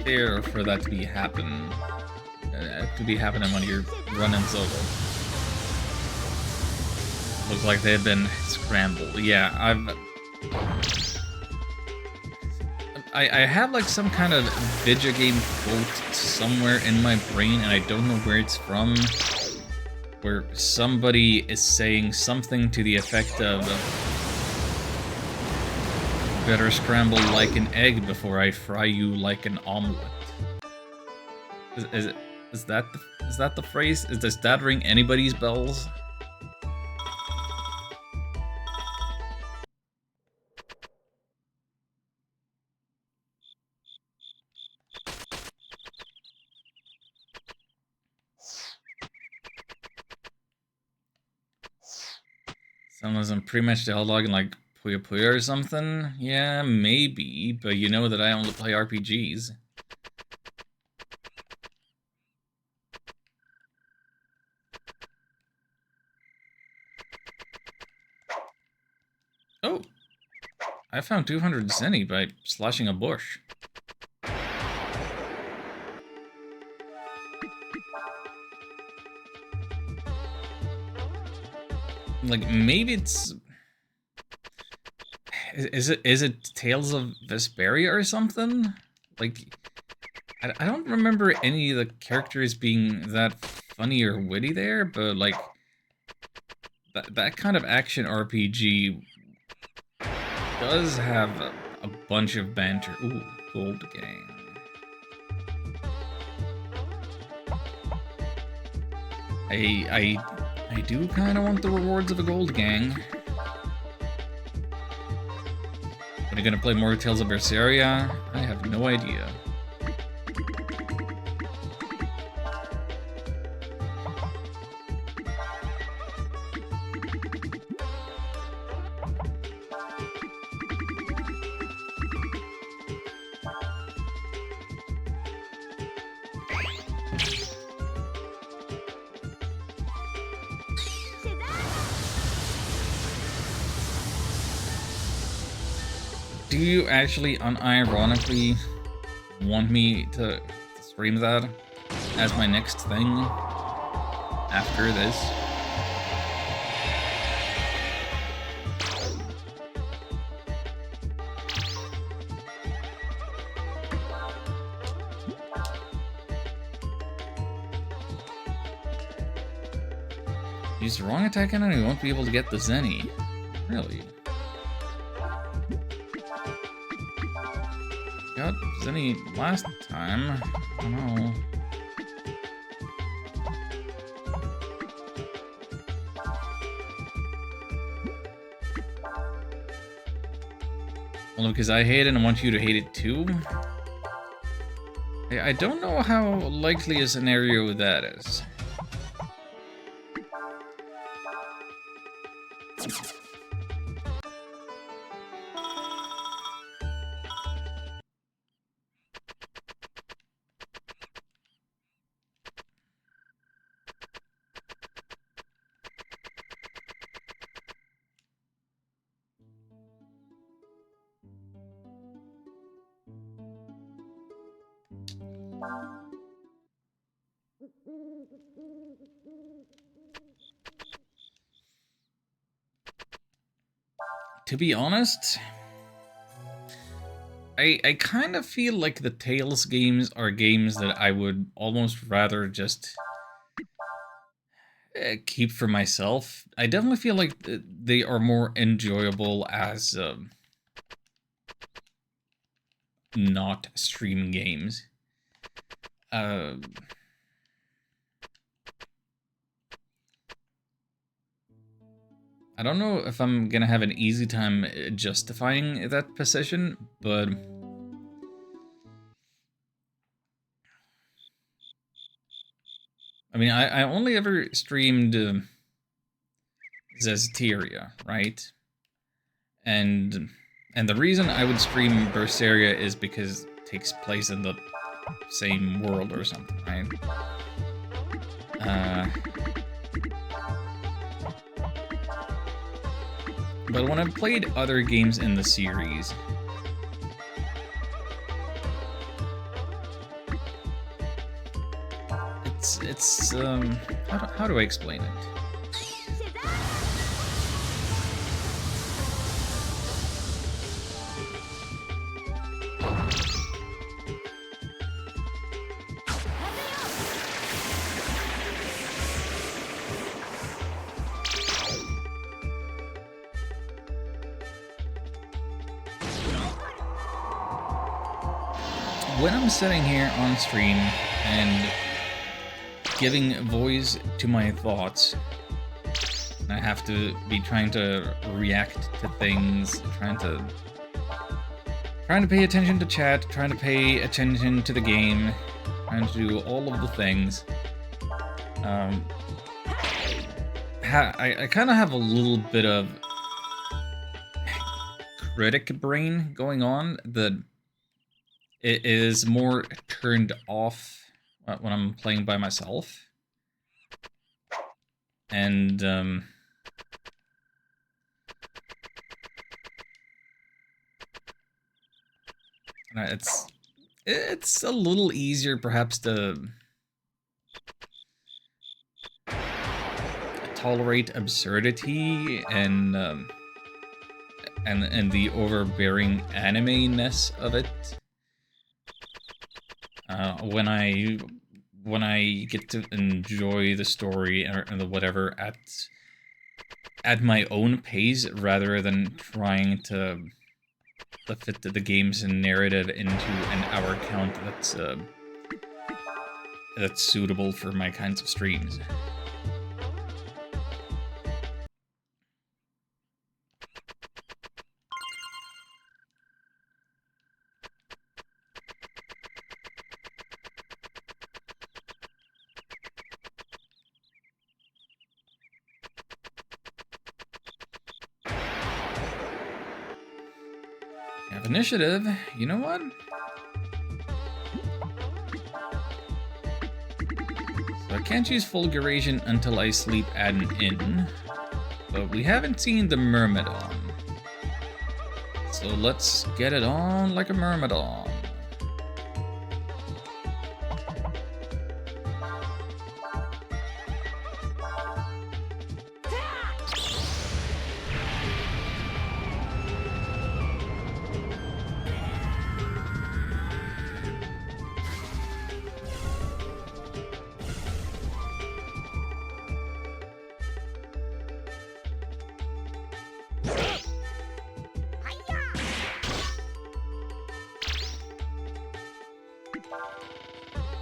fair for that to be happening when you're running solo. Looks like they've been scrambled. Yeah, I have like some kind of video game quote somewhere in my brain, and I don't know where it's from, where somebody is saying something to the effect of, better scramble like an egg before I fry you like an omelet. Is that the phrase? Does that ring anybody's bells? Someone's pretty much the whole log and like Puyo Puyo or something? Yeah, maybe, but you know that I only play RPGs. Oh! I found 200 zenny by slashing a bush. Like, maybe it's... Is it Tales of Vesperia or something? Like, I don't remember any of the characters being that funny or witty there, but like, that kind of action RPG does have a bunch of banter. Ooh, Gold Gang. I do kind of want the rewards of a Gold Gang. Are you gonna play more Tales of Berseria? I have no idea. Do you actually unironically want me to stream that as my next thing after this? Use the wrong attack and you won't be able to get the zenny. Really? Got zenny last time. I don't know. Well, because I hate it and want you to hate it too. I don't know how likely a scenario that is. To be honest, I kind of feel like the Tales games are games that I would almost rather just keep for myself. I definitely feel like they are more enjoyable as not stream games. I don't know if I'm gonna have an easy time justifying that position, but I mean, I only ever streamed Zestiria, right? And the reason I would stream Berseria is because it takes place in the same world or something, right? But when I've played other games in the series, it's how do I explain it? When I'm sitting here on stream and giving voice to my thoughts, I have to be trying to react to things, trying to pay attention to chat, trying to pay attention to the game, trying to do all of the things. I kind of have a little bit of critic brain going on that it is more turned off when I'm playing by myself. And it's a little easier perhaps to tolerate absurdity and the overbearing anime-ness of it. When I get to enjoy the story or the whatever at my own pace rather than trying to fit the game's narrative into an hour count that's suitable for my kinds of streams. Have initiative. You know what? So I can't use Fulguration until I sleep at an inn. But we haven't seen the Myrmidon. So let's get it on like a Myrmidon.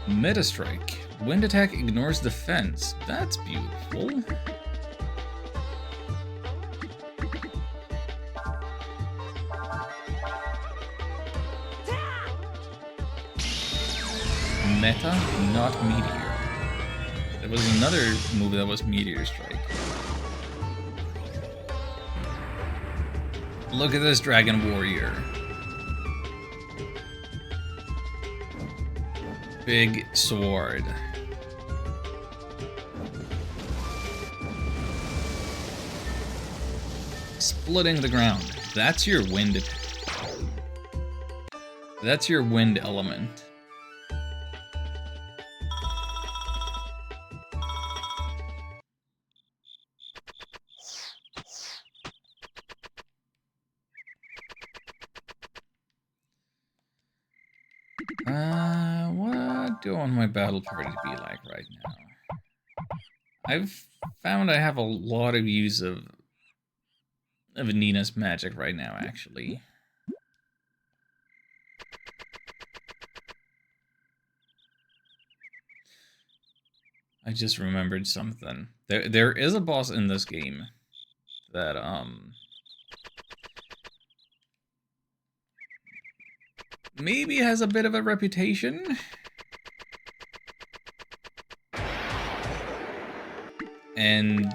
Meta Strike. Wind attack ignores defense. That's beautiful. Meta, not Meteor. There was another move that was Meteor Strike. Look at this Dragon Warrior. Big sword. Splitting the ground. That's your wind attack. That's your wind element. What do I want my battle party to be like right now? I've found I have a lot of use of Nina's magic right now, actually. I just remembered something. There is a boss in this game that maybe has a bit of a reputation. And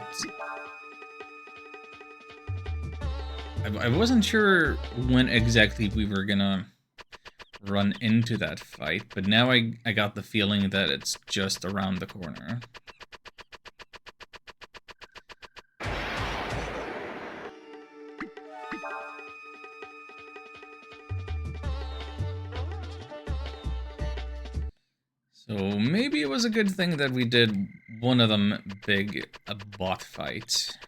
I wasn't sure when exactly we were gonna run into that fight, but now I got the feeling that it's just around the corner. So maybe it was a good thing that we did one of them big bot fights.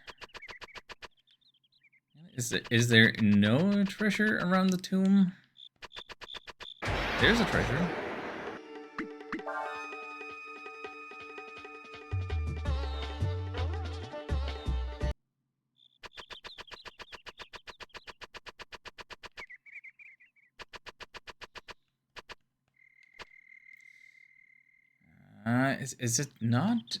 Is there no treasure around the tomb? There's a treasure. Is it not?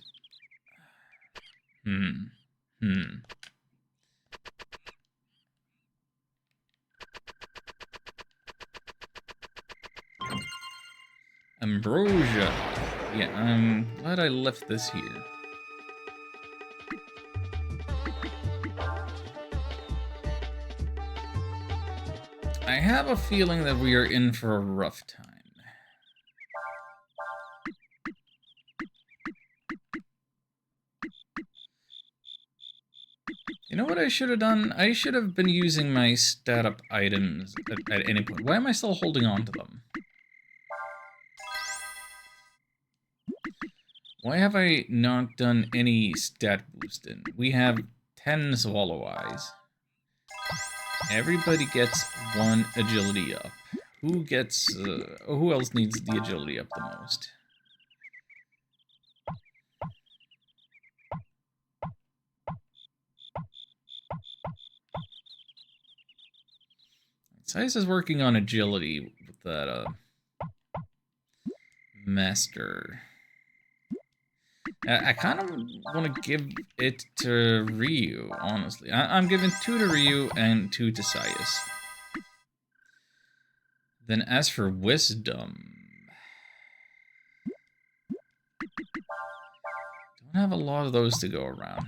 Ambrosia. Yeah, I'm glad I left this here. I have a feeling that we are in for a rough time. You know what I should have done? I should have been using my stat up items at any point. Why am I still holding on to them? Why have I not done any stat boosting? We have 10 swallow eyes. Everybody gets 1 agility up. Who gets, who else needs the agility up the most? Size is working on agility with that, master. I kind of want to give it to Ryu, honestly. I'm giving 2 to Ryu and 2 to Sias. Then as for wisdom... don't have a lot of those to go around.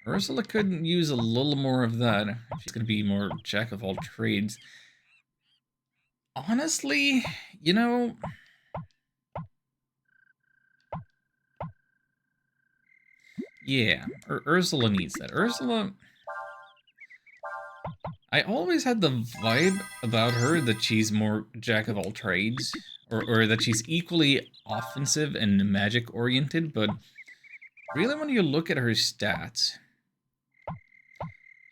Ursula could use a little more of that. She's going to be more jack of all trades. Honestly, you know... yeah, Ursula needs that. Ursula... I always had the vibe about her that she's more jack of all trades, or that she's equally offensive and magic oriented, but really when you look at her stats,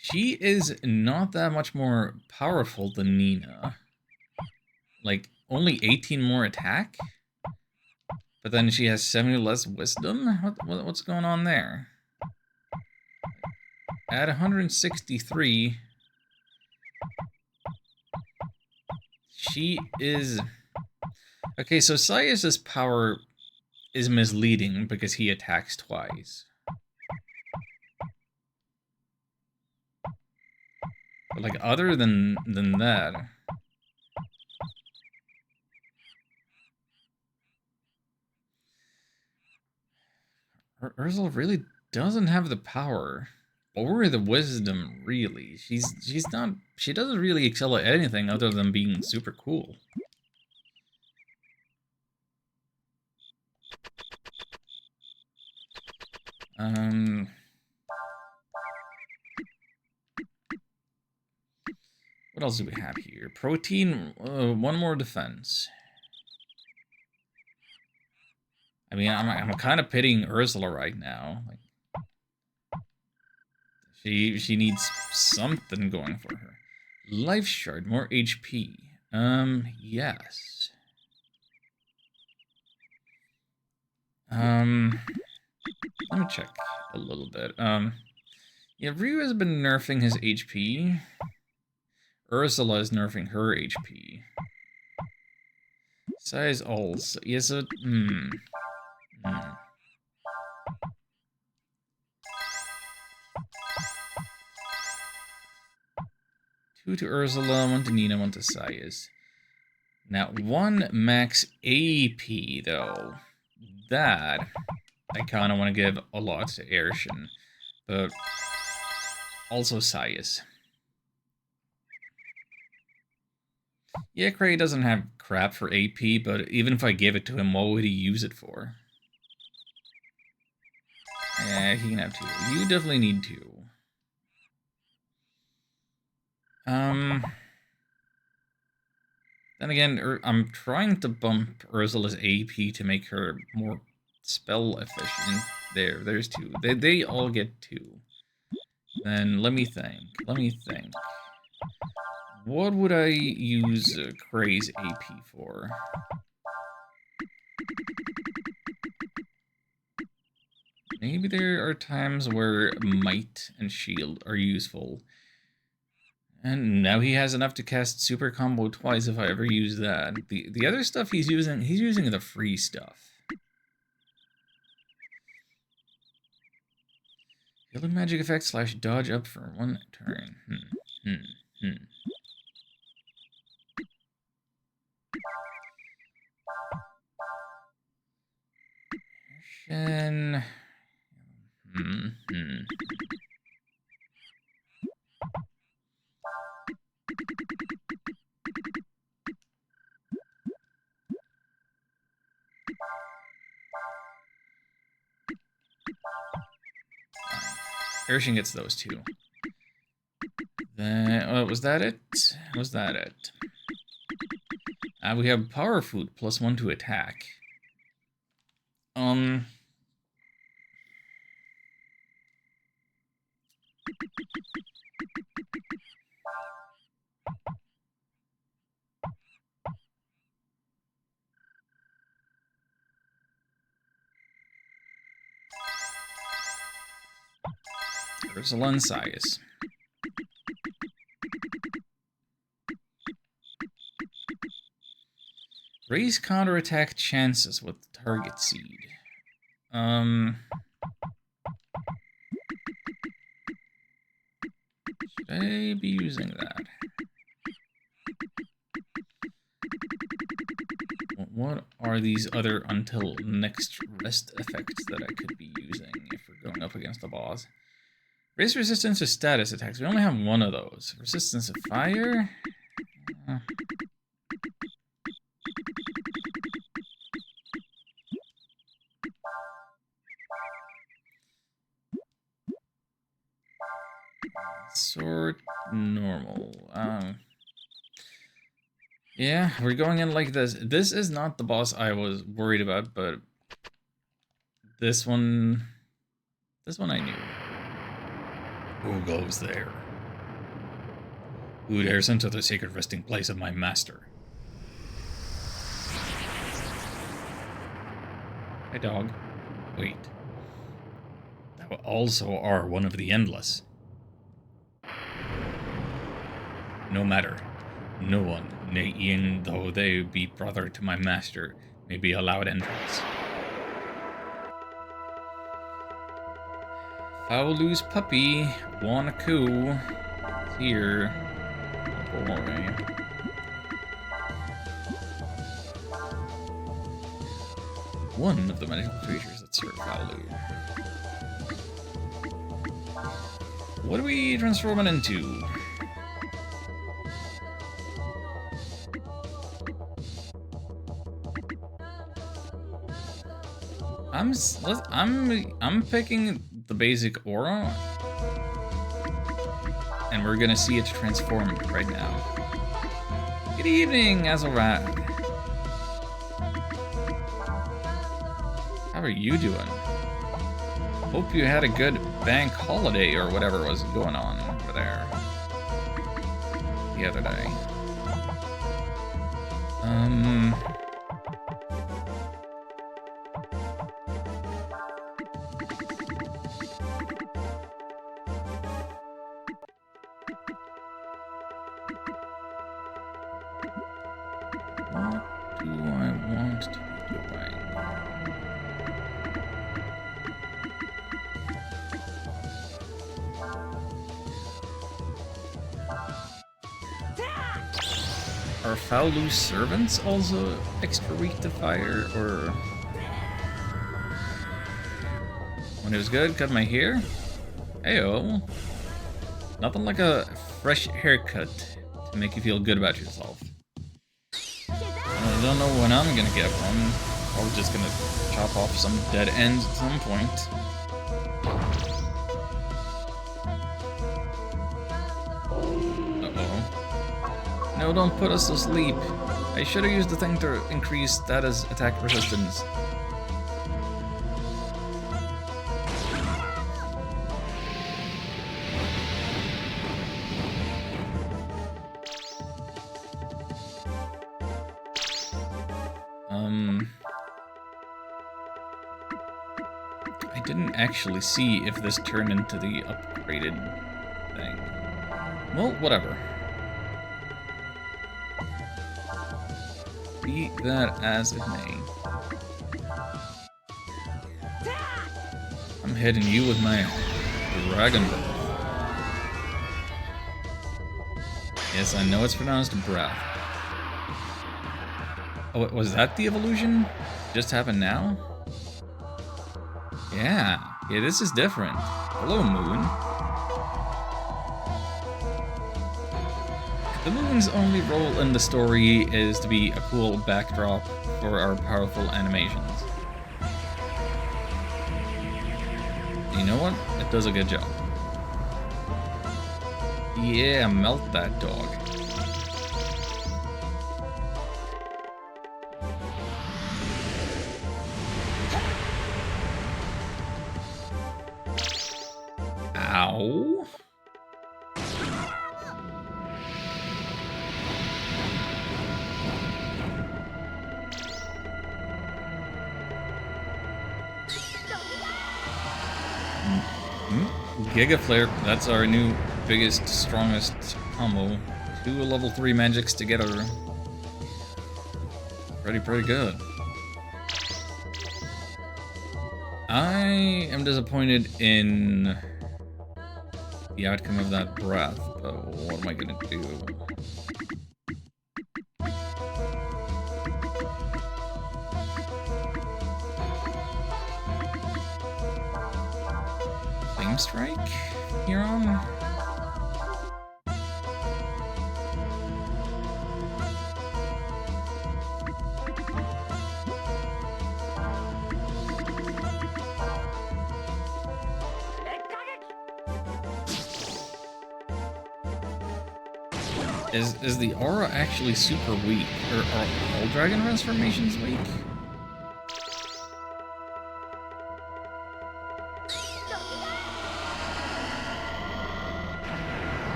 she is not that much more powerful than Nina. Like, only 18 more attack? But then she has 70 less wisdom? What's going on there? At 163... she is... okay, so Sias's power is misleading because he attacks twice. But like, other than that... Ursula really doesn't have the power. Or the wisdom, really. She's not... she doesn't really excel at anything other than being super cool. What else do we have here? Protein, 1 more defense. I mean, I'm kind of pitying Ursula right now. Like, she needs something going for her. Life shard, more HP. Yes. Let me check a little bit. Yeah, Ryu has been nerfing his HP. Ursula is nerfing her HP. Size also. Yes, yeah, so, 2 to Ursula, 1 to Nina, 1 to Sias. Now, 1 max AP, though. That, I kind of want to give a lot to Aershen. But also Sias. Yeah, Cray doesn't have crap for AP, but even if I gave it to him, what would he use it for? Yeah, he can have 2. You definitely need 2. Then again, I'm trying to bump Ursula's AP to make her more spell efficient. There's 2. They all get 2. Then let me think. What would I use Cray's AP for? Maybe there are times where Might and Shield are useful. And now he has enough to cast Super Combo twice if I ever use that. The other stuff he's using the free stuff. Healing magic effect / dodge up for 1 turn. Mm-hmm. Urshin gets those two. Then, was that it? Was that it? We have power food +1 to attack. Ursuline size. Raise counterattack chances with target seed. Should I be using that? What are these other until next rest effects that I could be using if we're going up against the boss? Raise resistance to status attacks. We only have one of those. Resistance to fire? Sword, normal. Yeah, we're going in like this. This is not the boss I was worried about, but this one I knew. Who goes there? Who dares enter the sacred resting place of my master? Hi, dog. Wait. Thou also are one of the Endless. No matter. No one, nay, e'en though they be brother to my master, may be allowed entrance. Faolu's puppy, Wanaku, is here. Oh boy. One of the magical creatures that serve Faolu. What are we transforming into? I'm picking the basic aura, and we're gonna see it transform right now. Good evening, Azalrad. How are you doing? Hope you had a good bank holiday or whatever was going on over there the other day. What do I want to be doing? Are Faolu's servants also extra weak to fire, or... When it was good, cut my hair? Ayo. Nothing like a fresh haircut to make you feel good about yourself. I don't know when I'm gonna get one. Probably just gonna chop off some dead ends at some point. Uh-oh. No, don't put us to sleep. I should have used the thing to increase status attack resistance. I didn't actually see if this turned into the upgraded thing. Well, whatever. Be that as it may. I'm hitting you with my Dragon Breath. Yes, I know it's pronounced breath. Oh, was that the evolution? Just happened now? Yeah. Yeah, this is different. Hello, Moon. The Moon's only role in the story is to be a cool backdrop for our powerful animations. You know what? It does a good job. Yeah, melt that dog. Ow. Giga Flare, that's our new biggest, strongest combo. 2 level 3 magics together. Pretty good. I am disappointed in the outcome of that breath, but what am I gonna do? Flame Strike? Here on? Is the aura actually super weak? Or are all dragon transformations weak?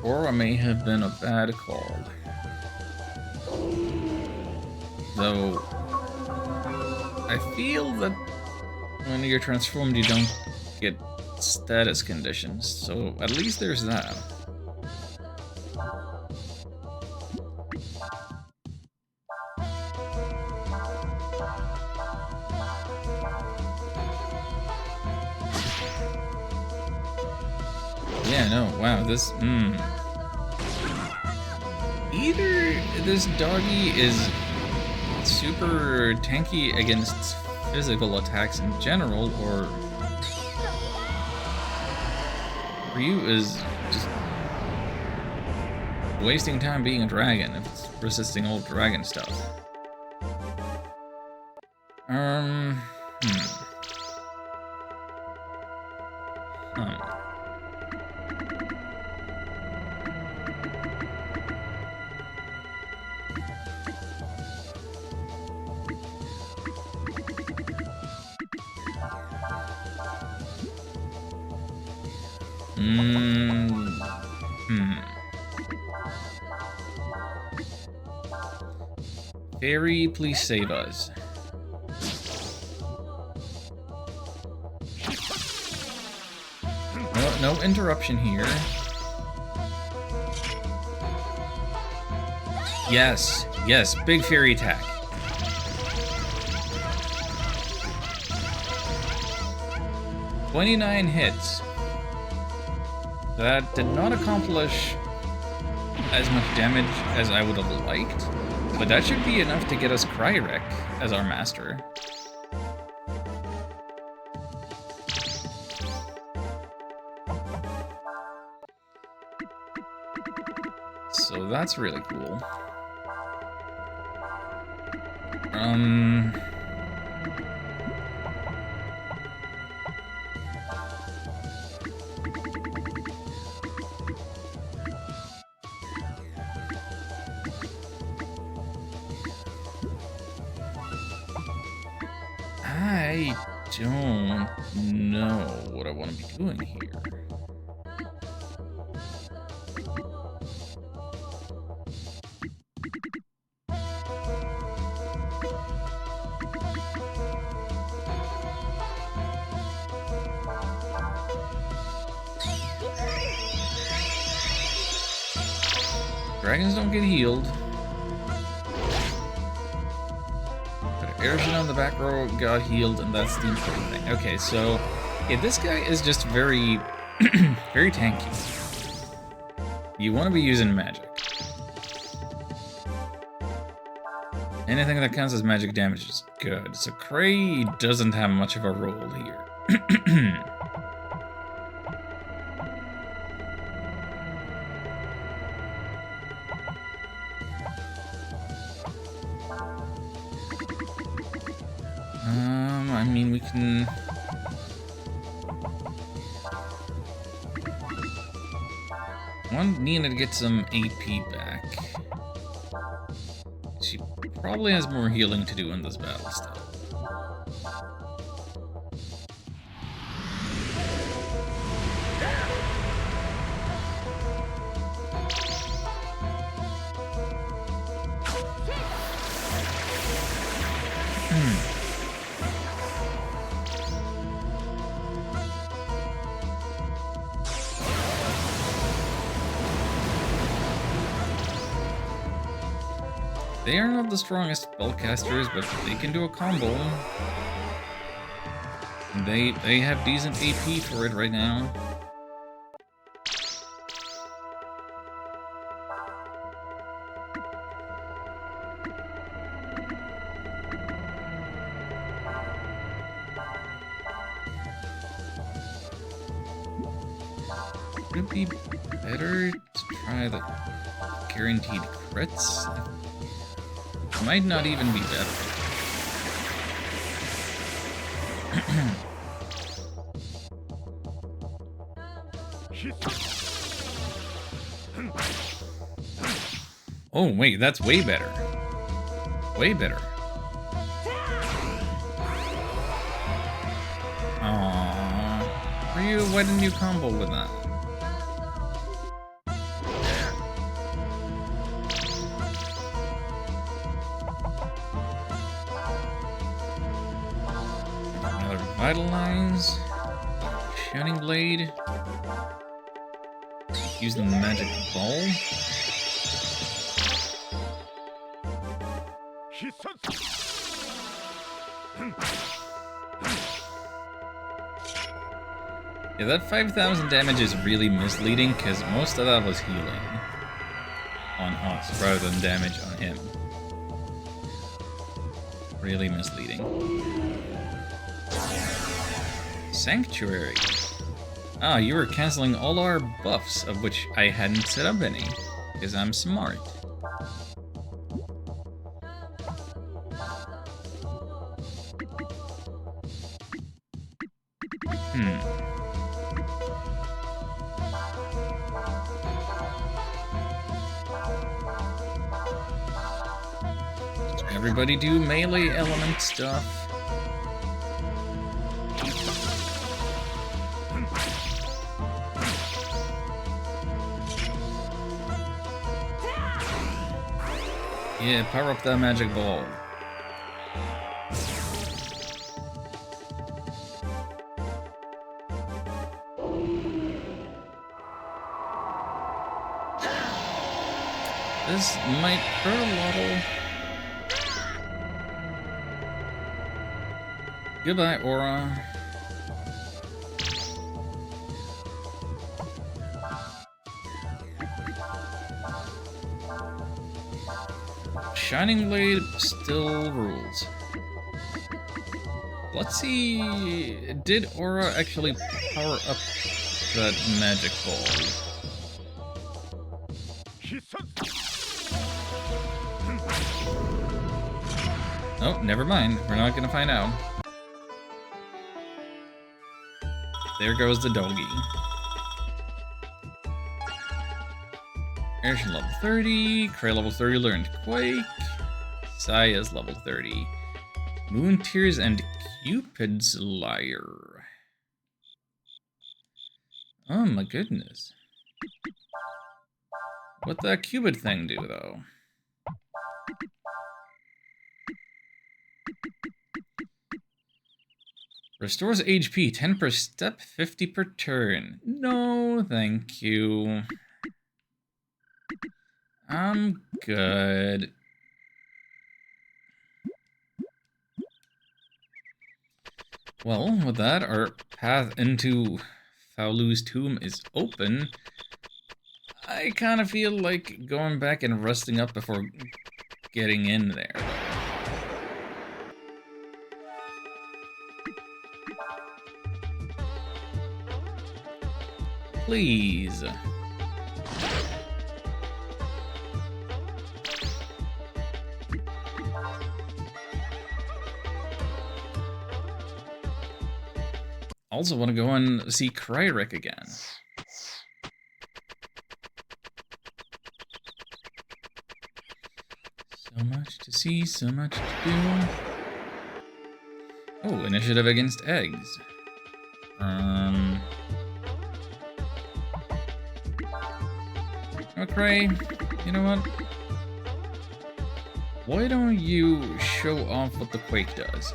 Aura may have been a bad call. Though, I feel that when you're transformed, you don't get status conditions, so at least there's that. Yeah, no, wow, this, Either this doggy is super tanky against physical attacks in general, or Ryu is just wasting time being a dragon if it's resisting old dragon stuff. Fairy, please save us. No interruption here. Yes, big fairy attack. "29 hits. That did not accomplish as much damage as I would have liked, but that should be enough to get us Kryrek as our master. So that's really cool. I don't know what I want to be doing here. Dragons don't get healed. But Erison on the back row got healed, and that's the important thing. Okay, so yeah, this guy is just very, very tanky. You want to be using magic. Anything that counts as magic damage is good. So Cray doesn't have much of a role here. I mean, we can... Want Nina to get some AP back. She probably has more healing to do in this battle still. They are not the strongest spellcasters, but they can do a combo. And they have decent AP for it right now. Would it be better to try the guaranteed crits? Might not even be better. Oh, wait, that's way better. Way better. Aww. Ryu, why didn't you combo with that? Vitalize, Shining Blade, use the magic ball. Yeah, that 5,000 damage is really misleading because most of that was healing on us rather than damage on him. Really misleading. Sanctuary. Ah, you were canceling all our buffs, of which I hadn't set up any, because I'm smart. Everybody do melee element stuff. Yeah, power up that magic ball. This might hurt a little. Goodbye, Aura. Shining Blade still rules. Let's see, did Aura actually power up that magic ball? Oh, never mind. We're not gonna find out. There goes the doggy. Airship level 30, Cray level 30 learned Quake, Saya's level 30, Moon Tears and Cupid's Lyre. Oh my goodness. What'd that Cupid thing do though? Restores HP 10 per step, 50 per turn. No, thank you. I'm good. Well, with that, our path into Faolu's tomb is open. I kind of feel like going back and resting up before getting in there, though. please. Also want to go and see Kryrik again. So much to see, so much to do. Oh, initiative against eggs. Okay, you know what? Why don't you show off what the Quake does?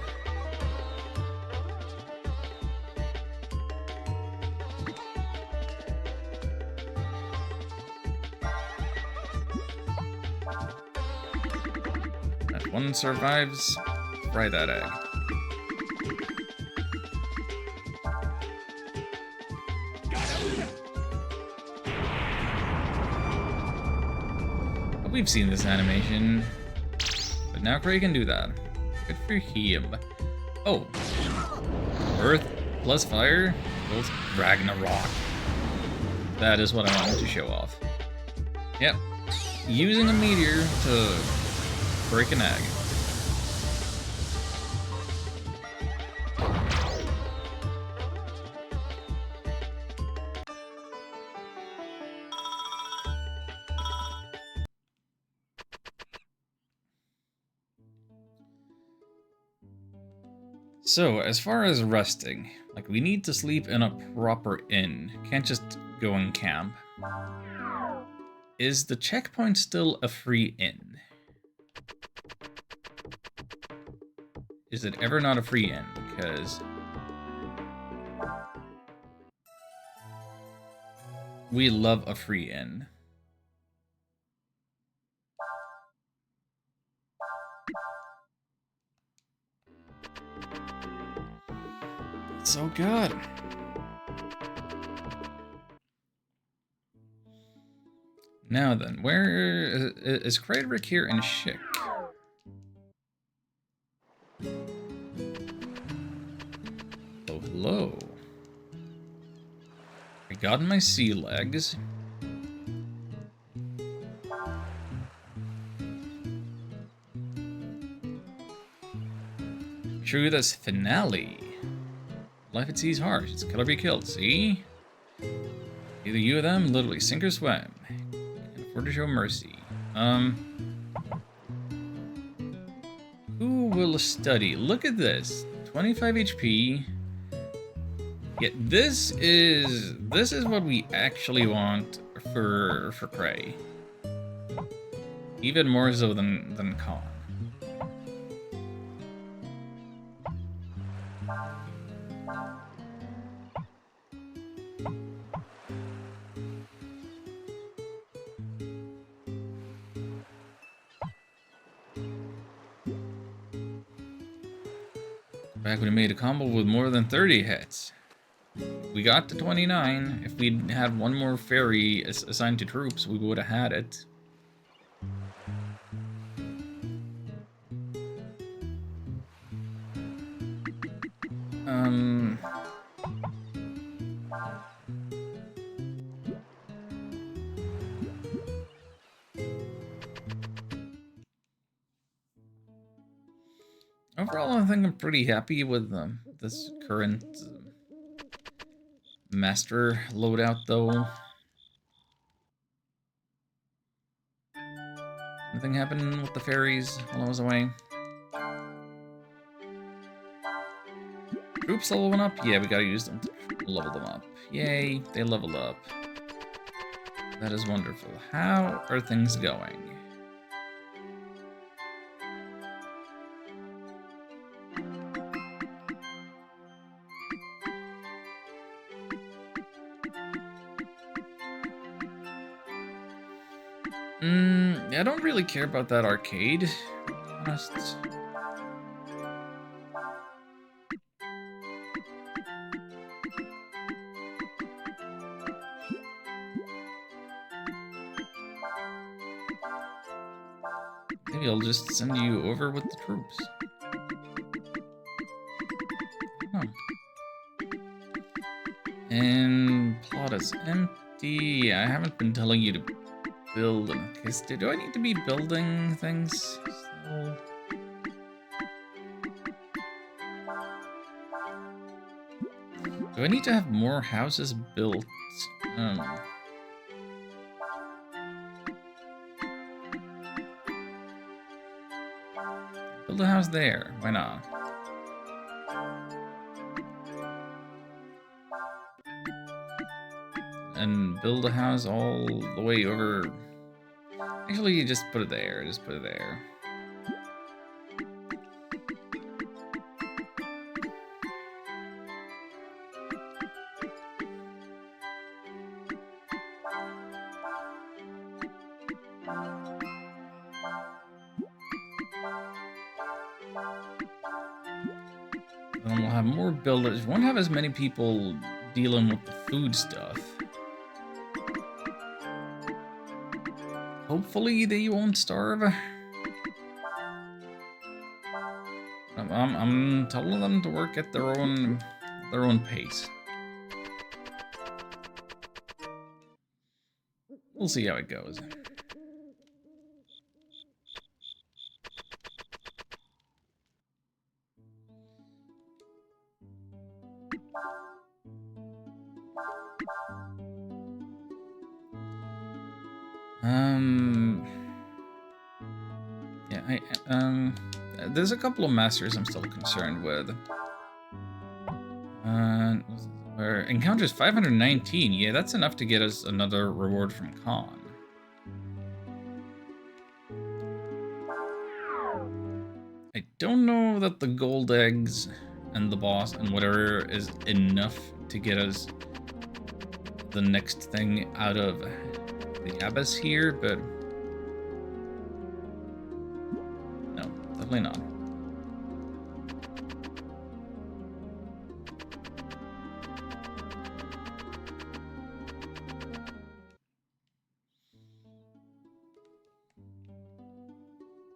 That one survives. Fry that egg. We've seen this animation, but now Cray can do that. Good for him. Oh, Earth plus Fire equals Ragnarok. That is what I wanted to show off. Yep, using a meteor to break an egg. So, as far as resting, like, we need to sleep in a proper inn. Can't just go and camp. Is the checkpoint still a free inn? Is it ever not a free inn? Because we love a free inn. So good. Now then, where is Kryrik here in Schick? Oh, hello. I got my sea legs. True, this finale. Life at sea is harsh. It's kill or be killed, see? Either you or them, literally sink or swim. Can't afford to show mercy. Who will study? Look at this. 25 HP. Yeah, this is what we actually want for Cray. Even more so than Khan. Back when we made a combo with more than 30 hits. We got to 29. If we'd had one more fairy assigned to troops, we would have had it. Overall, I think I'm pretty happy with this current master loadout, though. Anything happened with the fairies while I was away? Troops leveling up? Yeah, we gotta use them to level them up. Yay, they leveled up. That is wonderful. How are things going? I don't really care about that arcade, to be honest. Maybe I'll just send you over with the troops. And plot is empty. I haven't been telling you to build them. Okay, do I need to be building things? So... do I need to have more houses built? Build a house there. Why not? And build a house all the way over. Actually, you just put it there. Just put it there. Then we'll have more builders. We won't have as many people dealing with the food stuff. Hopefully they won't starve. I'm telling them to work at their own pace. We'll see how it goes. Yeah, there's a couple of masters I'm still concerned with. Where encounters 519. Yeah, that's enough to get us another reward from Khan. I don't know that the gold eggs and the boss and whatever is enough to get us the next thing out of the abyss here, but no, definitely not.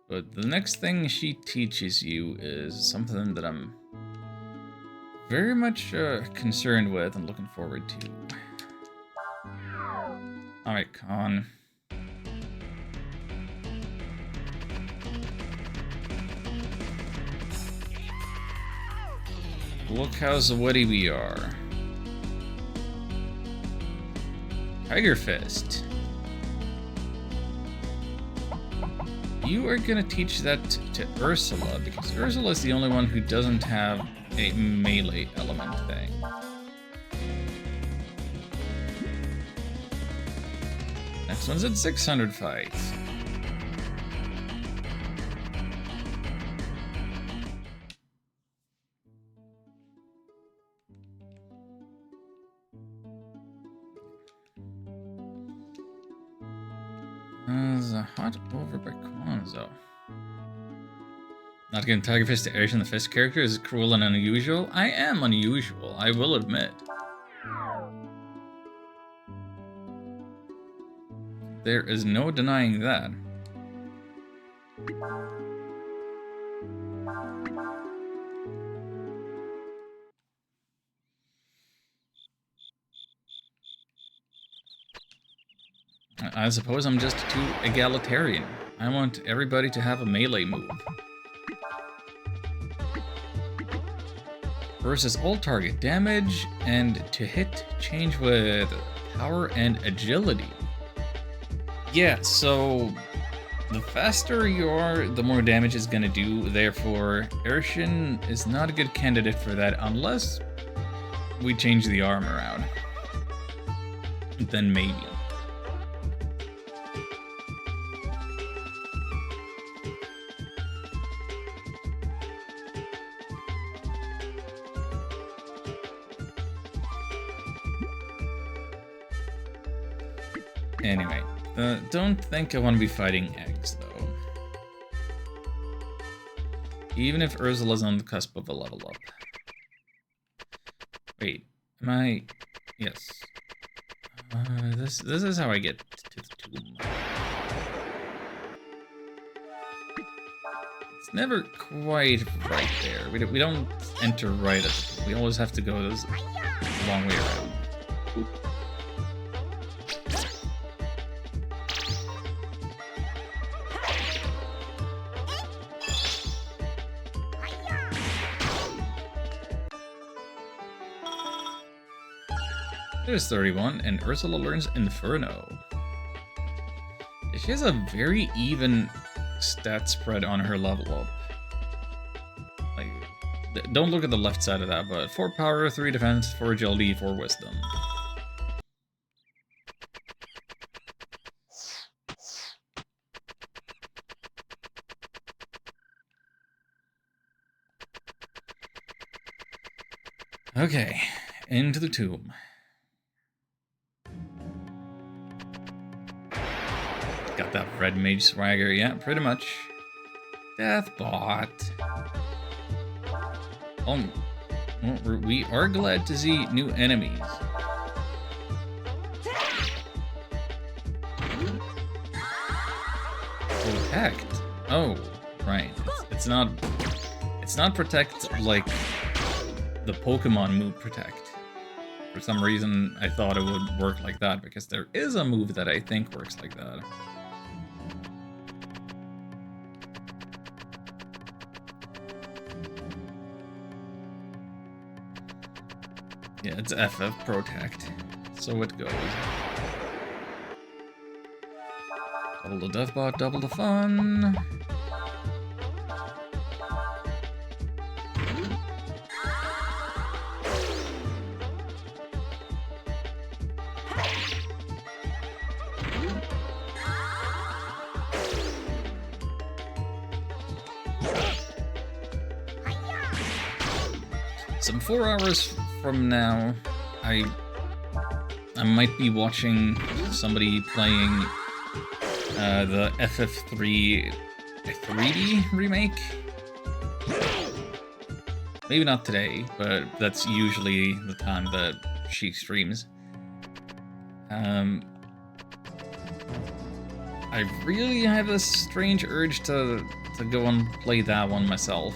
But the next thing she teaches you is something that I'm very much concerned with and looking forward to. Alright, Khan. Look how sweaty we are. Tiger Fist. You are gonna teach that to Ursula, because Ursula is the only one who doesn't have a melee element thing. Next one's at 600 fights. There's a hot over by Kwanzaa. Not giving Tiger Fist to Arishan the Fist character is cruel and unusual. I am unusual, I will admit. There is no denying that. I suppose I'm just too egalitarian. I want everybody to have a melee move. Versus all target damage, and to hit change with power and agility. Yeah, so the faster you are, the more damage it's gonna do. Therefore, Arishan is not a good candidate for that unless we change the armor out. Then maybe. Anyway, don't think I want to be fighting eggs, though. Even if Ursula's on the cusp of a level up. Wait, am I... Yes. This is how I get to the tomb. It's never quite right there. We don't enter right at the tomb. We always have to go this long way around. There's 31, and Ursula learns Inferno. She has a very even stat spread on her level up. Like, don't look at the left side of that, but 4 power, 3 defense, 4 agility, 4 wisdom. Okay, into the tomb. Got that red mage swagger, yeah, pretty much. Deathbot. Oh, well, we are glad to see new enemies. Protect. Oh, right. It's not protect like the Pokemon move protect. For some reason, I thought it would work like that because there is a move that I think works like that. Yeah, it's FF Protect. So it goes. Double the Deathbot, double the fun. Some 4 hours from now, I might be watching somebody playing the FF3 3D remake. Maybe not today, but that's usually the time that she streams. I really have a strange urge to go and play that one myself.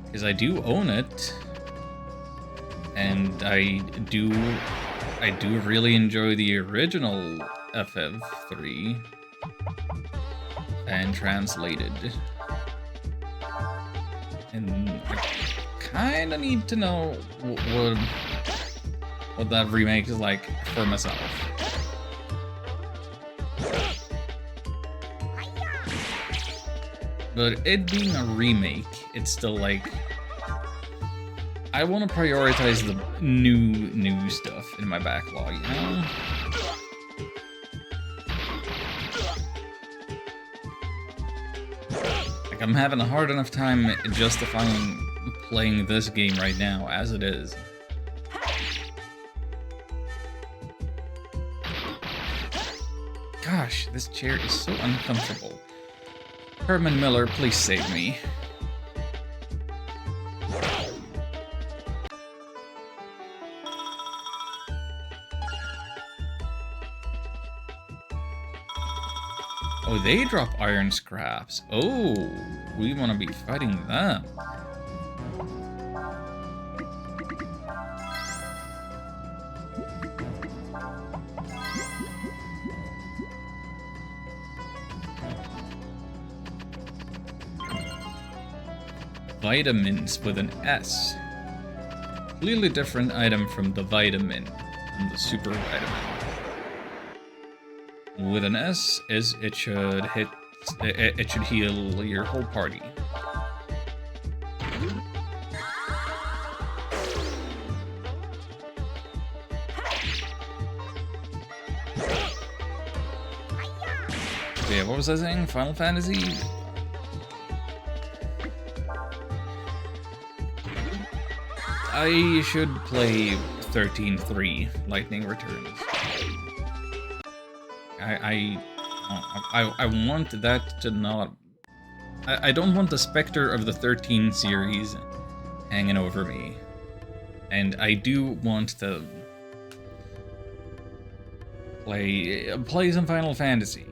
Because I do own it, and I do really enjoy the original FF3 and translated, and I kind of need to know what that remake is like for myself. But it being a remake, it's still like, I want to prioritize the new stuff in my backlog, you know? Like, I'm having a hard enough time justifying playing this game right now as it is. Gosh, this chair is so uncomfortable. Herman Miller, please save me. Oh, they drop iron scraps. Oh, we want to be fighting them. Vitamins with an S. Clearly different item from the vitamin and the super vitamin. With an S, it should heal your whole party. Okay, what was I saying? Final Fantasy? I should play 13.3 Lightning Returns. I want that to not... I don't want the specter of the 13 series hanging over me. And I do want to play some Final Fantasy.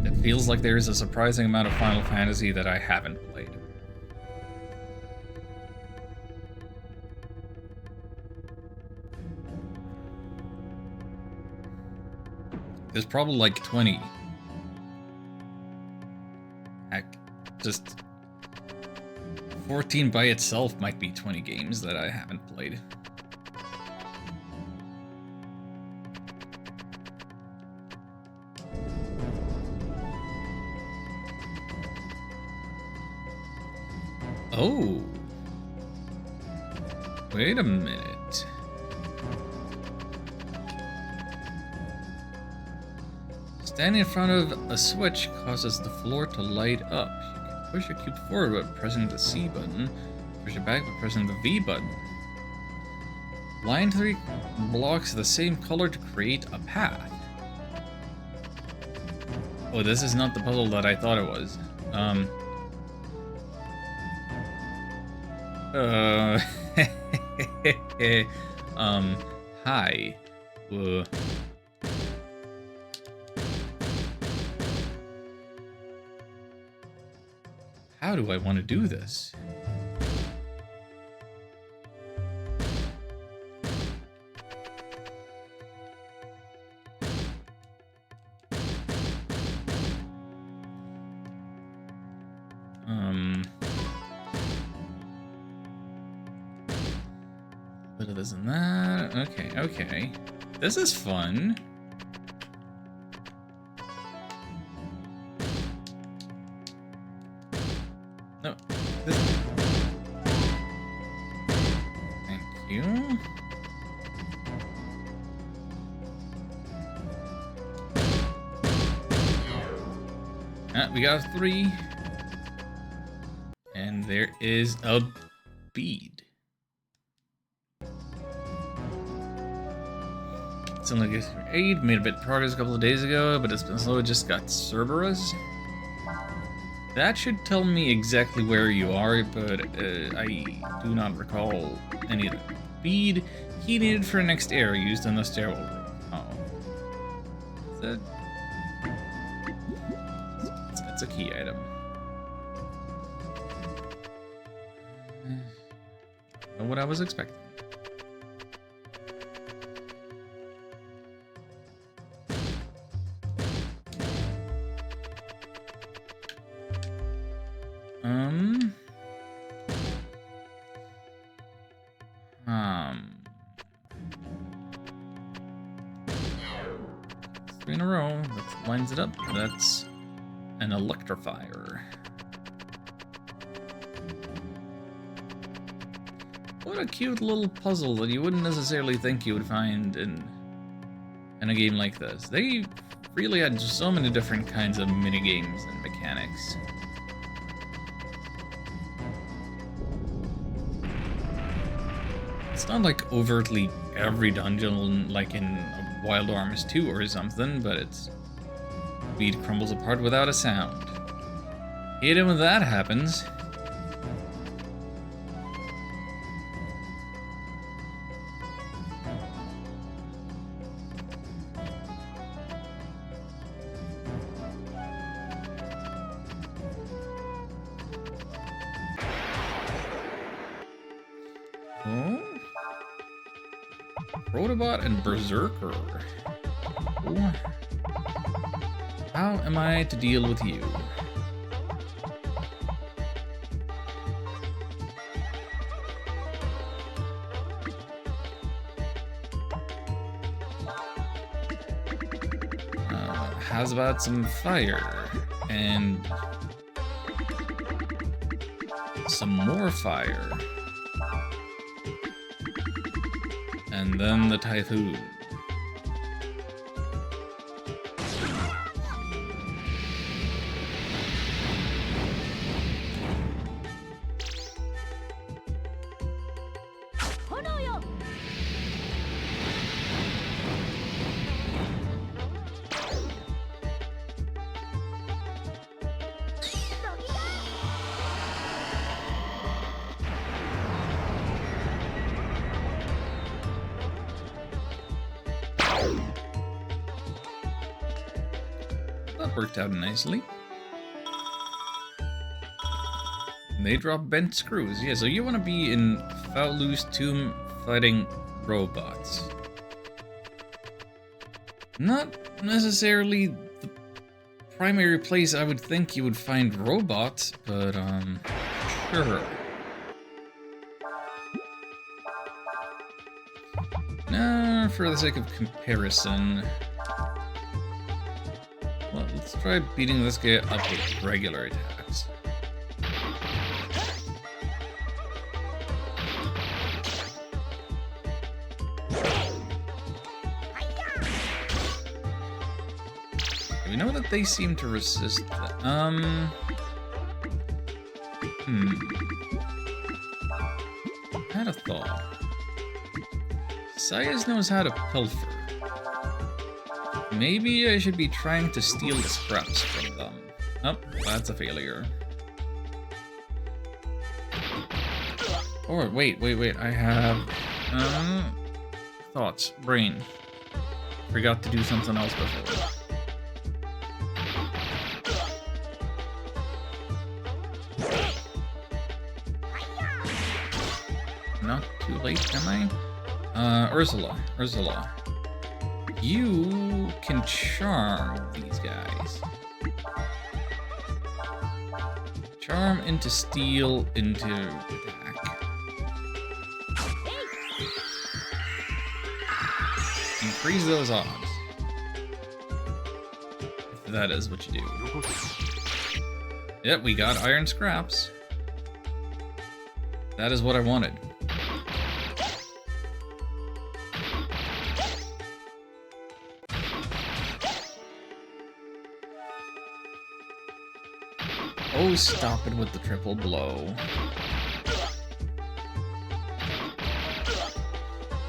It feels like there is a surprising amount of Final Fantasy that I haven't played. There's probably like 20. Heck, just 14 by itself might be 20 games that I haven't played. Oh. Wait a minute. Standing in front of a switch causes the floor to light up. You can push a cube forward by pressing the C button, push it back by pressing the V button. Line 3 blocks the same color to create a path. Oh, this is not the puzzle that I thought it was. Hi. How do I want to do this? Bit of this and that. Okay. This is fun. No. Thank you. We got 3. And there is a bead. Something like aid made a bit of progress a couple of days ago, but it's been slow. It just got Cerberus. That should tell me exactly where you are, but I do not recall any of that. Bead key needed for next air used in the stairwell room. Oh, is that? It's a key item. Not what I was expecting. Three in a row. That lines it up. That's an electrifier. What a cute little puzzle that you wouldn't necessarily think you would find in a game like this. They really had so many different kinds of minigames and mechanics. It's not like overtly every dungeon like in Wild Arms 2 or something, but it's bead crumbles apart without a sound. Hate it when that happens. Oh? Protobot and Berserker. Oh. How am I to deal with you? How's about some fire? And some more fire. And then the typhoon. That worked out nicely. They drop bent screws. Yeah, so you want to be in Faolu's tomb fighting robots. Not necessarily the primary place I would think you would find robots, but, sure. Now, for the sake of comparison, well, let's try beating this guy up with regular attacks. We know that they seem to resist that. I had a thought. Sayas knows how to pilfer. Maybe I should be trying to steal the scraps from them. Oh, that's a failure. Oh, wait. I have... thoughts. Brain. Forgot to do something else before. Not too late, am I? Ursula. You can charm these guys. Charm into steal into attack. Increase those odds. If that is what you do. Yep, we got iron scraps. That is what I wanted. Oh, stop it with the triple blow.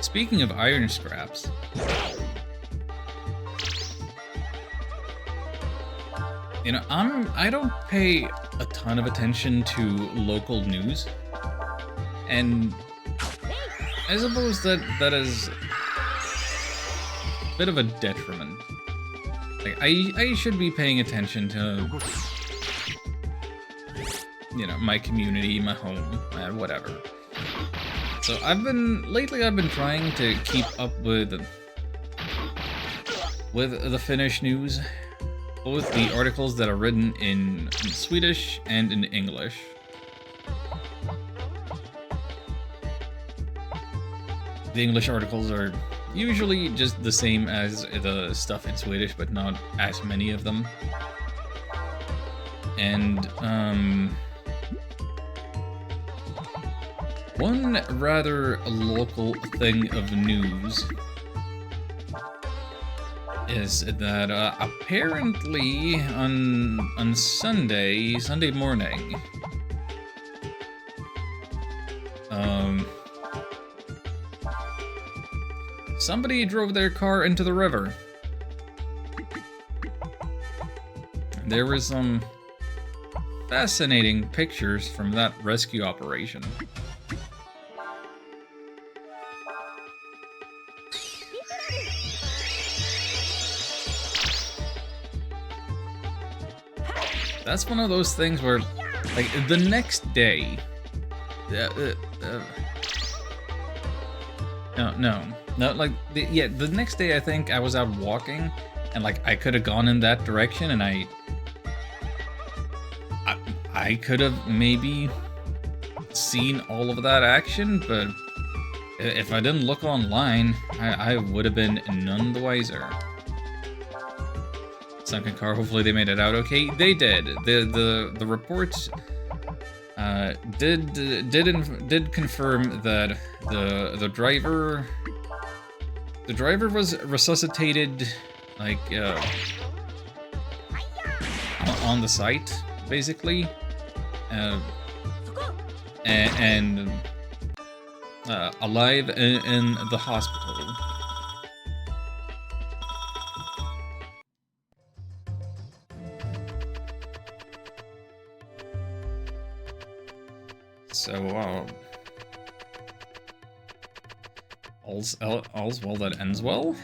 Speaking of iron scraps, you know, I don't pay a ton of attention to local news, and I suppose that is a bit of a detriment. Like, I should be paying attention to, you know, my community, my home, whatever. So lately I've been trying to keep up with the Finnish news, both the articles that are written in Swedish and in English. The English articles are usually just the same as the stuff in Swedish, but not as many of them. And, one rather local thing of news is that apparently on Sunday morning, somebody drove their car into the river. There were some fascinating pictures from that rescue operation. That's one of those things where, like, the next day, the next day I think I was out walking, and like I could have gone in that direction, and I could have maybe seen all of that action, but if I didn't look online, I would have been none the wiser. Sunken car, hopefully they made it out okay. They did. The reports did confirm that the driver was resuscitated, like, on the site, basically, and alive in the hospital. So, all's well that ends well.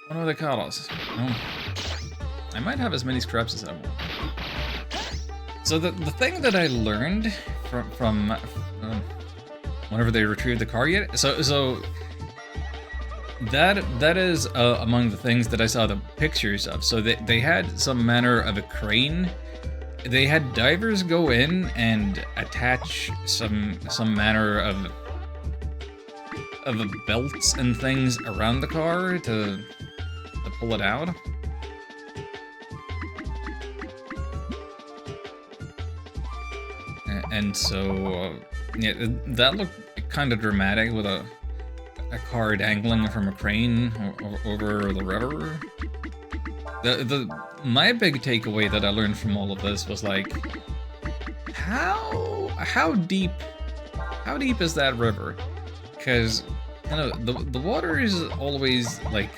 What do they call us? Oh, I might have as many scraps as I want. So the thing that I learned from whenever they retrieve the car yet. So that is among the things that I saw the pictures of. So they had some manner of a crane. They had divers go in and attach some manner of belts and things around the car to pull it out. And so, yeah, that looked kind of dramatic with a car dangling from a crane over the river. My big takeaway that I learned from all of this was like, how deep is that river? Because the water is always like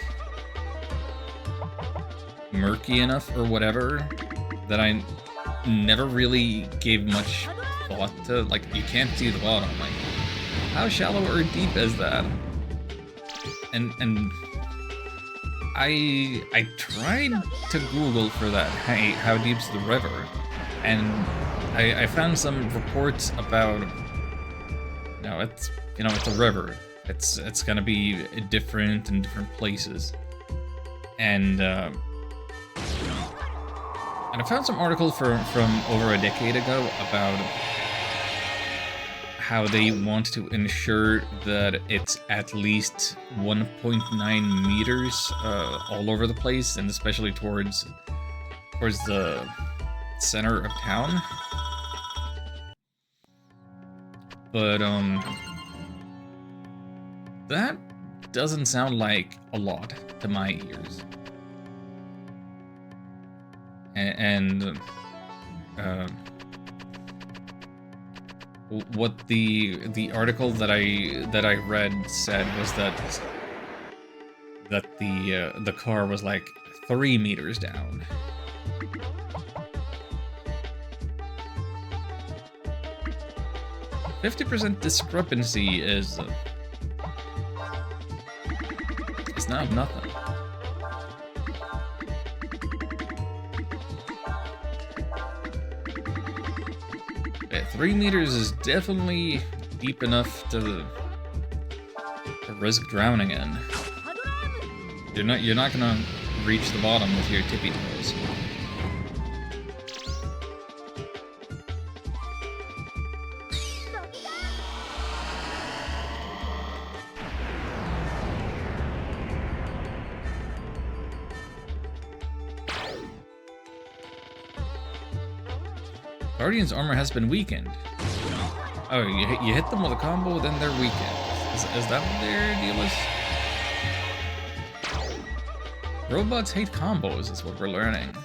murky enough or whatever that I never really gave much thought to. Like, you can't see the bottom. Like, how shallow or deep is that? And I tried to Google for that. Hey, how deep's the river? And I found some reports about. It's a river. It's gonna be different in different places. And I found some article from over a decade ago about how they want to ensure that it's at least 1.9 meters all over the place, and especially towards the center of town. But that doesn't sound like a lot to my ears. And what the article that I read said was that the car was like 3 meters down. %, discrepancy is it's not nothing. Yeah, 3 meters is definitely deep enough to risk drowning in. You're not gonna reach the bottom with your tippy toes. Guardian's armor has been weakened. Oh, you hit them with a combo, then they're weakened. Is that what their deal is? Robots hate combos, is what we're learning.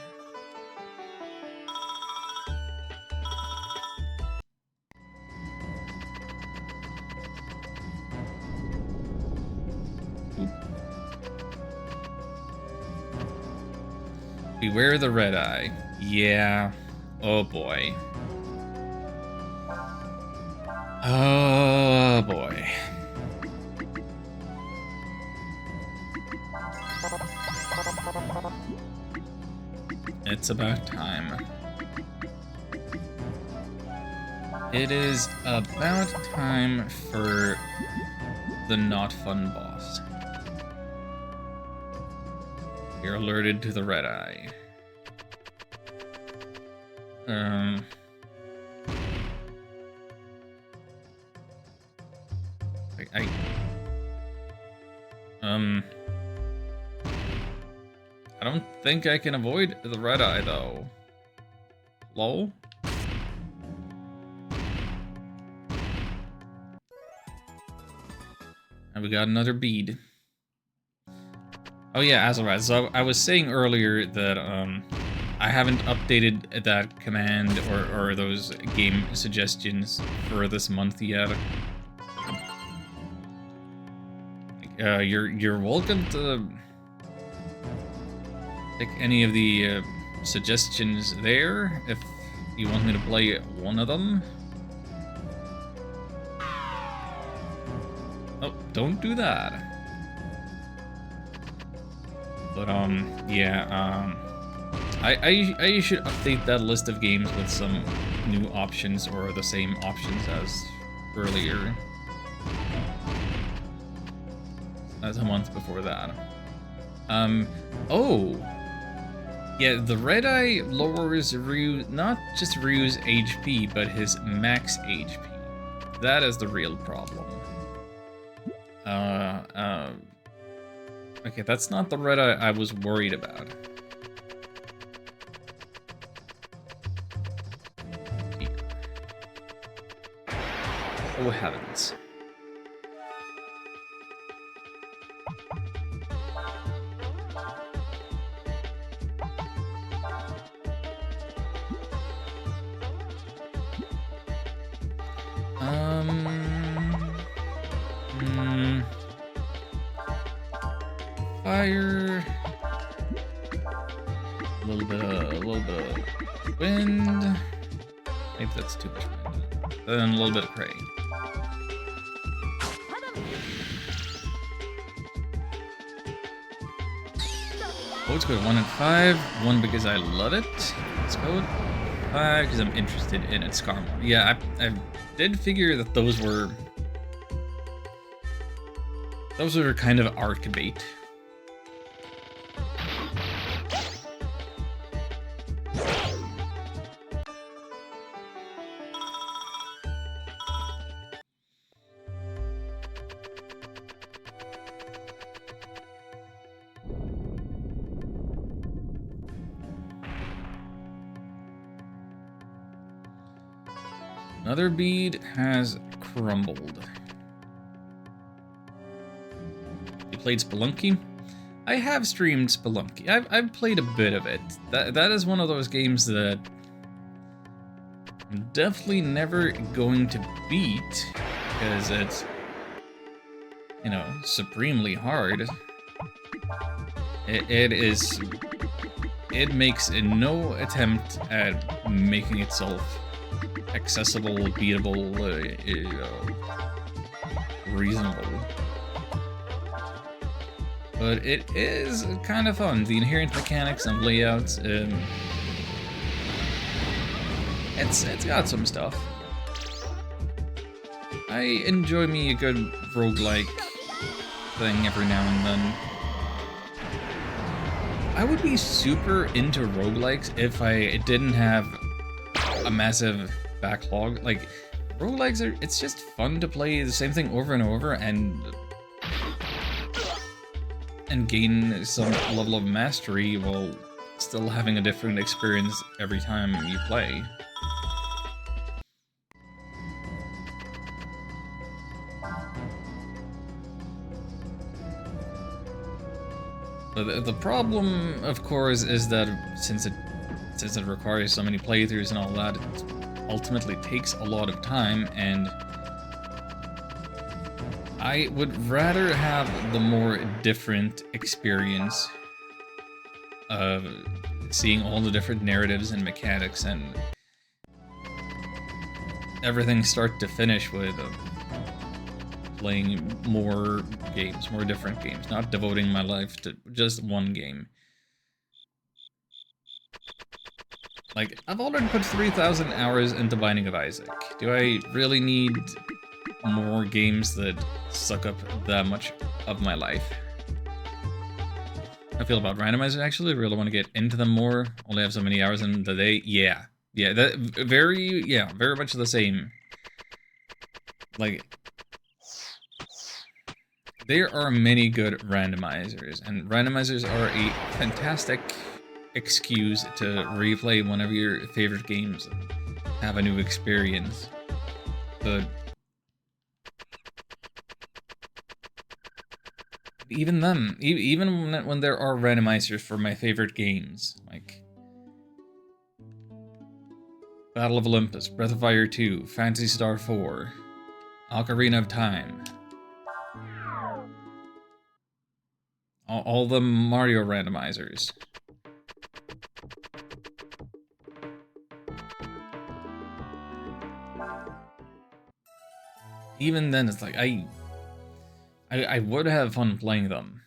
Oop. Beware the red eye. Yeah. Oh boy. Oh boy. It's about time. It is about time for the not fun boss. You're alerted to the red eye. I don't think I can avoid the red eye though. Lol. And we got another bead. Oh yeah, Azalraz. So I was saying earlier that I haven't updated that command or those game suggestions for this month yet. You're welcome to pick any of the suggestions there if you want me to play one of them. Oh, don't do that. But yeah, I should update that list of games with some new options or the same options as earlier. That's a month before that. Oh! Yeah, the Red Eye lowers Ryu, not just Ryu's HP, but his max HP. That is the real problem. Okay, that's not the Red Eye I was worried about. Here. Oh heavens. Fire. A little bit of wind. Maybe that's too much wind. Then a little bit of prey. Let's go to 1 and 5. 1 because I love it. Let's go 5 because I'm interested in its Skarmory. Yeah, I did figure that those were kind of arc bait. Another bead has crumbled. You played Spelunky? I have streamed Spelunky. I've played a bit of it. That is one of those games that I'm definitely never going to beat because it's, you know, supremely hard. It makes no attempt at making itself accessible, beatable, reasonable. But it is kind of fun. The inherent mechanics and layouts, it's got some stuff. I enjoy me a good roguelike thing every now and then. I would be super into roguelikes if I didn't have a massive backlog. Like, roguelikes it's just fun to play the same thing over and over and gain some level of mastery while still having a different experience every time you play. But the problem, of course, is that since it requires so many playthroughs and all that, it ultimately takes a lot of time, and I would rather have the more different experience of seeing all the different narratives and mechanics and everything start to finish with playing more games, more different games, not devoting my life to just one game. Like, I've already put 3,000 hours into Binding of Isaac. Do I really need more games that suck up that much of my life? I feel about randomizers, actually. I really want to get into them more. Only have so many hours in the day. Yeah, that very much the same. Like, there are many good randomizers, and randomizers are a fantastic excuse to replay one of your favorite games and have a new experience. But even them, even when there are randomizers for my favorite games, like Battle of Olympus, Breath of Fire 2, Phantasy Star 4, Ocarina of Time, all the Mario randomizers. Even then, it's like, I would have fun playing them.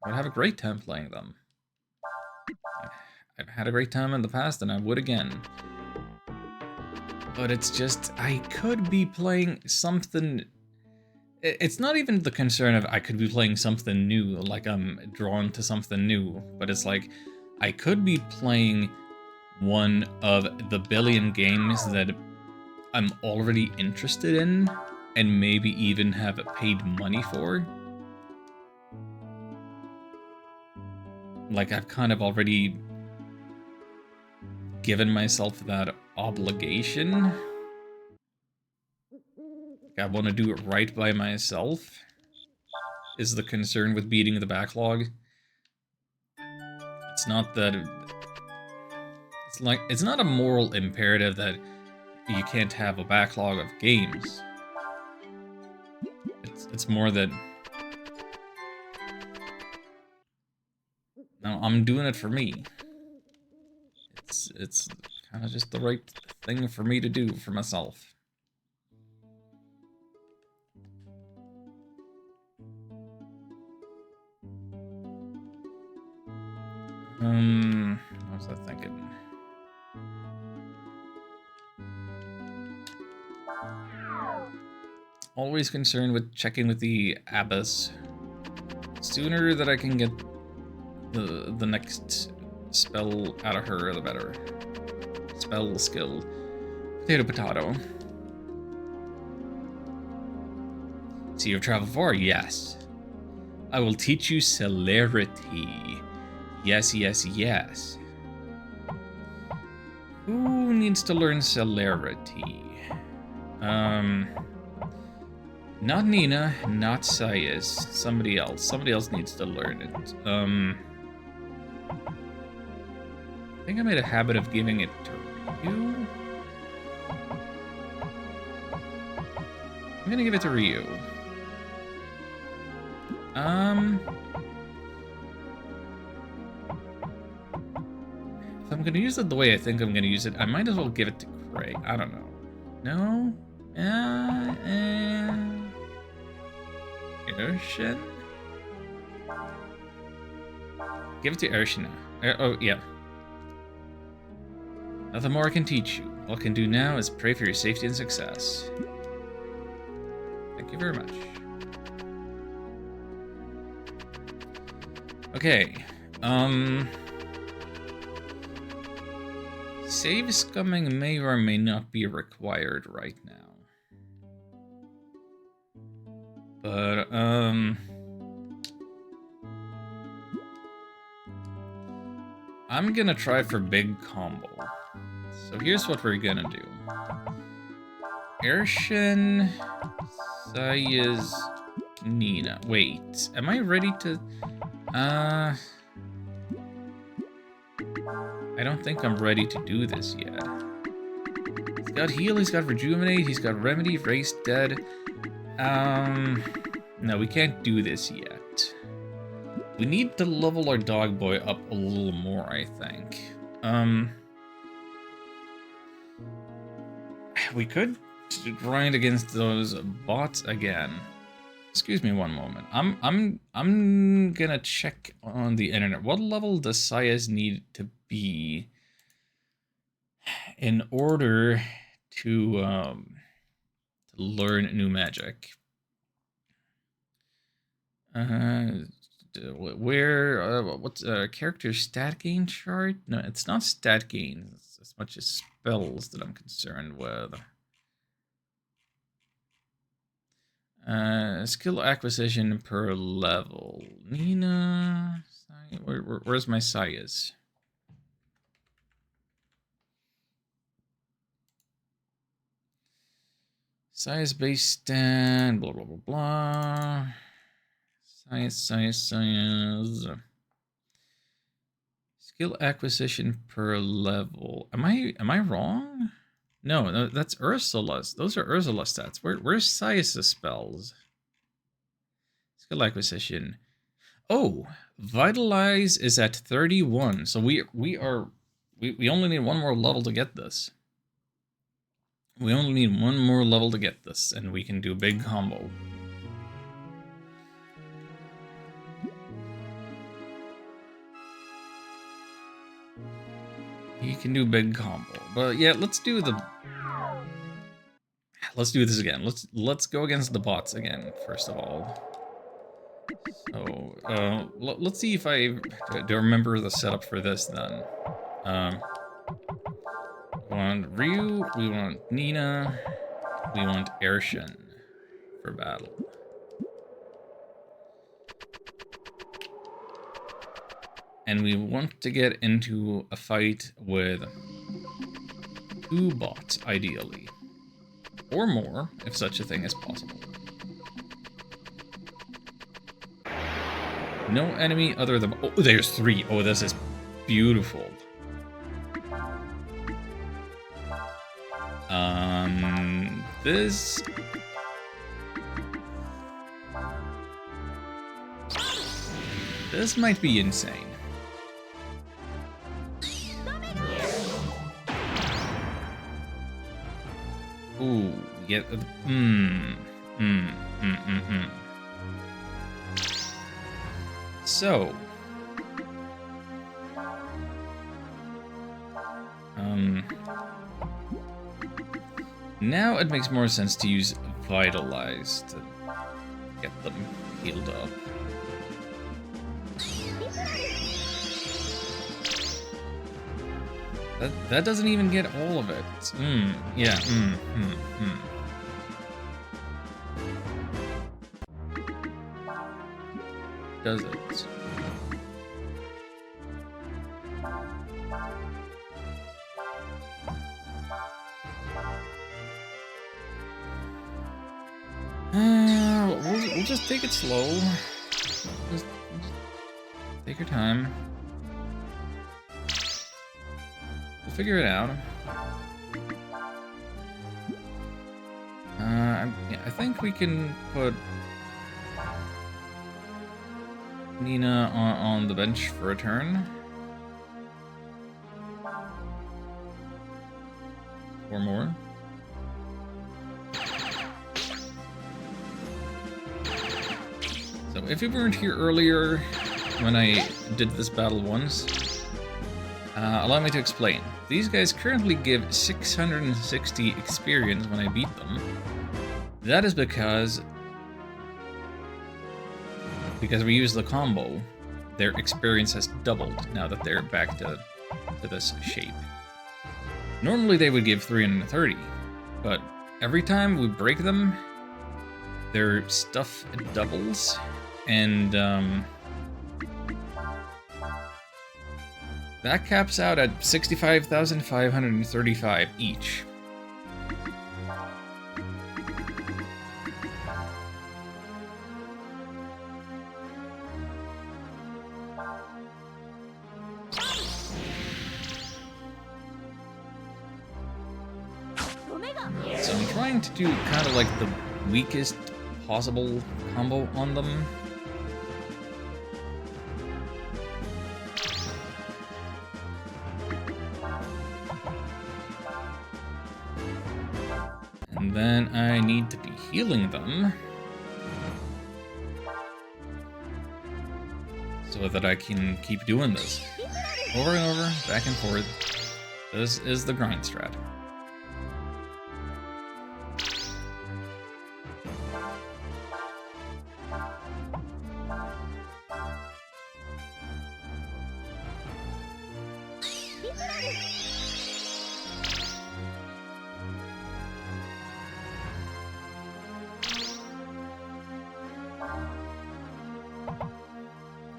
I would have a great time playing them. I've had a great time in the past, and I would again. But it's just, I could be playing something It's not even the concern of I could be playing something new, like I'm drawn to something new, but it's like I could be playing one of the billion games that I'm already interested in, and maybe even have paid money for. Like I've kind of already given myself that obligation. I want to do it right by myself, is the concern with beating the backlog. It's not that... It's not a moral imperative that you can't have a backlog of games. It's more that... No, I'm doing it for me. It's kind of just the right thing for me to do for myself. What was I thinking? Always concerned with checking with the Abbess. Sooner that I can get the next spell out of her, the better. Spell skill. Potato potato. So you've traveled far? Yes. I will teach you celerity. Yes, yes, yes. Who needs to learn celerity? Not Nina, not Sayas. Somebody else. Somebody else needs to learn it. I think I made a habit of giving it to Ryu. I'm gonna give it to Ryu. If I'm gonna use it the way I think I'm gonna use it, I might as well give it to Craig. I don't know. No? Urshin? Give it to Urshina. Oh, yeah. Nothing more I can teach you. All I can do now is pray for your safety and success. Thank you very much. Okay. Save scumming may or may not be required right now. But, I'm gonna try for big combo. So here's what we're gonna do. Urshin, Sayas, Nina. Wait, am I ready to... I don't think I'm ready to do this yet. He's got heal, he's got rejuvenate, he's got remedy, race dead. No, we can't do this yet. We need to level our dog boy up a little more, I think. We could grind against those bots again. Excuse me one moment. I'm gonna check on the internet. What level does Sayas need to be in order to learn new magic? What's character stat gain chart? No, it's not stat gains as much as spells that I'm concerned with. Skill acquisition per level. Nina, where's my Sayas? Sayas base stat, blah blah blah blah. Sayas. Skill acquisition per level. Am I wrong? No, that's Ursula's. Those are Ursula's stats. Where's Sayas' spells? Skill acquisition. Oh, Vitalize is at 31. So we only need one more level to get this. We only need one more level to get this, and we can do big combo. He can do big combo. But yeah, let's let's do this again. Let's go against the bots again, first of all. So, let's see if I do remember the setup for this then. We want Ryu, we want Nina, we want Arshin for battle. And we want to get into a fight with 2 bots, ideally. Or more, if such a thing is possible. No enemy other than... Oh, there's 3. Oh, this is beautiful. This... This might be insane. Ooh, yeah, So, now it makes more sense to use Vitalize to get them healed up. That doesn't even get all of it. Yeah, Does it? We'll just take it slow. Just take your time. We'll figure it out. Yeah, I think we can put Nina on the bench for a turn. Or more. So if you weren't here earlier when I did this battle once, allow me to explain. These guys currently give 660 experience when I beat them. That is because we use the combo, their experience has doubled now that they're back to this shape. Normally they would give 330, but every time we break them, their stuff doubles, and that caps out at 65,535 each. So I'm trying to do kind of like the weakest possible combo on them. And then I need to be healing them so that I can keep doing this over and over, back and forth. This is the grind strat.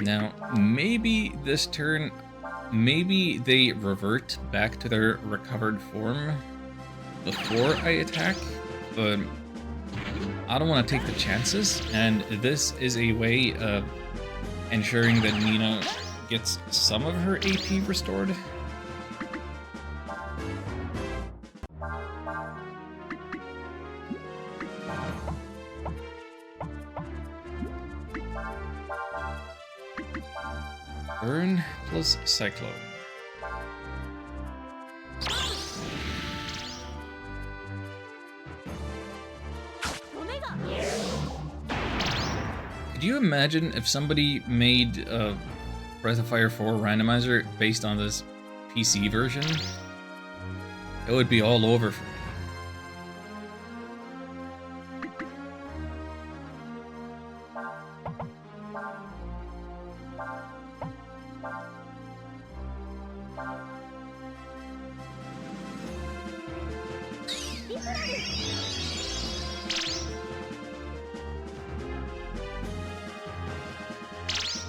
Now, maybe this turn, maybe they revert back to their recovered form before I attack, but I don't want to take the chances, and this is a way of ensuring that Nina gets some of her AP restored. Burn plus Cyclone. Could you imagine if somebody made a Breath of Fire 4 randomizer based on this PC version? It would be all over for me.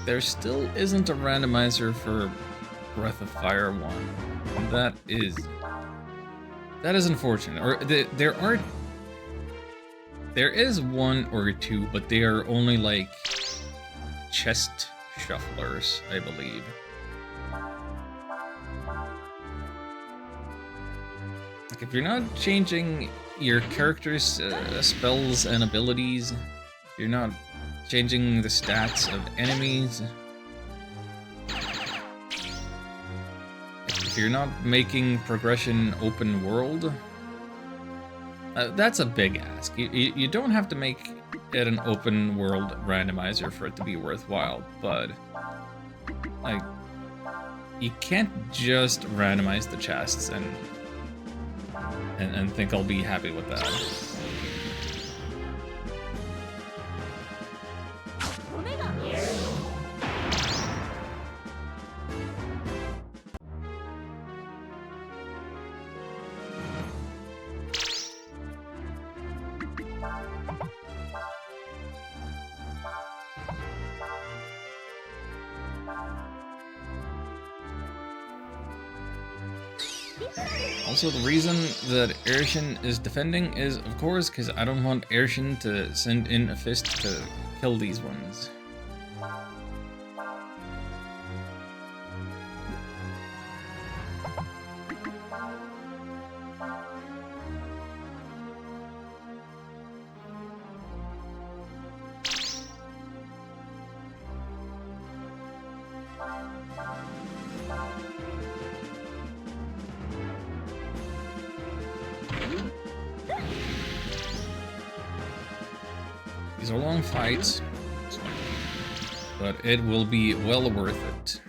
there still isn't a randomizer for Breath of Fire 1. And that is unfortunate. Or there is one or two, but they are only like chest shufflers, I believe. Like if you're not changing your character's spells and abilities, if you're not changing the stats of enemies, if you're not making progression open world, that's a big ask. You don't have to make it an open world randomizer for it to be worthwhile, but like you can't just randomize the chests and think I'll be happy with that. Also, the reason that Aershin is defending is, of course, because I don't want Aershin to send in a fist to kill these ones. These are long fights, but it will be well worth it.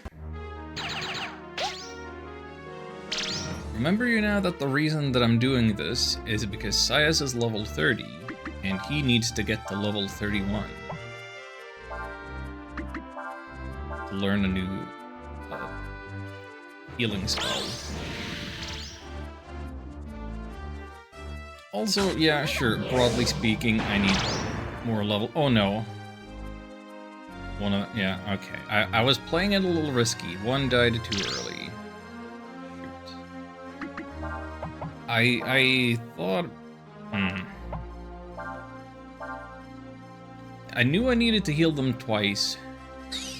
Remember you now that the reason that I'm doing this is because Sias is level 30, and he needs to get to level 31 to learn a new healing spell. Also, yeah, sure, broadly speaking, I need more level. Oh no. Yeah, okay. I was playing it a little risky. One died too early. Shoot. I thought. I knew I needed to heal them twice,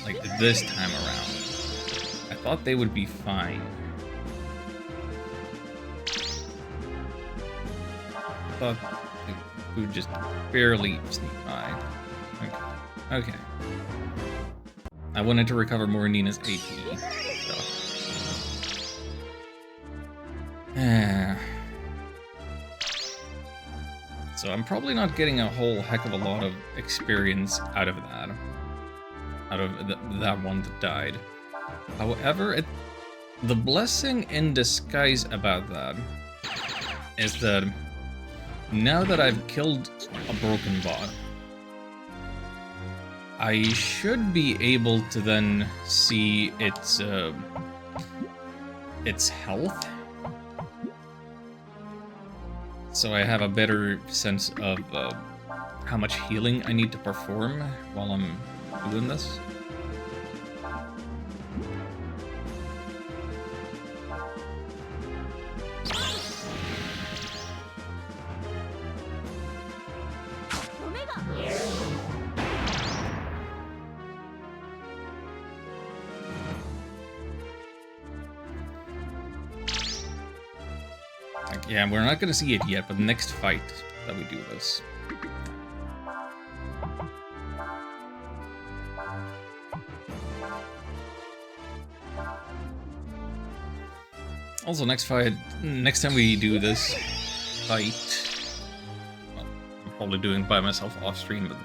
like this time around. I thought they would be fine. I thought we would just barely sneak by. Okay. I wanted to recover more Nina's AP. So I'm probably not getting a whole heck of a lot of experience out of that. Out of that one that died. However, the blessing in disguise about that is that now that I've killed a broken bot, I should be able to then see its health. So I have a better sense of how much healing I need to perform while I'm doing this. Yeah, we're not gonna see it yet, but next fight that we do this. Also, next time we do this fight, well, I'm probably doing it by myself off stream, but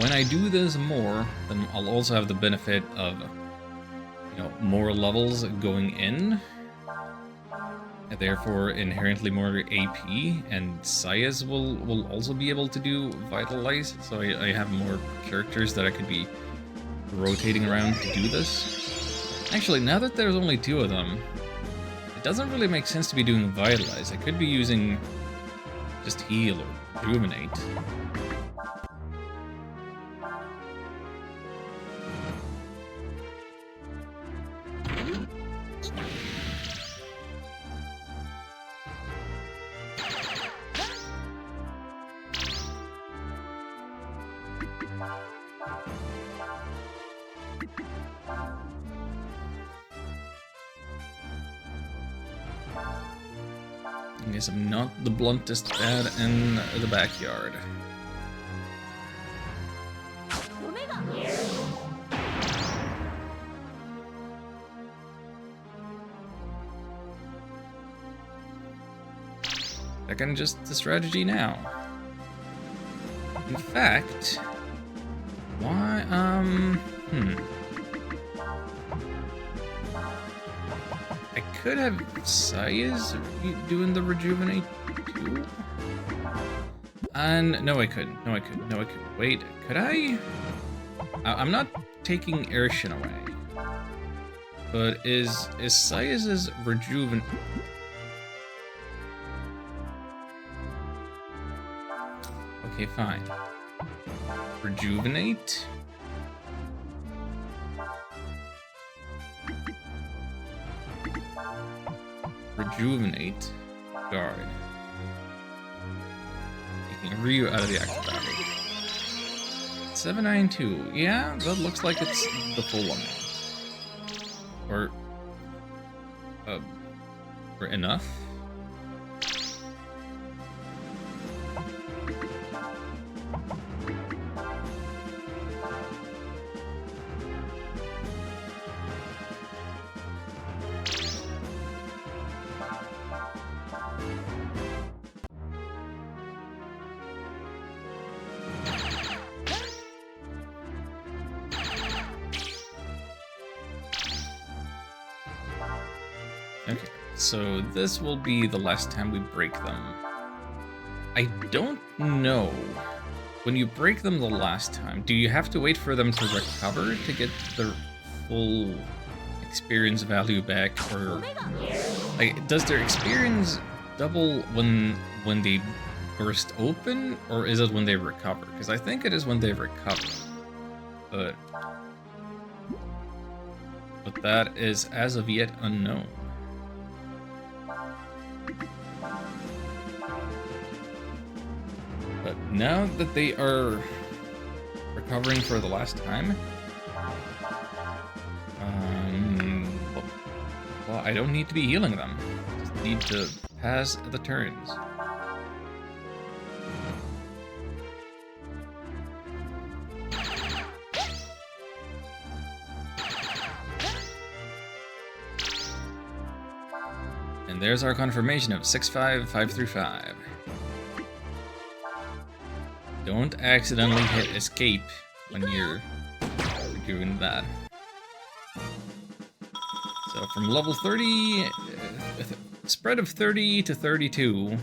when I do this more, then I'll also have the benefit of, you know, more levels going in. And therefore inherently more AP, and Sias will also be able to do Vitalize, so I have more characters that I could be rotating around to do this. Actually, now that there's only 2 of them, it doesn't really make sense to be doing Vitalize. I could be using just Heal or Rejuvenate. I guess I'm not the bluntest dad in the backyard. I can just the strategy now. In fact, why, I could have Saya's doing the rejuvenate too. And no, I couldn't. No, I couldn't. No, I couldn't. Wait, could I? I'm not taking Aershin away. But is Saya's rejuvenate? Okay, fine. Rejuvenate. Rejuvenate. Guard. Taking Ryu out of the active battle. 792. Yeah, that looks like it's the full one. Or enough? Okay, so this will be the last time we break them. I don't know. When you break them the last time, do you have to wait for them to recover to get their full experience value back? Or like, does their experience double when they burst open, or is it when they recover? Because I think it is when they recover. But that is as of yet unknown. But now that they are recovering for the last time, well, I don't need to be healing them. Just need to pass the turns. And there's our confirmation of 65535. Don't accidentally hit escape when you're doing that. So from level 30, spread of 30 to 32.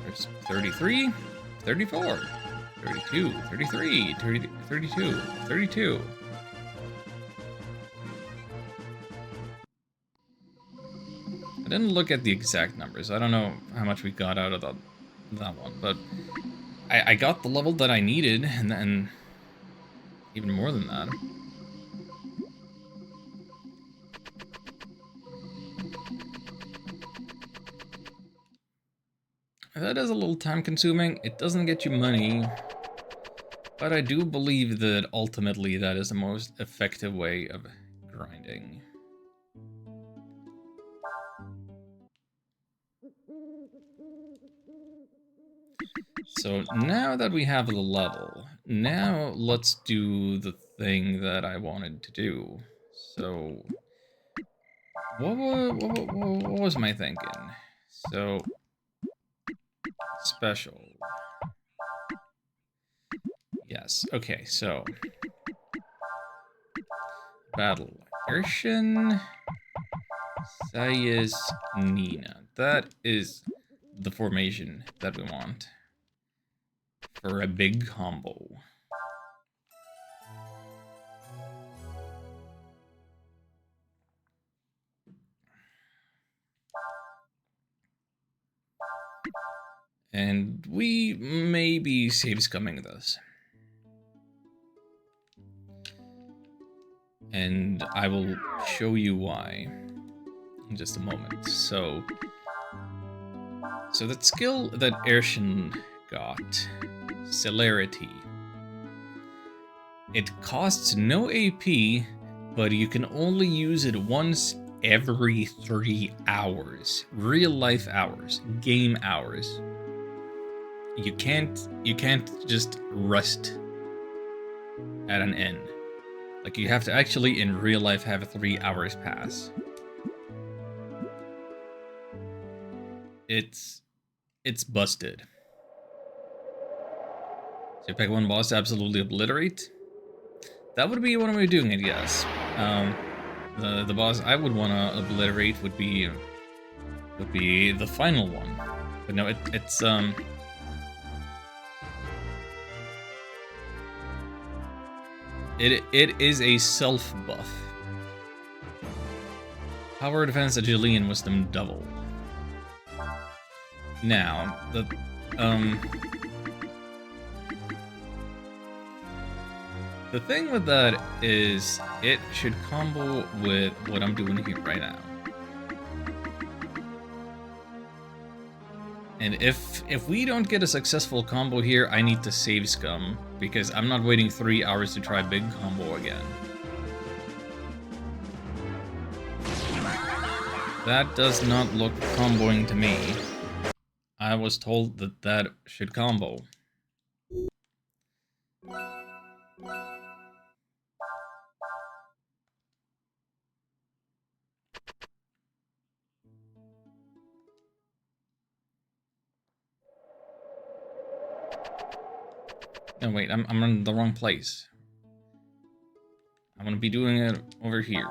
There's 33, 34, 32, 33, 30, 32, 32. I didn't look at the exact numbers. I don't know how much we got out of that one, but I got the level that I needed, and then even more than that. That is a little time consuming. It doesn't get you money, but I do believe that ultimately that is the most effective way of grinding. So now that we have the level, now let's do the thing that I wanted to do. So what was my thinking? So special. Yes, okay, so battle Aershin, Saya's Nina. That is the formation that we want for a big combo. And we may be save scumming this. And I will show you why in just a moment. So that skill that Aershin got, Celerity, it costs no AP, but you can only use it once every 3 hours. Real life hours. Game hours. You can't just rest at an inn. Like, you have to actually, in real life, have 3 hours pass. It's busted. So you pick one boss to absolutely obliterate. That would be one way of doing it, yes. The boss I would want to obliterate would be the final one. But no, it's It is a self buff. Power, defense, agility, and wisdom double. Now, the thing with that is it should combo with what I'm doing here right now. And if we don't get a successful combo here, I need to save scum, because I'm not waiting 3 hours to try big combo again. That does not look comboing to me. I was told that that should combo. No, wait, I'm in the wrong place. I want to be doing it over here.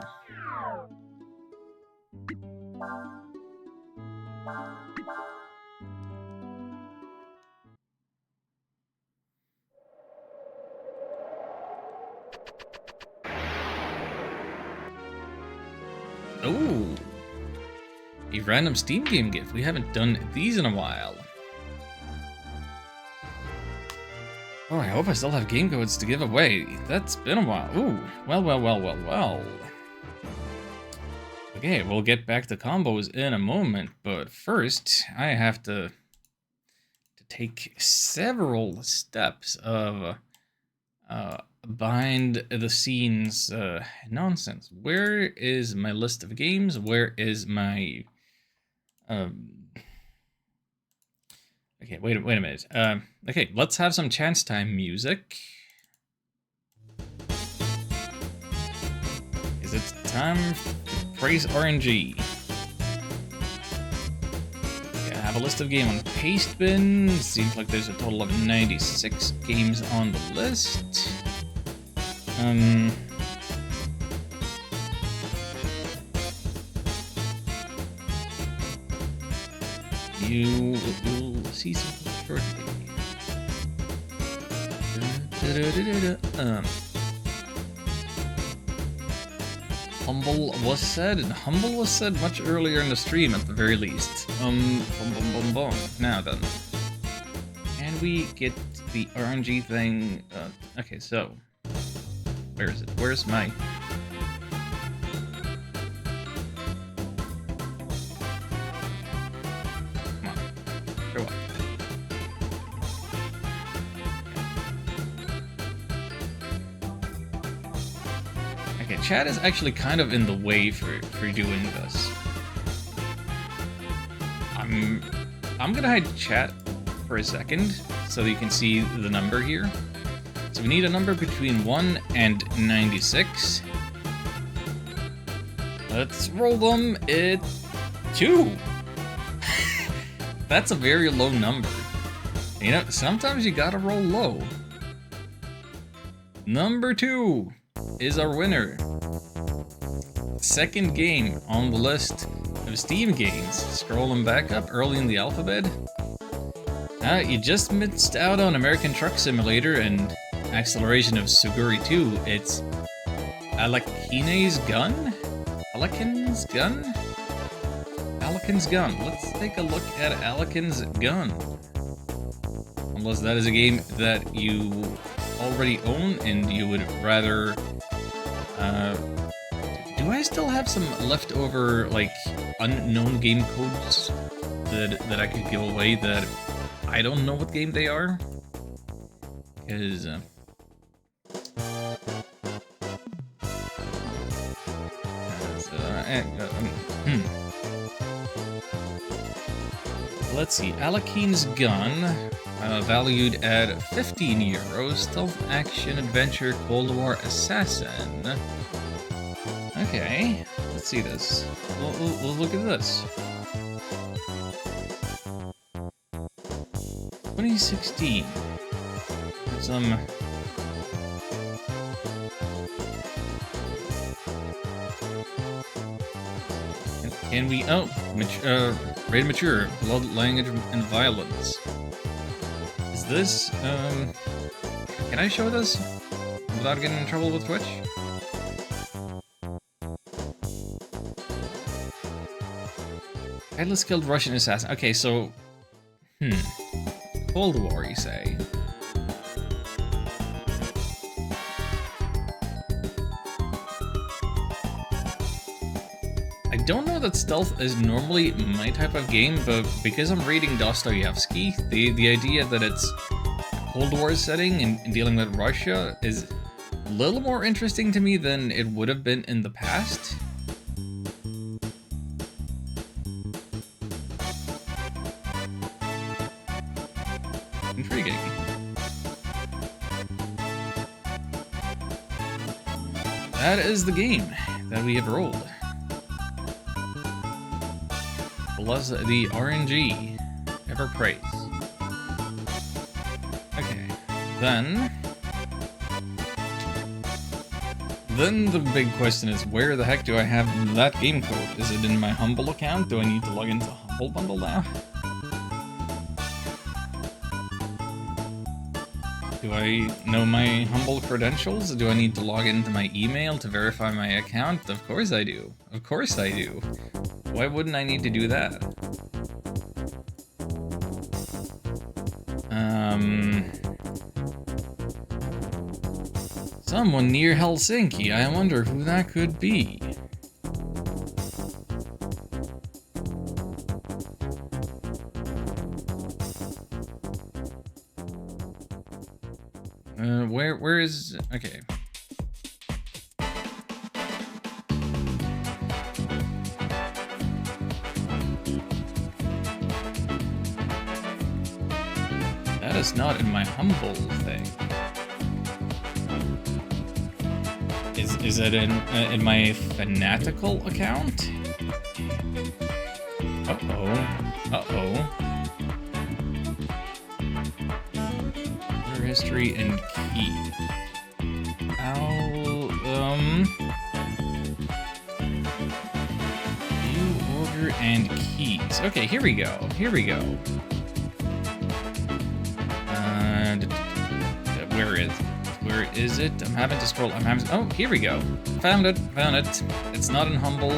Oh, a random Steam game gift. We haven't done these in a while. Oh, I hope I still have game codes to give away. That's been a while. Ooh, well. Okay, we'll get back to combos in a moment, but first I have to take several steps of behind the scenes nonsense. Where is my list of games? Where is my okay, wait a minute. Okay, let's have some chance time music. Is it time to praise RNG? Okay, I have a list of games on Pastebin. Seems like there's a total of 96 games on the list. You will see something shortly. Humble was said, and humble was said much earlier in the stream at the very least. Now then. Can we get the RNG thing? Okay, so. Where is it? Where's my... Come on. Show up. Okay, chat is actually kind of in the way for doing this. I'm gonna hide chat for a second so that you can see the number here. So we need a number between 1 and 96. Let's roll them. It's 2. That's a very low number. You know, sometimes you gotta roll low. Number 2 is our winner. Second game on the list of Steam games. Scrolling back up early in the alphabet. You just missed out on American Truck Simulator and Acceleration of Suguri 2. It's Alekin's Gun? Alekin's Gun? Alekin's Gun. Let's take a look at Alekin's Gun. Unless that is a game that you already own and you would rather... do I still have some leftover, like, unknown game codes that I could give away that I don't know what game they are? Because... Let's see. Alakeen's gun, valued at 15 euros. Stealth action adventure Cold War assassin. Okay, let's see this. We'll look at this. 2016. Some. Can we? Oh, rated mature, blood, language, and violence. Is this? Can I show this without getting in trouble with Twitch? Highly skilled Russian assassin. Okay, so, Cold War, you say? I don't know that stealth is normally my type of game, but because I'm reading Dostoevsky, the idea that it's a Cold War setting and dealing with Russia is a little more interesting to me than it would have been in the past. Intriguing. That is the game that we have rolled. Plus the RNG. Ever praise. Okay. Then the big question is, where the heck do I have that game code? Is it in my Humble account? Do I need to log into Humble Bundle now? Do I know my Humble credentials? Do I need to log into my email to verify my account? Of course I do. Of course I do. Why wouldn't I need to do that? Someone near Helsinki. I wonder who that could be. Where is... Okay. That is not in my Humble thing. Is it in my Fanatical account? Uh-oh. History and key. View, order, and keys. Okay, here we go. Where is it? I'm having to scroll. Oh, here we go. Found it. It's not in Humble.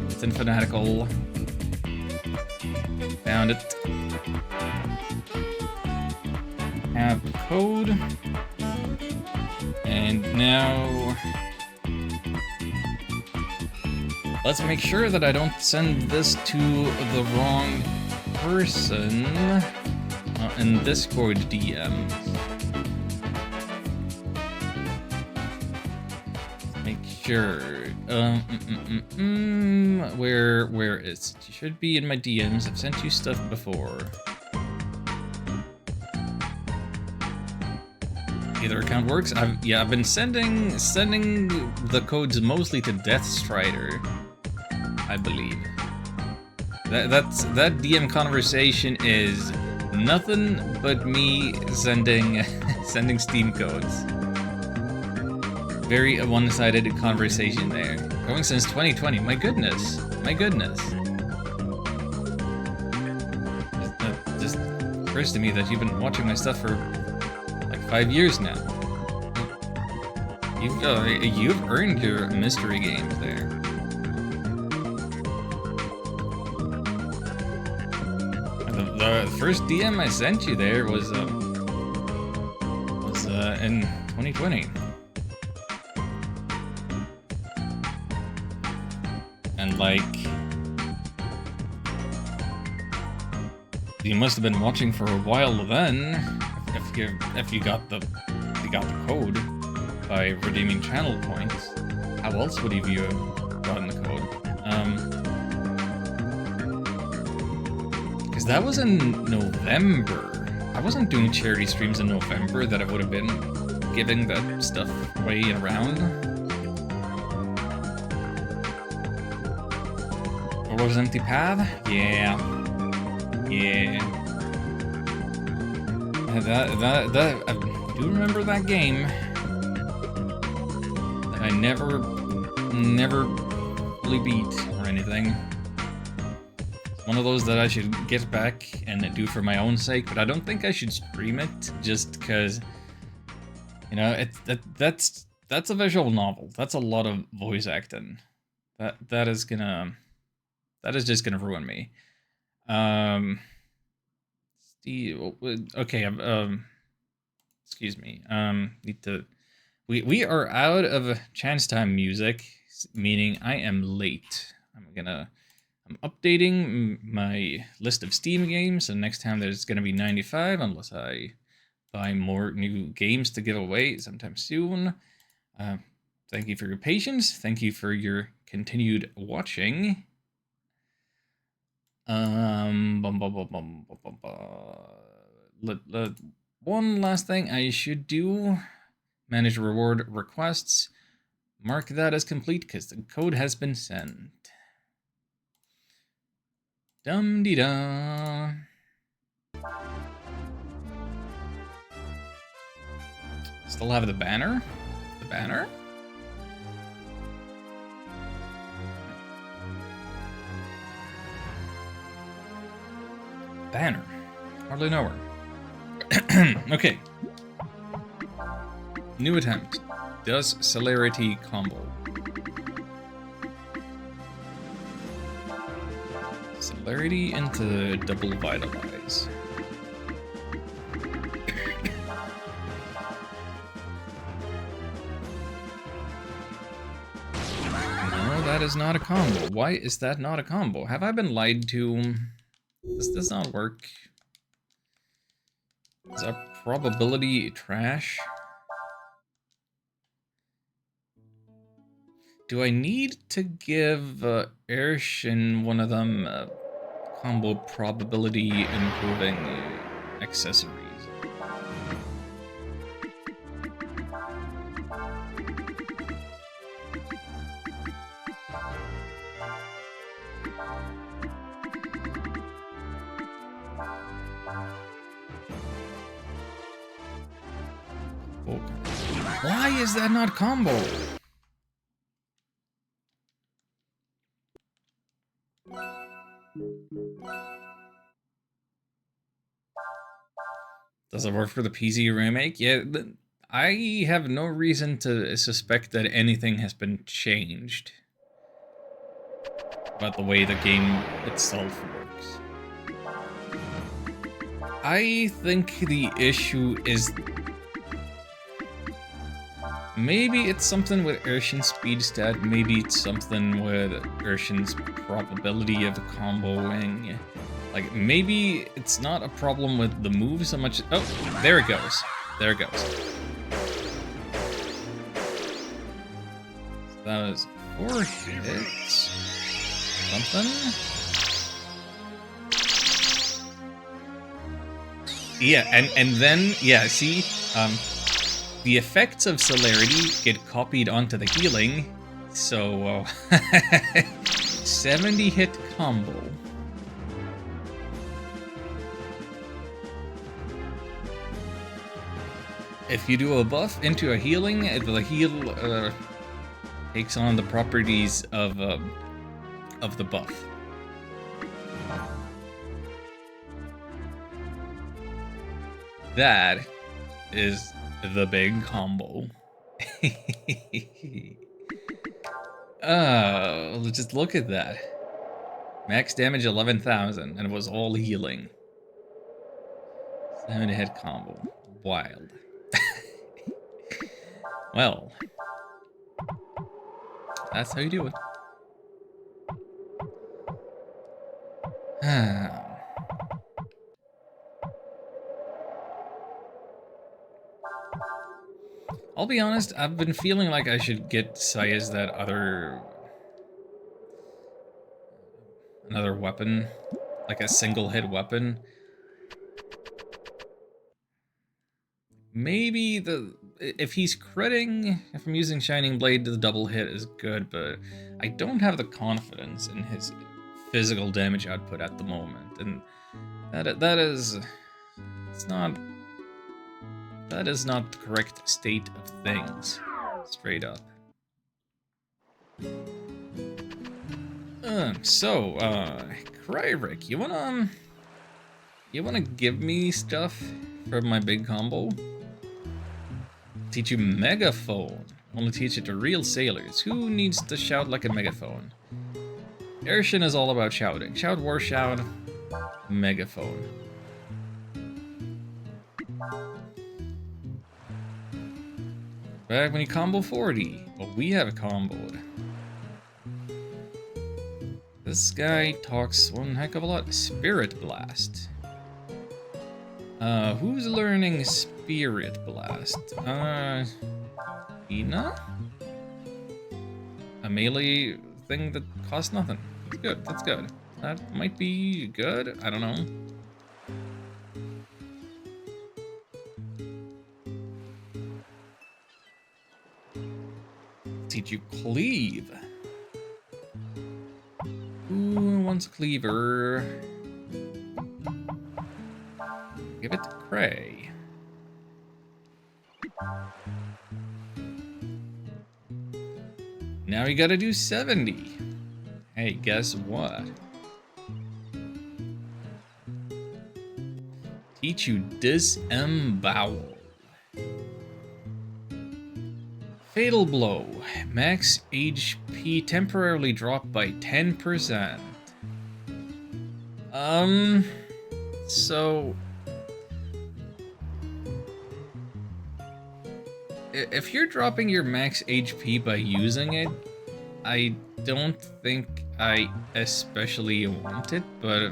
It's in Fanatical. Found it. Have the code. And now let's make sure that I don't send this to the wrong person in Discord DMs. Make sure. Where is it? You should be in my DMs. I've sent you stuff before. Either account works. I've been sending the codes mostly to Deathstrider, I believe. That DM conversation is nothing but me sending Steam codes. Very one-sided conversation there. Going since 2020. My goodness. Just occurs to me that you've been watching my stuff for 5 years now. You've earned your mystery games there. The first DM I sent you there was in 2020. And you must have been watching for a while then. If you got the code by redeeming channel points, how else would you have gotten the code? that was in November. I wasn't doing charity streams in November that I would have been giving that stuff away around. Or was Empty Path? Yeah. Yeah. That I do remember that game. That I never really beat or anything. One of those that I should get back and do for my own sake, but I don't think I should stream it just because, you know, that's a visual novel. That's a lot of voice acting. That is just gonna ruin me. Steve, okay. Excuse me. Need to. We are out of chance time music, meaning I am late. I'm updating my list of Steam games, so next time there's going to be 95, unless I buy more new games to give away sometime soon. Thank you for your patience. Thank you for your continued watching. One last thing I should do. Manage reward requests. Mark that as complete because the code has been sent. Dum-dee-da. Still have the banner? The banner? Banner. Hardly know her. Okay. New attempt. Does celerity combo. Celerity into double vitalize. No, that is not a combo. Why is that not a combo? Have I been lied to? This does not work. Is our probability trash? Do I need to give Ershin one of them combo probability improving accessories? Why is that not combo? Does it work for the PC remake? Yeah, I have no reason to suspect that anything has been changed about the way the game itself works. I think the issue is maybe it's something with Urshin's speed stat, maybe it's something with Urshin's probability of comboing. Like, maybe it's not a problem with the move so much. Oh, there it goes. There it goes. So that was 4 hits. Something. Yeah, and then, yeah, see, the effects of celerity get copied onto the healing, so 70 hit combo. If you do a buff into a healing, the heal takes on the properties of the buff. That is the big combo. Oh, just look at that. Max damage 11,000, and it was all healing. 7 hit combo. Wild. Well, that's how you do it. I'll be honest, I've been feeling like I should get Saya's another weapon. like a single hit weapon. Maybe if he's critting, if I'm using Shining Blade, the double hit is good, but I don't have the confidence in his physical damage output at the moment, and that is not the correct state of things, straight up. Cryric, you wanna give me stuff for my big combo? Teach you Megaphone. Only teach it to real sailors. Who needs to shout like a megaphone? Arshin is all about shouting. Shout, war, shout. Megaphone. Back when you combo 40. Well, we have comboed. This guy talks one heck of a lot. Spirit Blast. Who's learning Spirit Blast? Ina? A melee thing that costs nothing. That's good, that's good. That might be good, I don't know. Teach you Cleave. Who wants a cleaver? Give it to Cray. Now you gotta do 70. Hey, guess what? Teach you Disembowel. Fatal Blow. Max HP temporarily dropped by 10%. So... if you're dropping your max HP by using it, I don't think I especially want it, but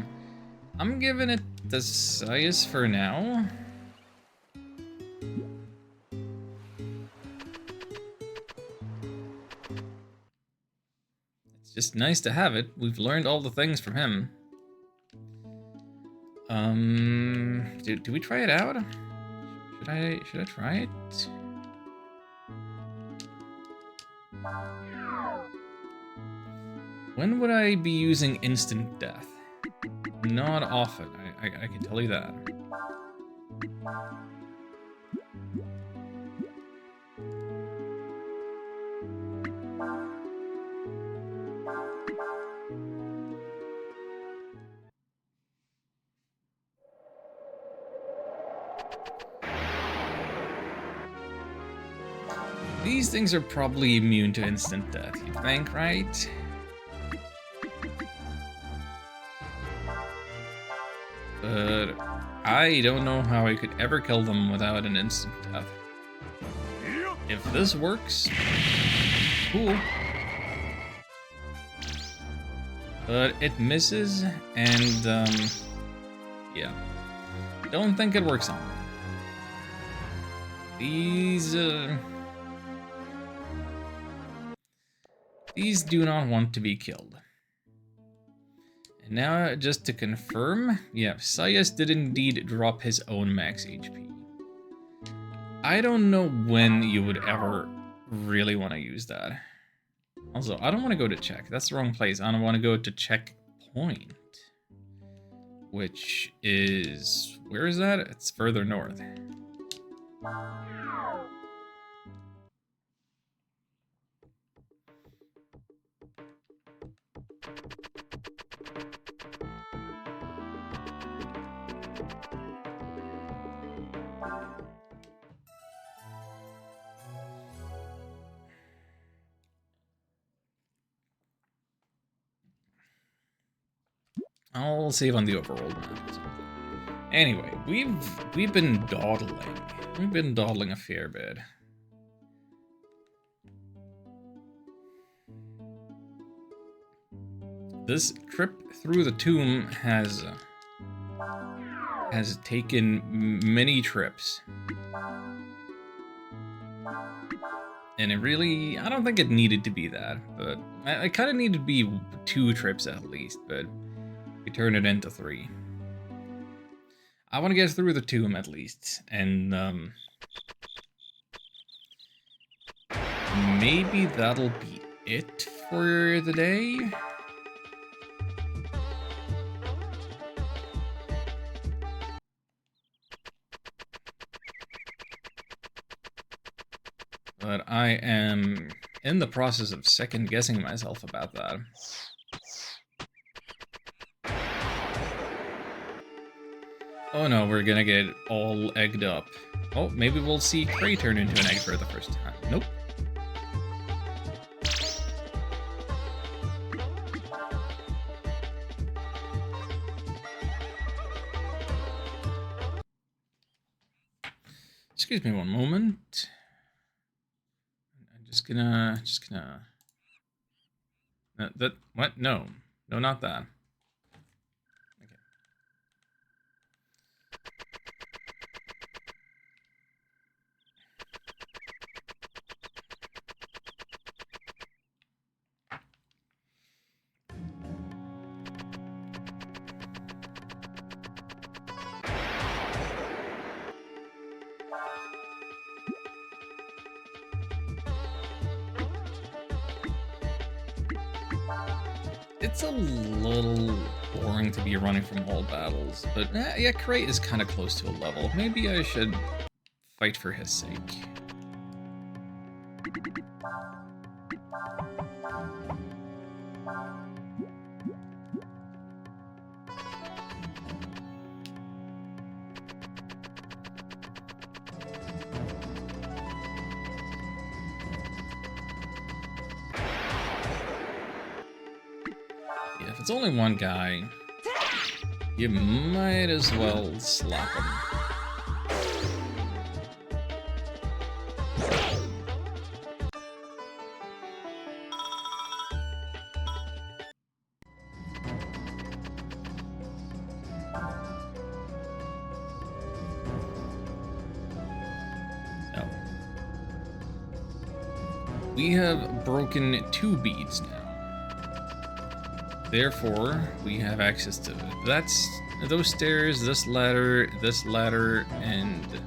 I'm giving it to Sias for now. It's just nice to have it. We've learned all the things from him. Do we try it out? Should I try it? When would I be using instant death? Not often, I can tell you that. These things are probably immune to instant death, you think, right? But I don't know how I could ever kill them without an instant death. If this works, cool. But it misses, and yeah. Don't think it works on them. These do not want to be killed. And now, just to confirm, yeah, Sias did indeed drop his own max HP. I don't know when you would ever really want to use that. Also, I don't want to go to check. That's the wrong place. I don't want to go to checkpoint. Which is... where is that? It's further north. I'll save on the overworld map. Anyway, we've been dawdling. We've been dawdling a fair bit. This trip through the tomb has taken many trips. And it really, I don't think it needed to be that, but it kind of needed to be 2 trips at least, but We turn it into 3. I want to get through the tomb at least, and maybe that'll be it for the day. But I am in the process of second guessing myself about that. Oh no, we're gonna get all egged up. Oh, maybe we'll see Cray turn into an egg for the first time. Nope. Excuse me one moment. I'm just gonna... What? No. No, not that. Okay. It's a little boring to be running from all battles, but yeah, Cray is kind of close to a level. Maybe I should fight for his sake. If it's only one guy, you might as well slap him. No. We have broken 2 beads now. Therefore, we have access to those stairs, this ladder, and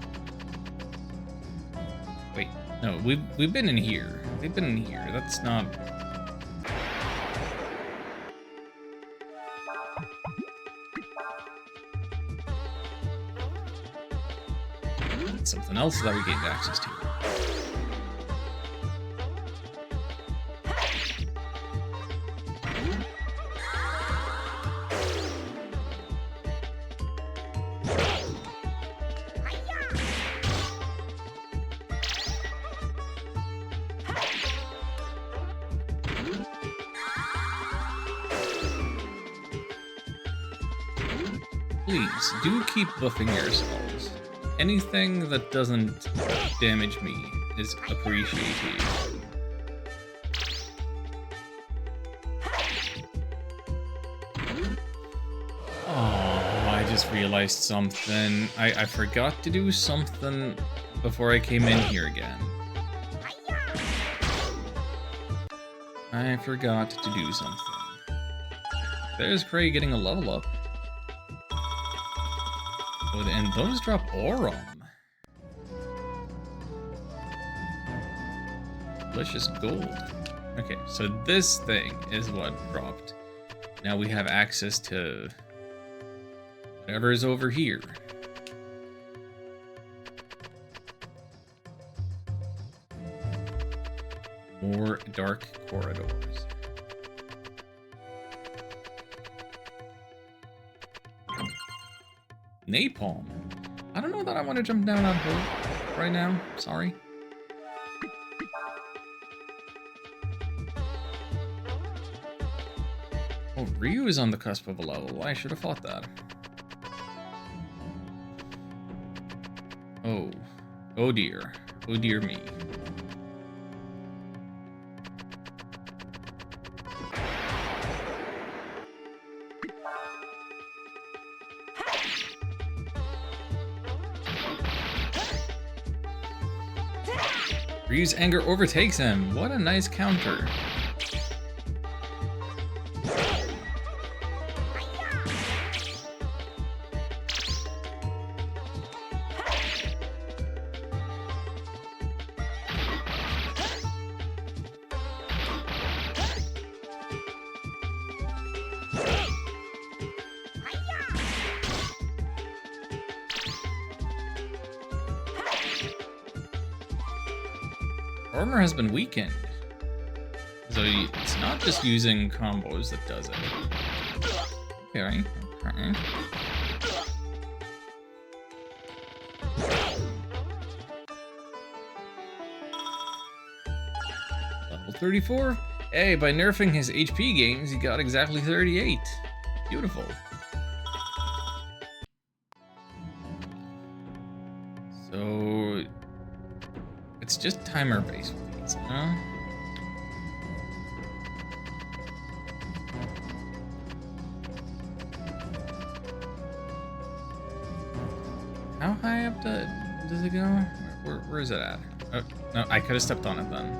wait, no, we've been in here. We've been in here. That's not. That's something else that we gained access to. Please, do keep buffing yourselves. Anything that doesn't damage me is appreciated. Oh, I just realized something. I forgot to do something before I came in here again. I forgot to do something. There's Cray getting a level up. Oh, and those drop Aurum. Delicious gold. Okay, so this thing is what dropped. Now we have access to whatever is over here. More dark corridors. Napalm. I don't know that I want to jump down that hole right now. Sorry. Oh, Ryu is on the cusp of a level. I should have fought that. Oh. Oh dear. Oh dear me. Ryu's anger overtakes him. What a nice counter. armor has been weakened. So it's not just using combos that does it. Okay, okay. Level 34. Hey, by nerfing his HP gains, he got exactly 38. Beautiful. So it's just timer based with these, huh? How high up does it go? Where is it at? Oh, no, I could have stepped on it then.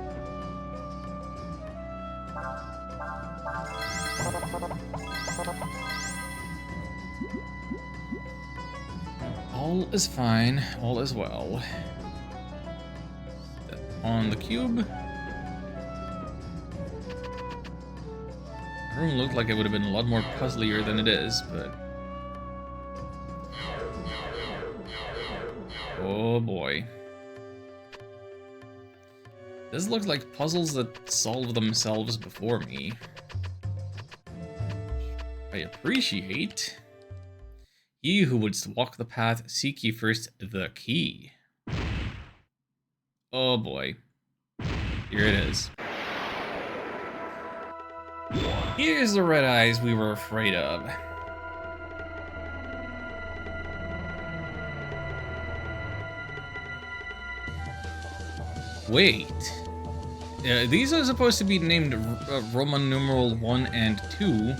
All is fine. All is well. Step on the cube. The room looked like it would have been a lot more puzzlier than it is, but... oh boy. This looks like puzzles that solve themselves before me. I appreciate. Ye who wouldst walk the path, seek ye first the key. Oh boy. Here it is. Here's the red eyes we were afraid of. Wait. These are supposed to be named Roman numeral 1 and 2.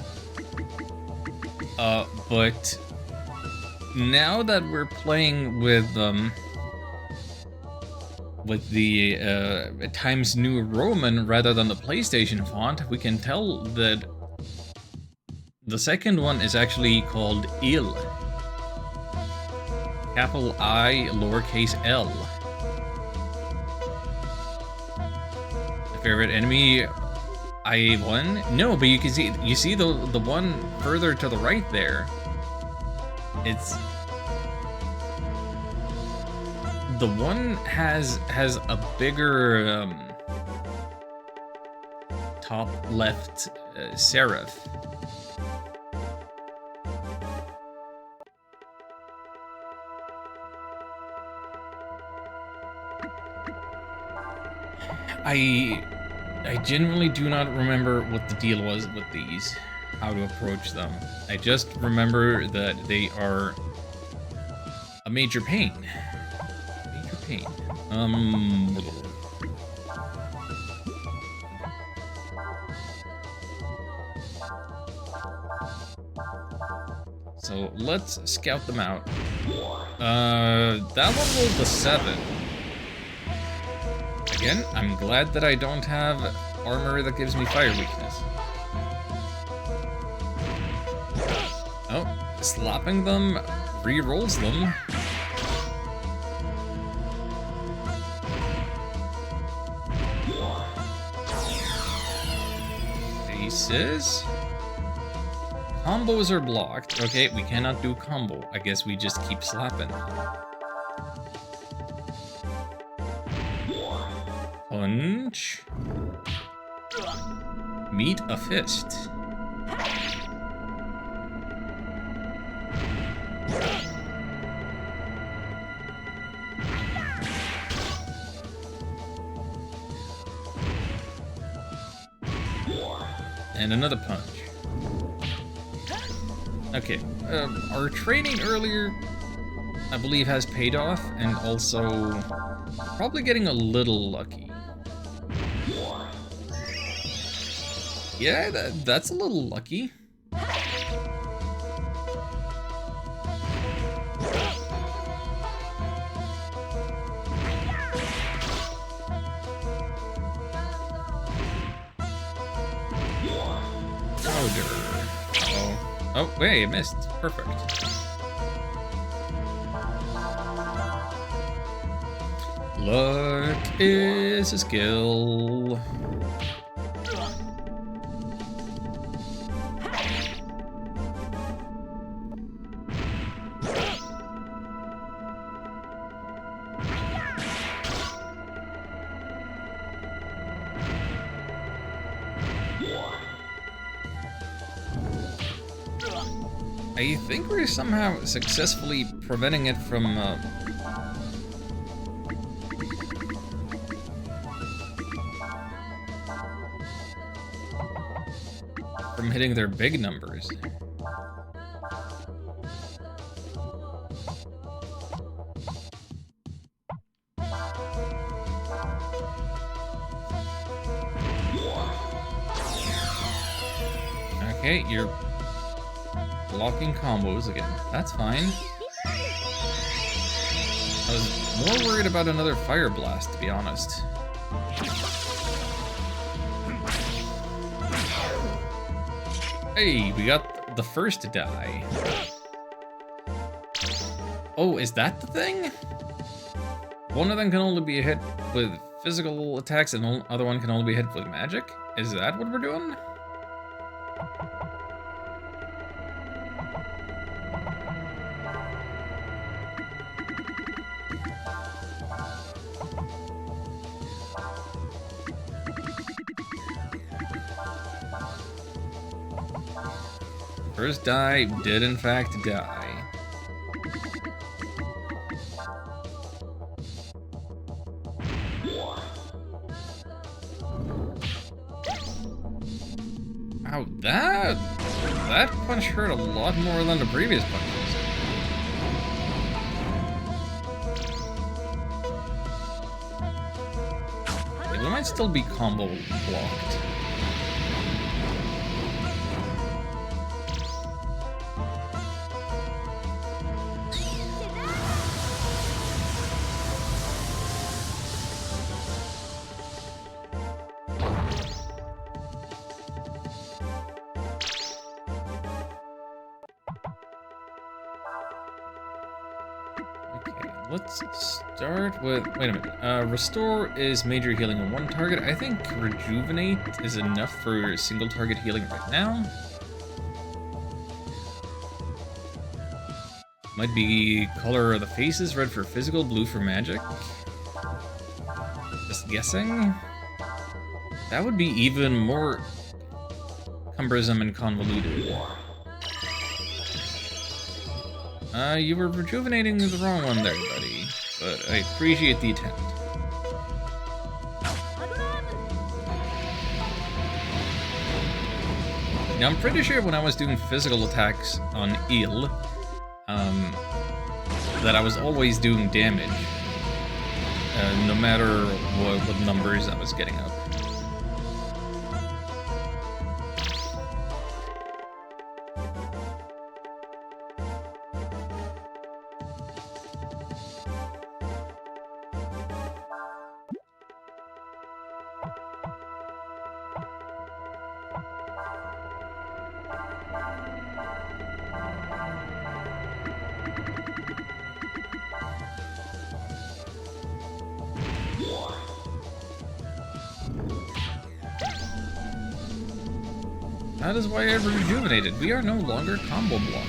But now that we're playing with the Times New Roman rather than the PlayStation font, we can tell that the second one is actually called Il. Capital I, lowercase l. Favorite enemy, I1? No, but you see the one further to the right there. It's the one has a bigger top left serif. I genuinely do not remember what the deal was with these, how to approach them. I just remember that they are a major pain. Major pain. So let's scout them out. That one rolled a 7. Again, I'm glad that I don't have armor that gives me fire weakness. Oh, slapping them re-rolls them. Aces. Combos are blocked. Okay, we cannot do combo. I guess we just keep slapping. Punch. Meet a fist. And another punch. Okay, our training earlier, I believe, has paid off, and also probably getting a little lucky. Yeah, that's a little lucky. Oh, wait, I missed. Perfect. Luck is a skill. I think we're somehow successfully preventing it from hitting their big numbers. Okay, you're blocking combos again. That's fine. I was more worried about another Fire Blast, to be honest. Hey, we got the first to die. Oh, is that the thing? One of them can only be hit with physical attacks and the other one can only be hit with magic? Is that what we're doing? First die did in fact die. Wow, that punch hurt a lot more than the previous punches. Yeah, we might still be combo blocked. Let's start with, wait a minute, Restore is major healing on one target. I think Rejuvenate is enough for single target healing right now. Might be color of the faces, red for physical, blue for magic. Just guessing. That would be even more cumbersome and convoluted. You were rejuvenating the wrong one there, buddy, but I appreciate the attempt. Now, I'm pretty sure when I was doing physical attacks on Il, that I was always doing damage, no matter what numbers I was getting up. That is why I rejuvenated. We are no longer combo blocked.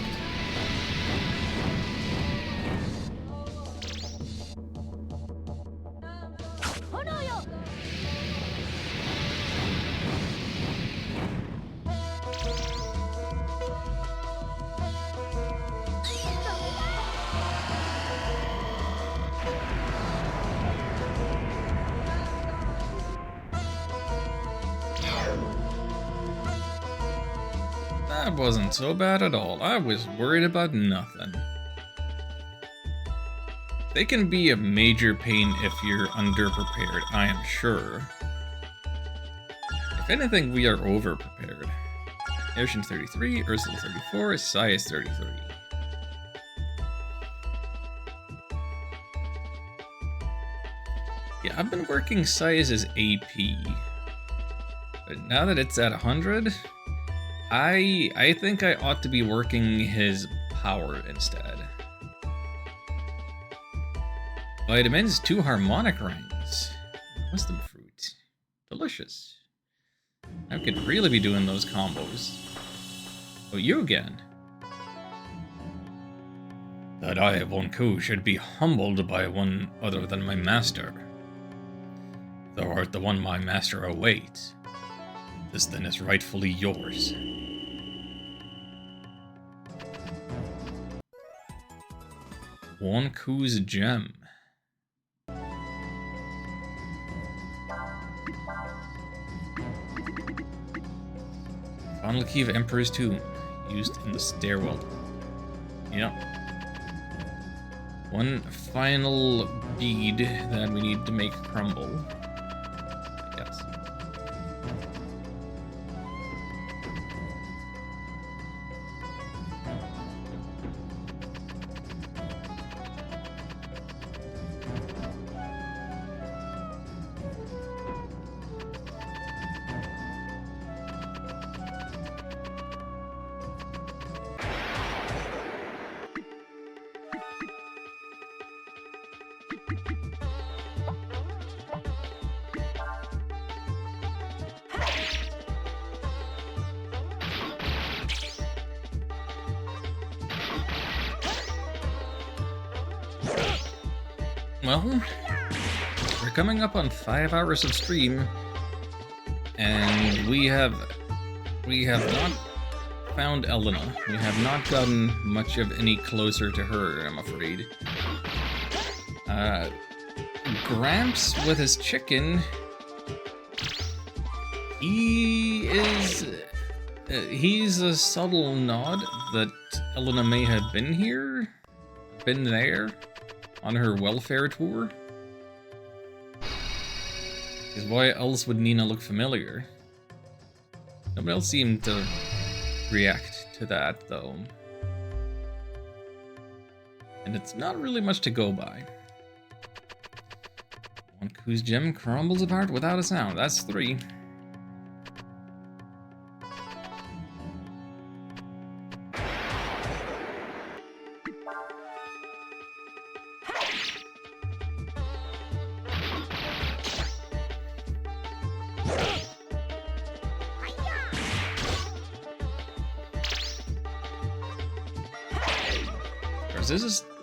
That wasn't so bad at all. I was worried about nothing. They can be a major pain if you're underprepared, I am sure. If anything, we are overprepared. Ocean's 33, Ursula 34, Sai is 33. Yeah, I've been working Sai as AP. But now that it's at 100, I think I ought to be working his power instead. Vitamins, 2 harmonic rings. Wisdom fruit. Delicious. I could really be doing those combos. Oh, you again. That I, Von Ku, should be humbled by one other than my master. Thou art the one my master awaits. This then is rightfully yours. Wonku's gem. Final key of Emperor's Tomb, used in the stairwell. Yep. One final bead that we need to make crumble. I guess. Well, we're coming up on 5 hours of stream, and we have not found Elena. We have not gotten much of any closer to her, I'm afraid. Gramps with his chicken, he's a subtle nod that Elena may have been there. On her welfare tour? Because why else would Nina look familiar? Nobody else seemed to react to that, though. And it's not really much to go by. Wonku's gem crumbles apart without a sound. That's 3.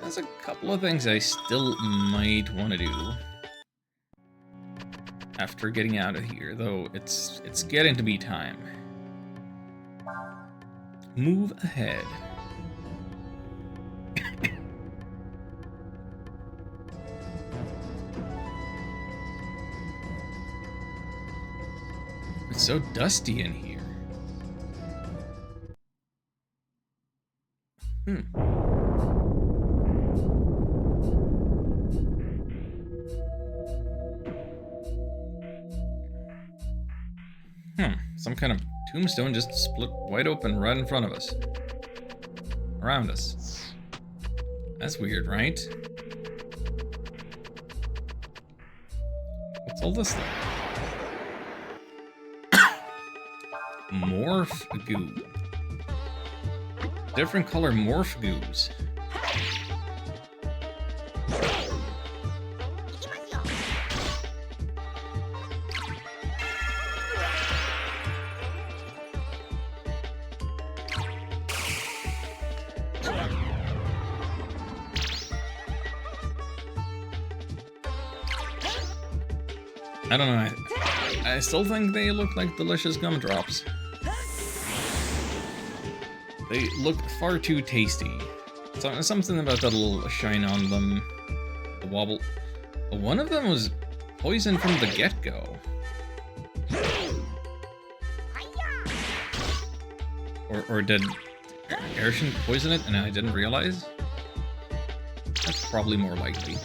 There's a couple of things I still might want to do after getting out of here, though it's getting to be time. Move ahead. It's so dusty in here. Some kind of tombstone just split wide open right in front of us. Around us. That's weird, right? What's all this thing? Morph goo. Different color morph goos. I don't know, I still think they look like delicious gumdrops. They look far too tasty. Something about that little shine on them, the wobble. One of them was poisoned from the get-go. Or did Aershen poison it and I didn't realize? That's probably more likely.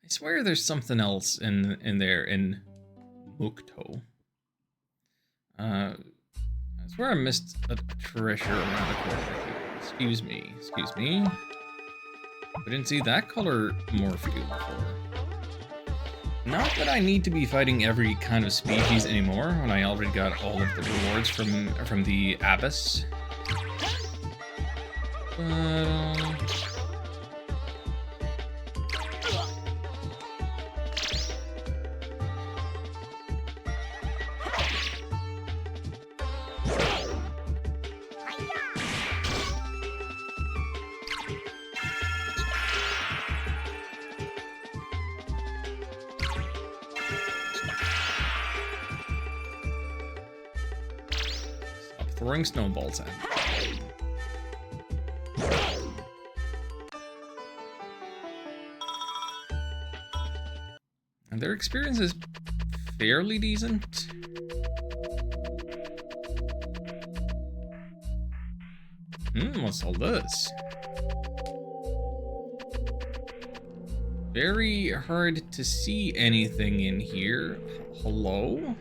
I swear there's something else in there in Mukto. I swear I missed a treasure around the corner here. Excuse me. We didn't see that color morph goo before. Not that I need to be fighting every kind of species anymore when I already got all of the rewards from the Abyss. throwing snowballs at me. And their experience is fairly decent. What's all this? Very hard to see anything in here. Hello?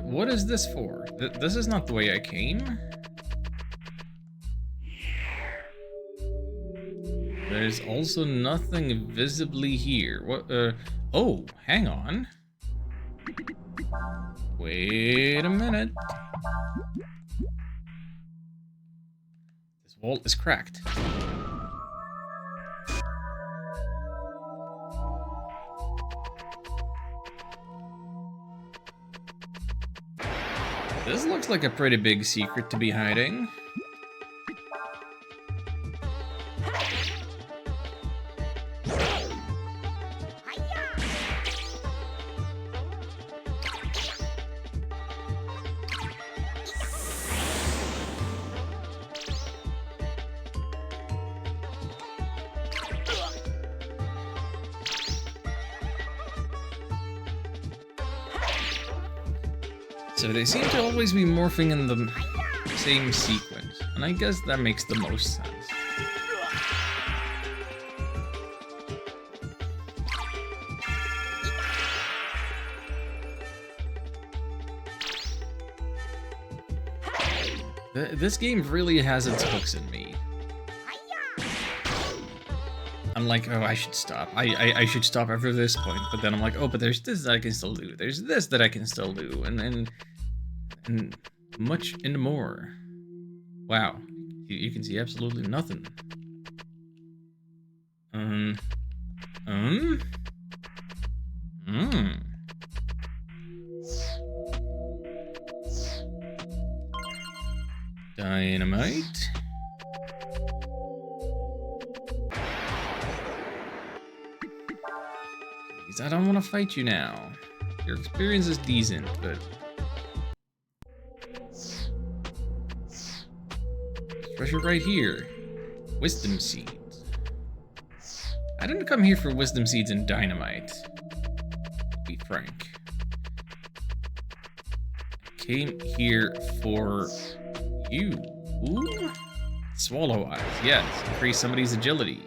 What is this for? This is not the way I came. There's also nothing visibly here. What, oh, hang on. Wait a minute. This wall is cracked. This looks like a pretty big secret to be hiding. So they seem to always be morphing in the same sequence, and I guess that makes the most sense. This game really has its hooks in me. I'm like, oh, I should stop. I should stop after this point, but then I'm like, oh, but there's this that I can still do. There's this that I can still do, and much and more. Wow, you can see absolutely nothing. Dynamite. Please, I don't want to fight you now. Your experience is decent, but treasure right here. Wisdom seeds. I didn't come here for wisdom seeds and dynamite. To be frank. I came here for you. Ooh. Swallow eyes. Yes. Increase somebody's agility.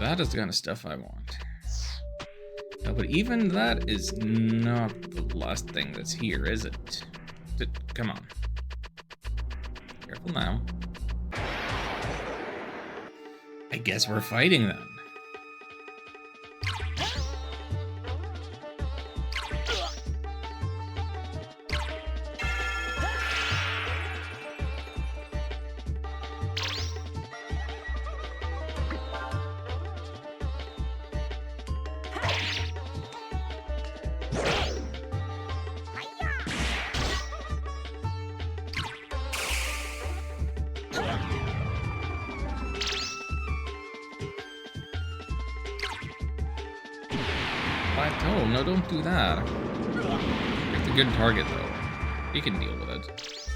That is the kind of stuff I want. No, but even that is not the last thing that's here, is it? Come on. Careful now. I guess we're fighting then. Plateau, no, don't do that. It's a good target, though. He can deal with it.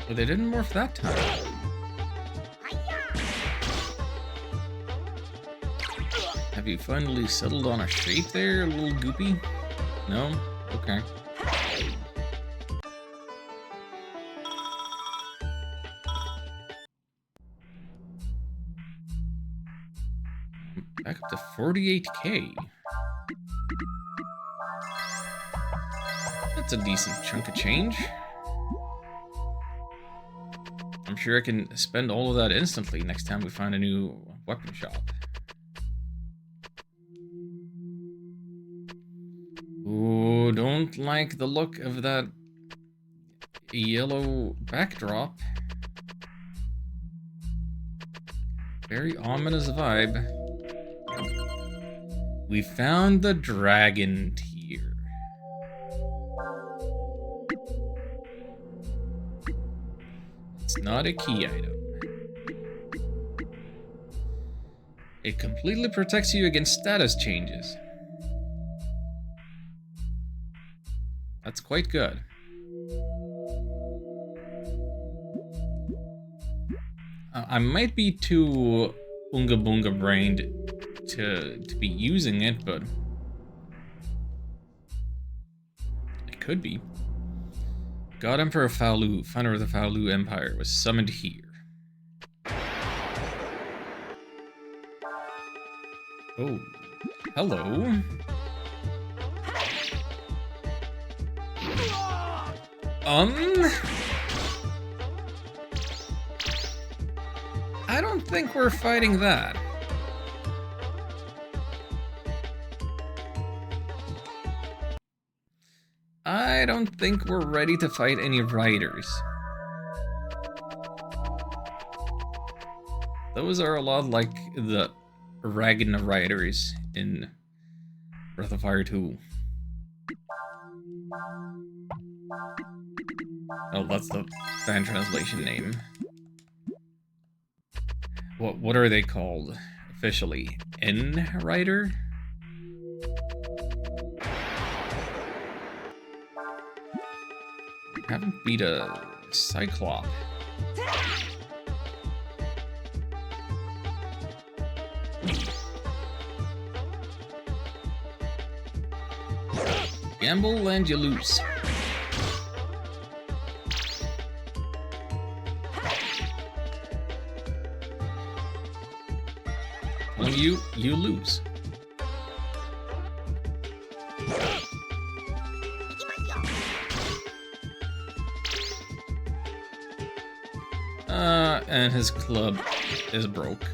Well, they didn't morph that time. Have you finally settled on a shape there, little goopy? No? Okay. Back up to 48k. That's a decent chunk of change. I'm sure I can spend all of that instantly next time we find a new weapon shop. Ooh, don't like the look of that yellow backdrop. Very ominous vibe. We found the dragon tier. It's not a key item. It completely protects you against status changes. That's quite good. I might be too Oonga Boonga brained to be using it, but it could be. God Emperor Faolu, founder of the Faolu Empire, was summoned here. Oh, hello. I don't think we're fighting that. I don't think we're ready to fight any riders. Those are a lot like the Ragna riders in Breath of Fire 2. Oh, that's the fan translation name. What are they called officially? N-Rider? Haven't beat a Cyclop. Gamble and you lose. Well, you lose. And his club is broke.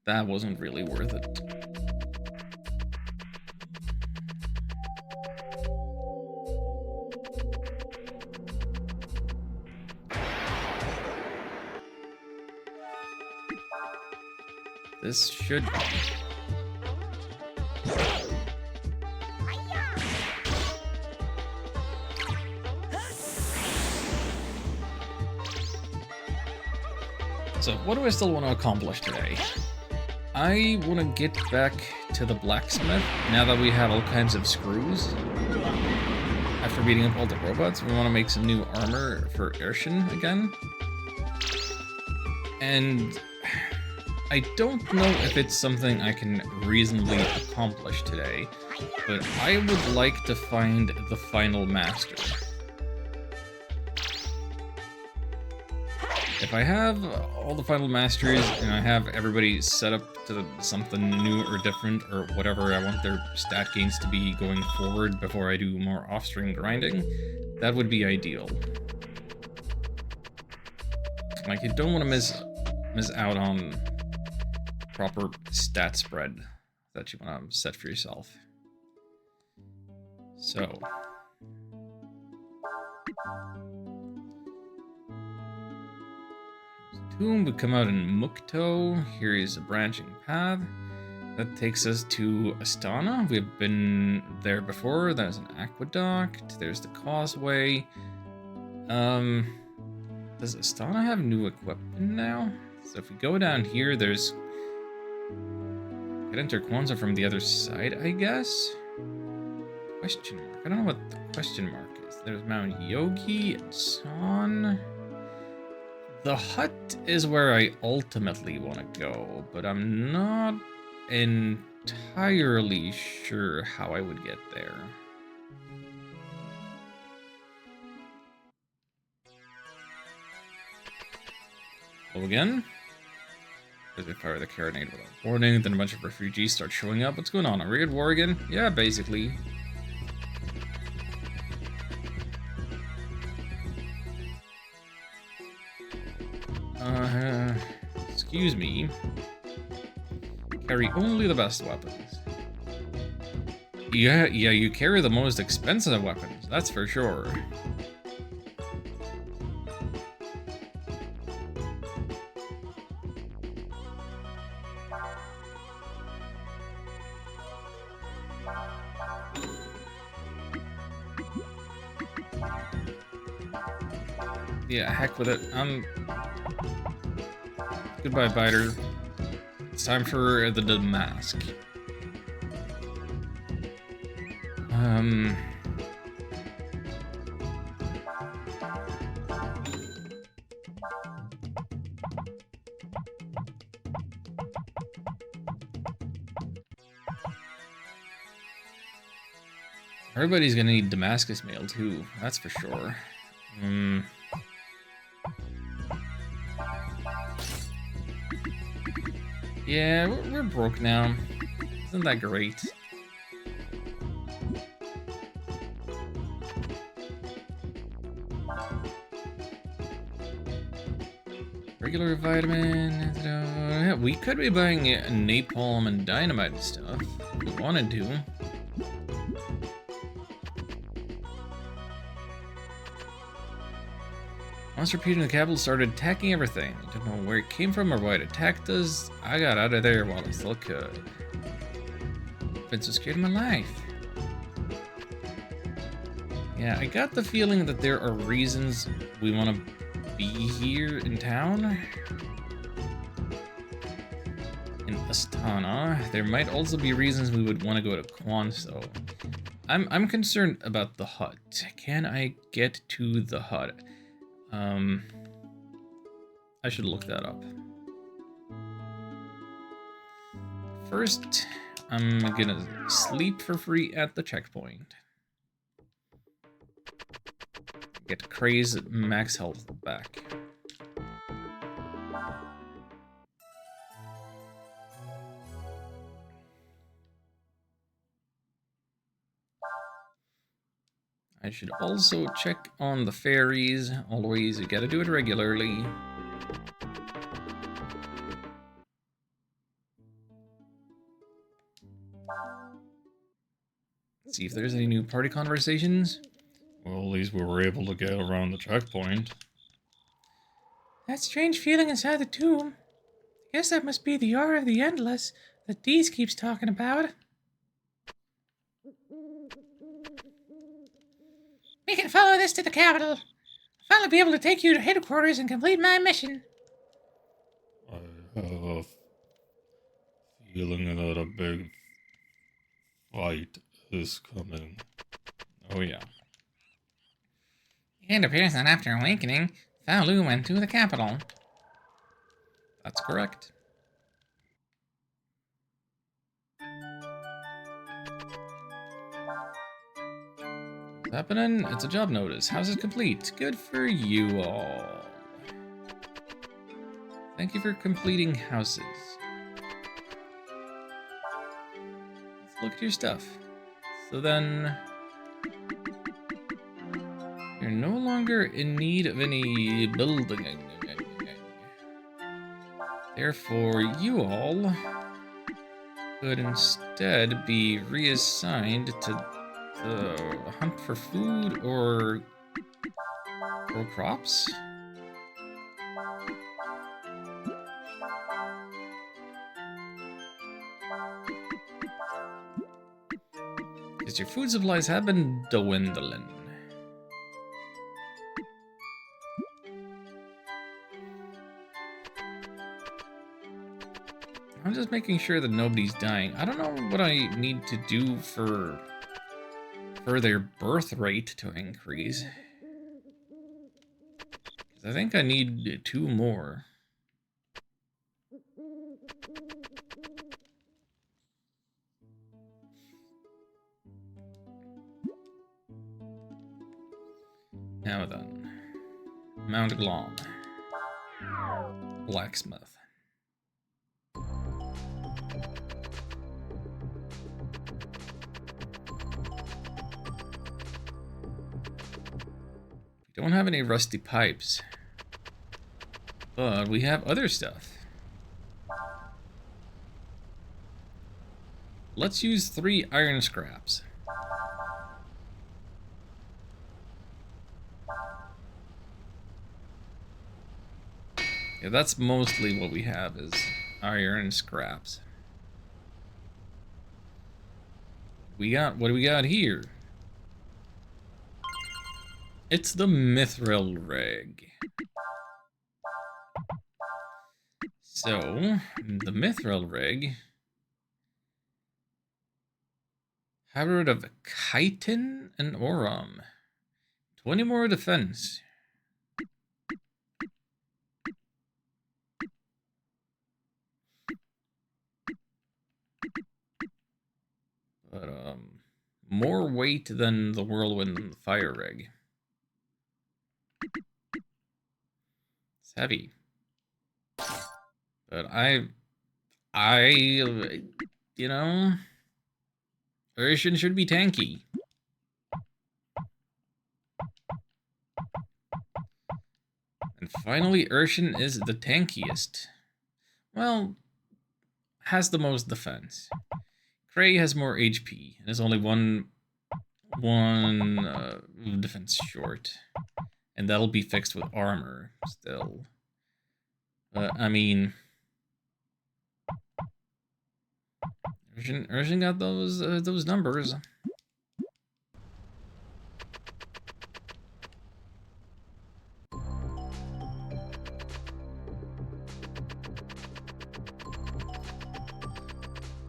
That wasn't really worth it. This should be. So, what do I still want to accomplish today? I want to get back to the blacksmith now that we have all kinds of screws. After beating up all the robots, we want to make some new armor for Urshin again. And I don't know if it's something I can reasonably accomplish today, but I would like to find the final master. If I have all the final masters and I have everybody set up to something new or different or whatever I want their stat gains to be going forward before I do more off-screen grinding, that would be ideal. Like, you don't want to miss out on proper stat spread that you want to set for yourself. So. Tomb would come out in Mukto. Here is a branching path. That takes us to Astana. We've been there before. There's an aqueduct. There's the causeway. Does Astana have new equipment now? So if we go down here, there's... Could enter Kwanzaa from the other side, I guess? Question mark. I don't know what the question mark is. There's Mount Yogi and San. The hut is where I ultimately want to go, but I'm not entirely sure how I would get there. Go again. As they fire the carronade without warning, then a bunch of refugees start showing up. What's going on? Are we at war again? Yeah, basically. Excuse me. Carry only the best weapons. Yeah, you carry the most expensive weapons, that's for sure. Yeah, heck with it. Goodbye, Biter. It's time for the Damask. Everybody's gonna need Damascus mail too, that's for sure. Yeah, we're broke now. Isn't that great? Regular vitamin. Yeah, we could be buying napalm and dynamite and stuff if we wanted to. Once repeating the capital started attacking everything. I don't know where it came from or why it attacked us. I got out of there while I still could. Vince was scared of my life. Yeah, I got the feeling that there are reasons we want to be here in town. In Astana. There might also be reasons we would want to go to Quanso. I'm concerned about the hut. Can I get to the hut? I should look that up. First, I'm gonna sleep for free at the checkpoint. Get Craze max health back. I should also check on the fairies. Always, you gotta do it regularly. See if there's any new party conversations. Well, at least we were able to get around the checkpoint. That strange feeling inside the tomb. I guess that must be the Aura of the Endless that Deez keeps talking about. We can follow this to the capital. I'll finally be able to take you to headquarters and complete my mission. I have a feeling that a big fight is coming. Oh yeah. It appears that after awakening, Faolu went to the capital. That's correct. What's happening? It's a job notice. House is complete. Good for you all. Thank you for completing houses. Let's look at your stuff. So then, you're no longer in need of any building. Therefore, you all could instead be reassigned to the hunt for food or grow crops. Because your food supplies have been dwindling. I'm just making sure that nobody's dying. I don't know what I need to do for their birth rate to increase. 'Cause I think I need 2 more. Now then, Mount Glom, blacksmith. We don't have any rusty pipes, but we have other stuff. Let's use 3 iron scraps. Yeah, that's mostly what we have is iron scraps. What do we got here? It's the Mithril Rig. So, the Mithril Rig. Hybrid of chitin and aurum. 20 more defense. But, more weight than the Whirlwind and the Fire Rig. It's heavy. But you know, Urshan should be tanky. And finally, Urshan is the tankiest. Well, has the most defense. Cray has more HP and is only one defense short, and that'll be fixed with armor still. But I mean, Urshan got those numbers.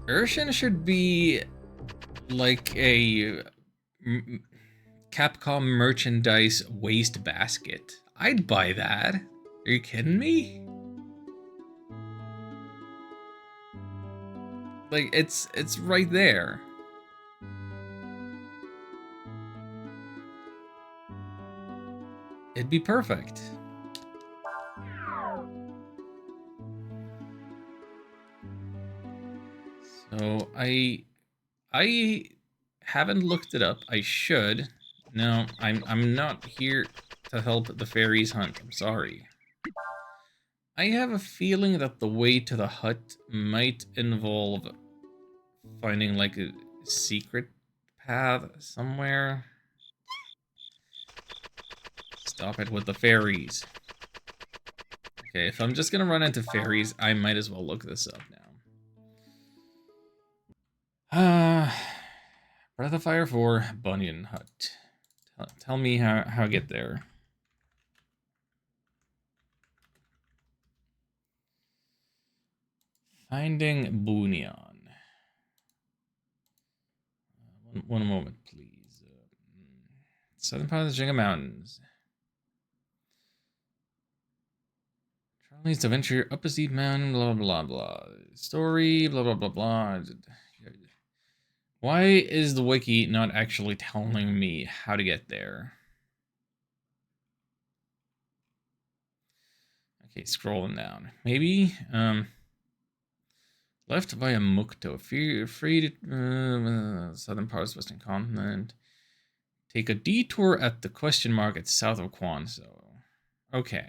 Urshan should be like a Capcom merchandise waste basket. I'd buy that. Are you kidding me? Like, it's right there. It'd be perfect. So I haven't looked it up. I should. No, I'm not here to help the fairies hunt. I'm sorry. I have a feeling that the way to the hut might involve finding like a secret path somewhere. Stop it with the fairies. Okay, if I'm just gonna run into fairies, I might as well look this up now. Breath of Fire 4, Bunyan Hut. Tell me how I get there. Finding Bunyan. One moment, please. Southern part of the Jenga Mountains. Travel needs to venture up a steep mountain, blah, blah, blah. Story, blah, blah, blah, blah. Why is the wiki not actually telling me how to get there? Okay, scrolling down. Maybe, left via Mukto, free to southern part of the western continent. Take a detour at the question mark at south of Quanso. Okay.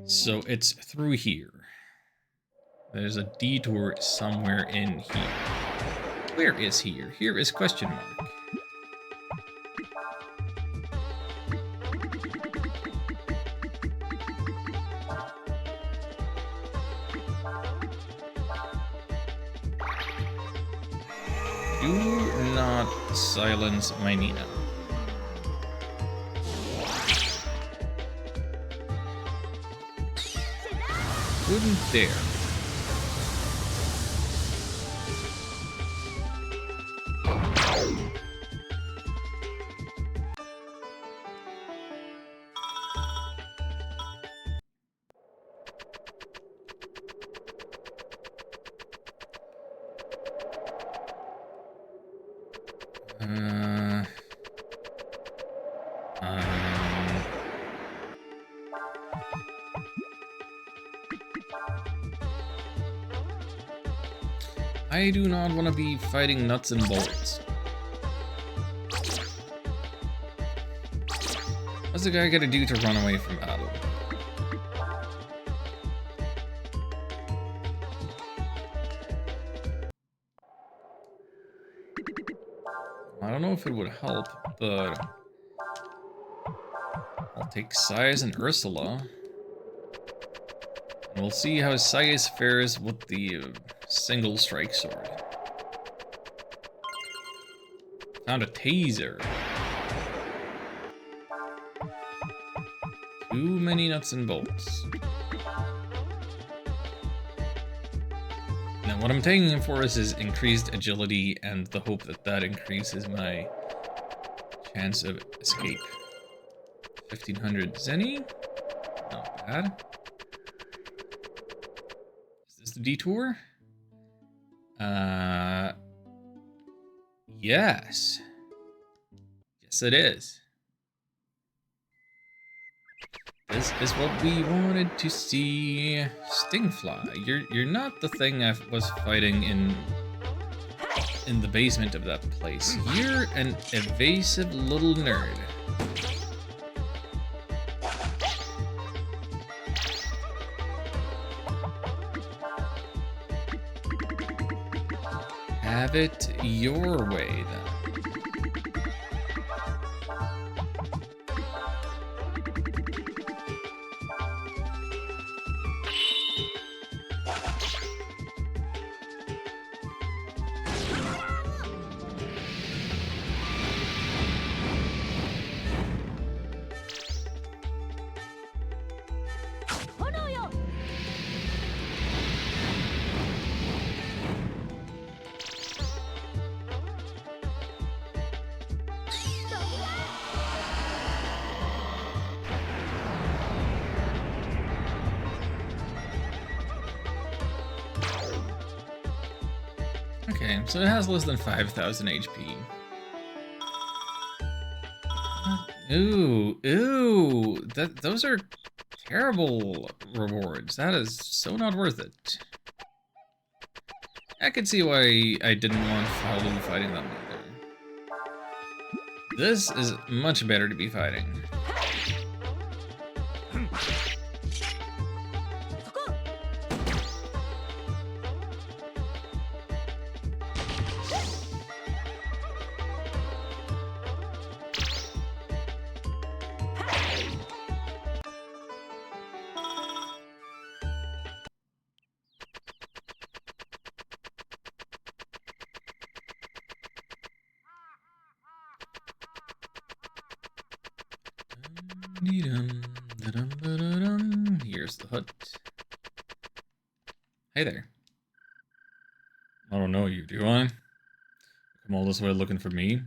So it's through here. There's a detour somewhere in here. Where is here? Here is question mark. Do not silence my Nina. Couldn't dare. I do not want to be fighting nuts and bolts. What's the guy gotta do to run away from battle? I don't know if it would help, but I'll take Sias and Ursula. And we'll see how Sias fares with the single strike sword. Found a taser. Too many nuts and bolts. Now what I'm taking him for is his increased agility and the hope that that increases my chance of escape. 1500 Zenny? Not bad. Is this the detour? Yes. Yes, it is. This is what we wanted to see. Stingfly, you're not the thing I was fighting in the basement of that place. You're an evasive little nerd. Have it your way, then. Okay, so it has less than 5,000 HP. Ooh, those are terrible rewards. That is so not worth it. I could see why I didn't want Falu fighting them either. This is much better to be fighting. Here's the hut. Hey there. I don't know you, do I? Come all this way looking for me?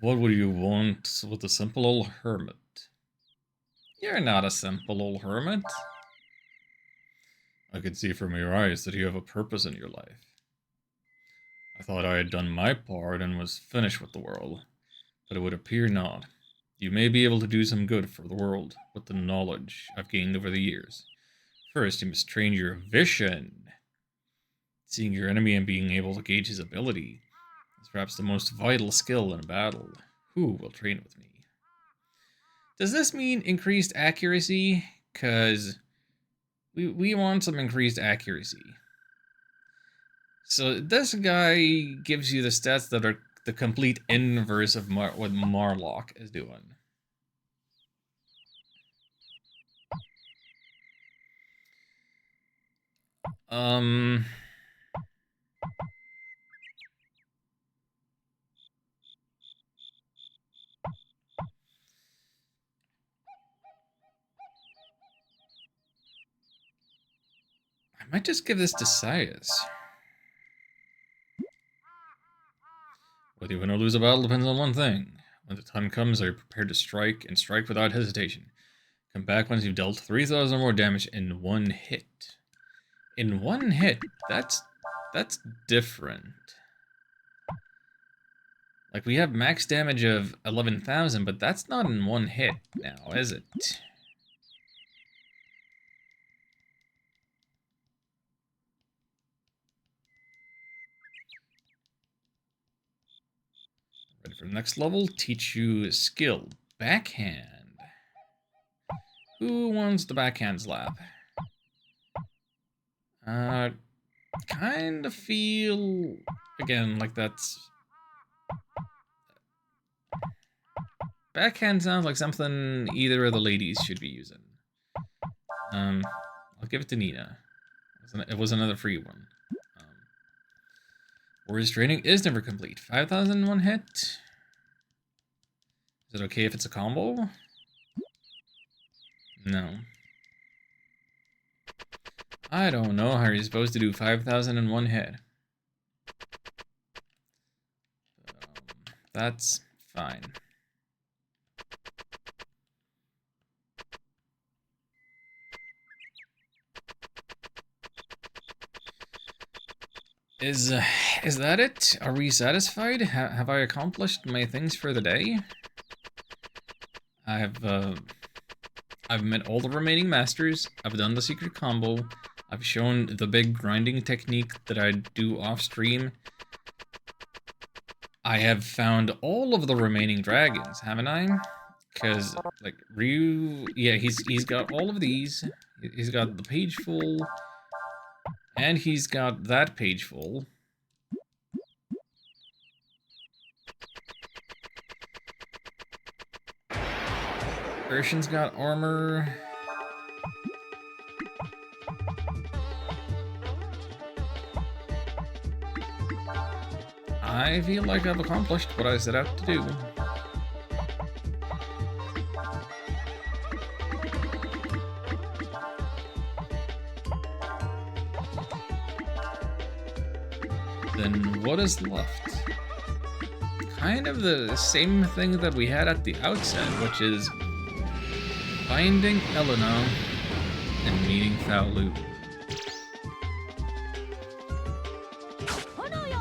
What would you want with a simple old hermit? You're not a simple old hermit. I can see from your eyes that you have a purpose in your life. I thought I had done my part and was finished with the world, but it would appear not. You may be able to do some good for the world with the knowledge I've gained over the years. First, you must train your vision. Seeing your enemy and being able to gauge his ability is perhaps the most vital skill in a battle. Who will train with me? Does this mean increased accuracy? Because we want some increased accuracy. So this guy gives you the stats that are the complete inverse of what Marlock is doing. I might just give this to Sias. Whether you win or lose a battle depends on one thing. When the time comes, are you prepared to strike, and strike without hesitation? Come back once you've dealt 3,000 or more damage in one hit. In one hit? That's different. Like, we have max damage of 11,000, but that's not in one hit now, is it? Ready for the next level? Teach you skill. Backhand. Who wants the backhand slap? Kind of feel, again, like that's Backhand sounds like something either of the ladies should be using. I'll give it to Nina. It was another free one. Warrior's training is never complete. 5,000 one hit. Is it okay if it's a combo? No. I don't know how you're supposed to do 5,000 in one hit. That's fine. Is that it? Are we satisfied? Have I accomplished my things for the day? I've met all the remaining masters. I've done the secret combo. I've shown the big grinding technique that I do off stream. I have found all of the remaining dragons, haven't I? Because like Ryu, yeah, he's got all of these. He's got the page full. And he's got that page full. Urshan's got armor. I feel like I've accomplished what I set out to do. Then what is left? Kind of the same thing that we had at the outset, which is finding Elena and meeting Faolu.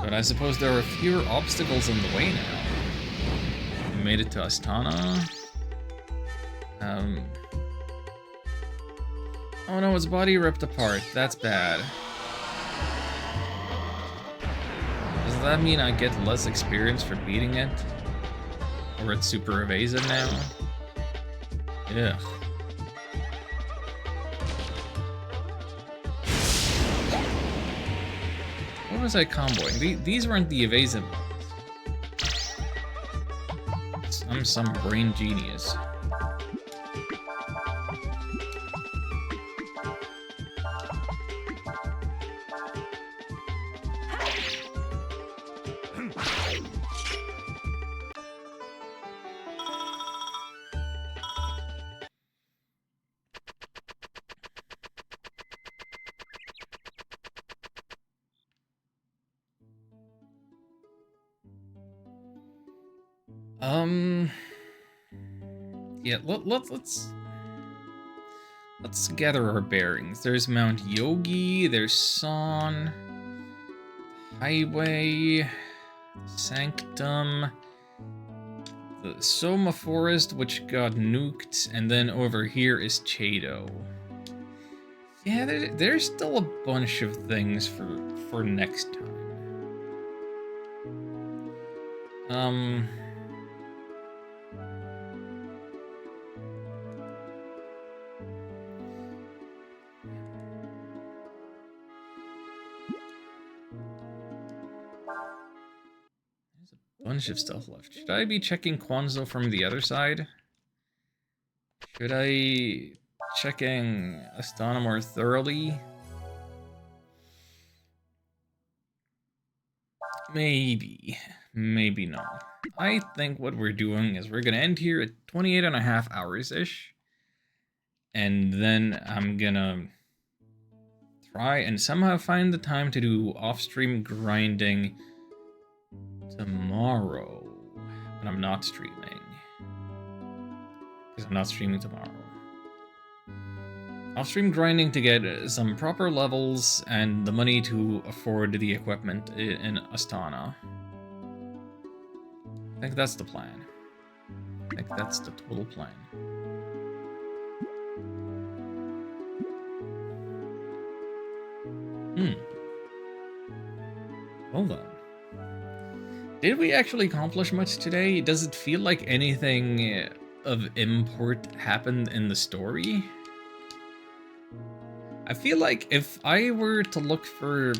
But I suppose there are fewer obstacles in the way now. We made it to Astana. Oh no, his body ripped apart. That's bad. Does that mean I get less experience for beating it? Or it's super evasive now? Yeah. What was I comboing? These weren't the evasive ones. I'm some brain genius. Yeah, let's gather our bearings. There's Mount Yogi, there's Son, Highway, Sanctum, the Soma Forest, which got nuked, and then over here is Chado. Yeah, there's still a bunch of things for next time. Bunch of stuff left. Should I be checking Kwanzaa from the other side? Should I checking Astana more thoroughly? Maybe. Maybe not. I think what we're doing is we're gonna end here at 28.5 hours-ish. And then I'm gonna try and somehow find the time to do off-stream grinding tomorrow when I'm not streaming, because I'm not streaming tomorrow. Off-stream grinding to get some proper levels and the money to afford the equipment in Astana. I think that's the plan. I think that's the total plan. Hold on. Did we actually accomplish much today? Does it feel like anything of import happened in the story? I feel like if I were to look for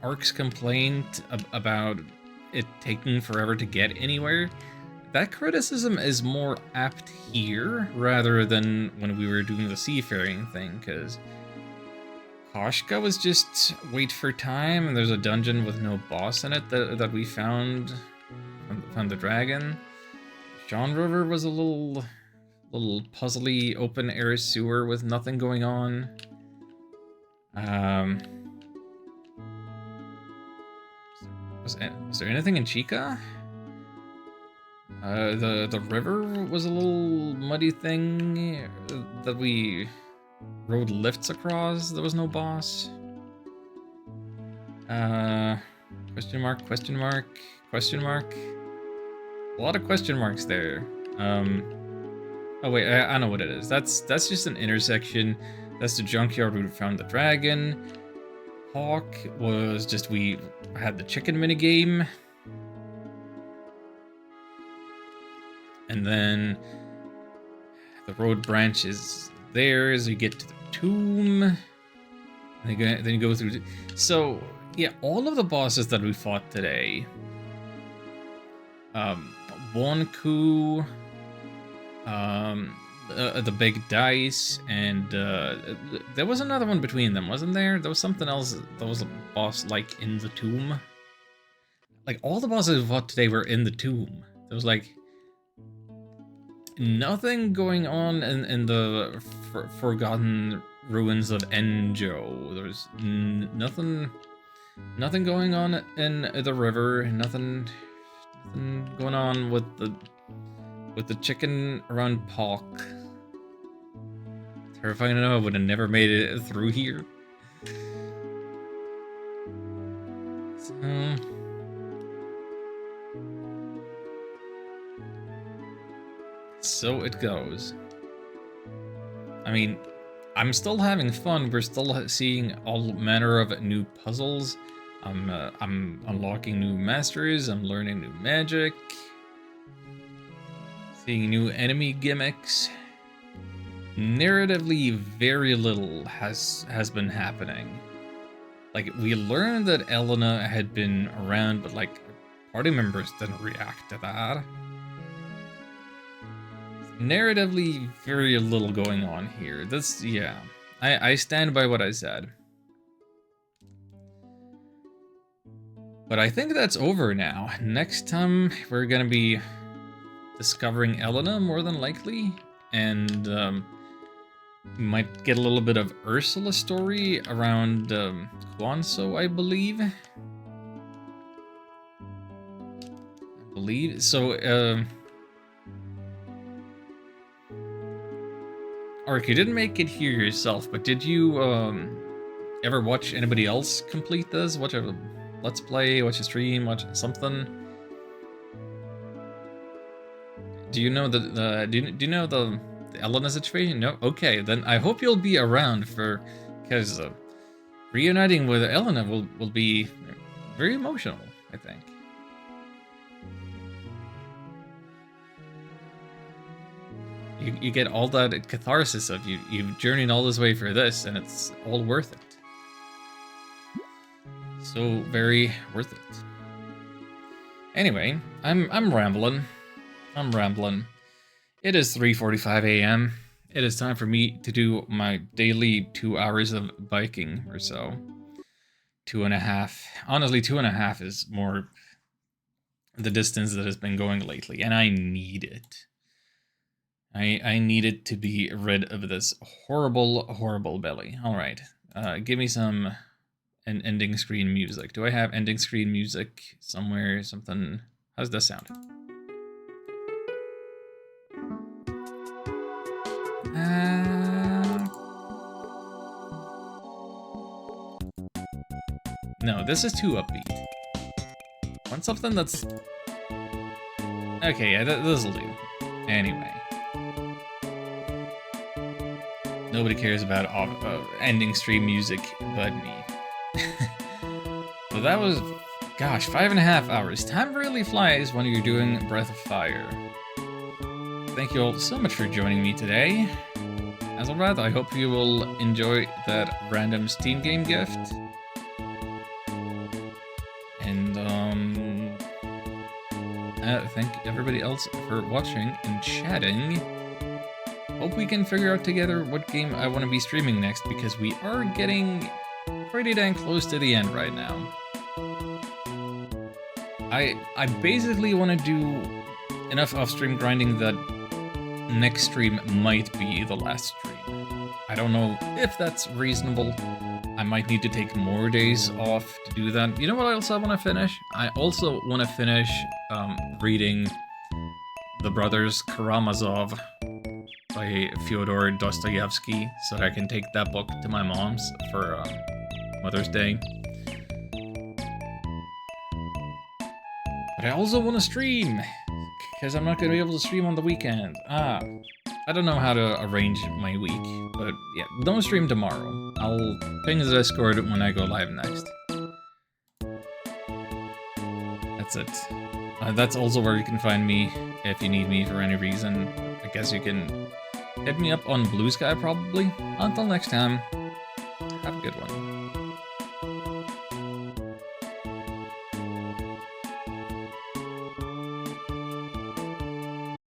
Ark's complaint about it taking forever to get anywhere, that criticism is more apt here rather than when we were doing the seafaring thing, because Koshka was just wait for time, and there's a dungeon with no boss in it that we found the dragon. John River was a little puzzly open air sewer with nothing going on. Was there anything in Chica? The river was a little muddy thing that we rode lifts across. There was no boss. Question mark, question mark, question mark. A lot of question marks there. Oh wait, I know what it is. That's just an intersection. That's the junkyard where we found the dragon. Hawk was just we had the chicken minigame. And then the road branches there as you get to the tomb. And then you go through. So yeah, all of the bosses that we fought today. Wonku, the big dice, and there was another one between them, wasn't there? There was something else that was a boss like in the tomb. Like all the bosses we fought today were in the tomb. There was like nothing going on in the forgotten ruins of Enjo. There's nothing going on in the river. Nothing going on with the chicken around Palk. Terrifying to know I would have never made it through here. So it goes. I mean, I'm still having fun. We're still seeing all manner of new puzzles. I'm unlocking new masters. I'm learning new magic. Seeing new enemy gimmicks. Narratively, very little has been happening. Like, we learned that Elena had been around, but like, party members didn't react to that. Narratively, very little going on here. This, yeah. I stand by what I said. But I think that's over now. Next time, we're gonna be discovering Elena, more than likely. And, we might get a little bit of Ursula story around, Quanso, I believe. So, Ark, you didn't make it here yourself, but did you, ever watch anybody else complete this? Watch a Let's Play, watch a stream, watch something? Do you know the do you know the Elena situation? No? Okay, then I hope you'll be around for, because reuniting with Elena will be very emotional, I think. You get all that catharsis of you've journeyed all this way for this, and it's all worth it. So very worth it. Anyway, I'm rambling. It is 3:45 a.m. It is time for me to do my daily 2 hours of biking or so. 2.5. Honestly, 2.5 is more the distance that has been going lately, and I need it. I needed to be rid of this horrible belly. All right, give me some ending screen music. Do I have ending screen music somewhere? Something. How's that sound? No, this is too upbeat. Want something that's okay. Yeah, this'll do. Anyway. Nobody cares about ending stream music but me. So that was, gosh, 5.5 hours. Time really flies when you're doing Breath of Fire. Thank you all so much for joining me today. Azelrath, I hope you will enjoy that random Steam game gift. And thank everybody else for watching and chatting. Hope we can figure out together what game I want to be streaming next, because we are getting pretty dang close to the end right now. I basically want to do enough off-stream grinding that next stream might be the last stream. I don't know if that's reasonable. I might need to take more days off to do that. You know what else I want to finish? I also want to finish reading The Brothers Karamazov by Fyodor Dostoevsky, so that I can take that book to my mom's for Mother's Day. But I also want to stream, because I'm not going to be able to stream on the weekend. I don't know how to arrange my week, but yeah, don't stream tomorrow. I'll ping the Discord when I go live next. That's it. That's also where you can find me if you need me for any reason. I guess you can hit me up on Blue Sky probably. Until next time, have a good one.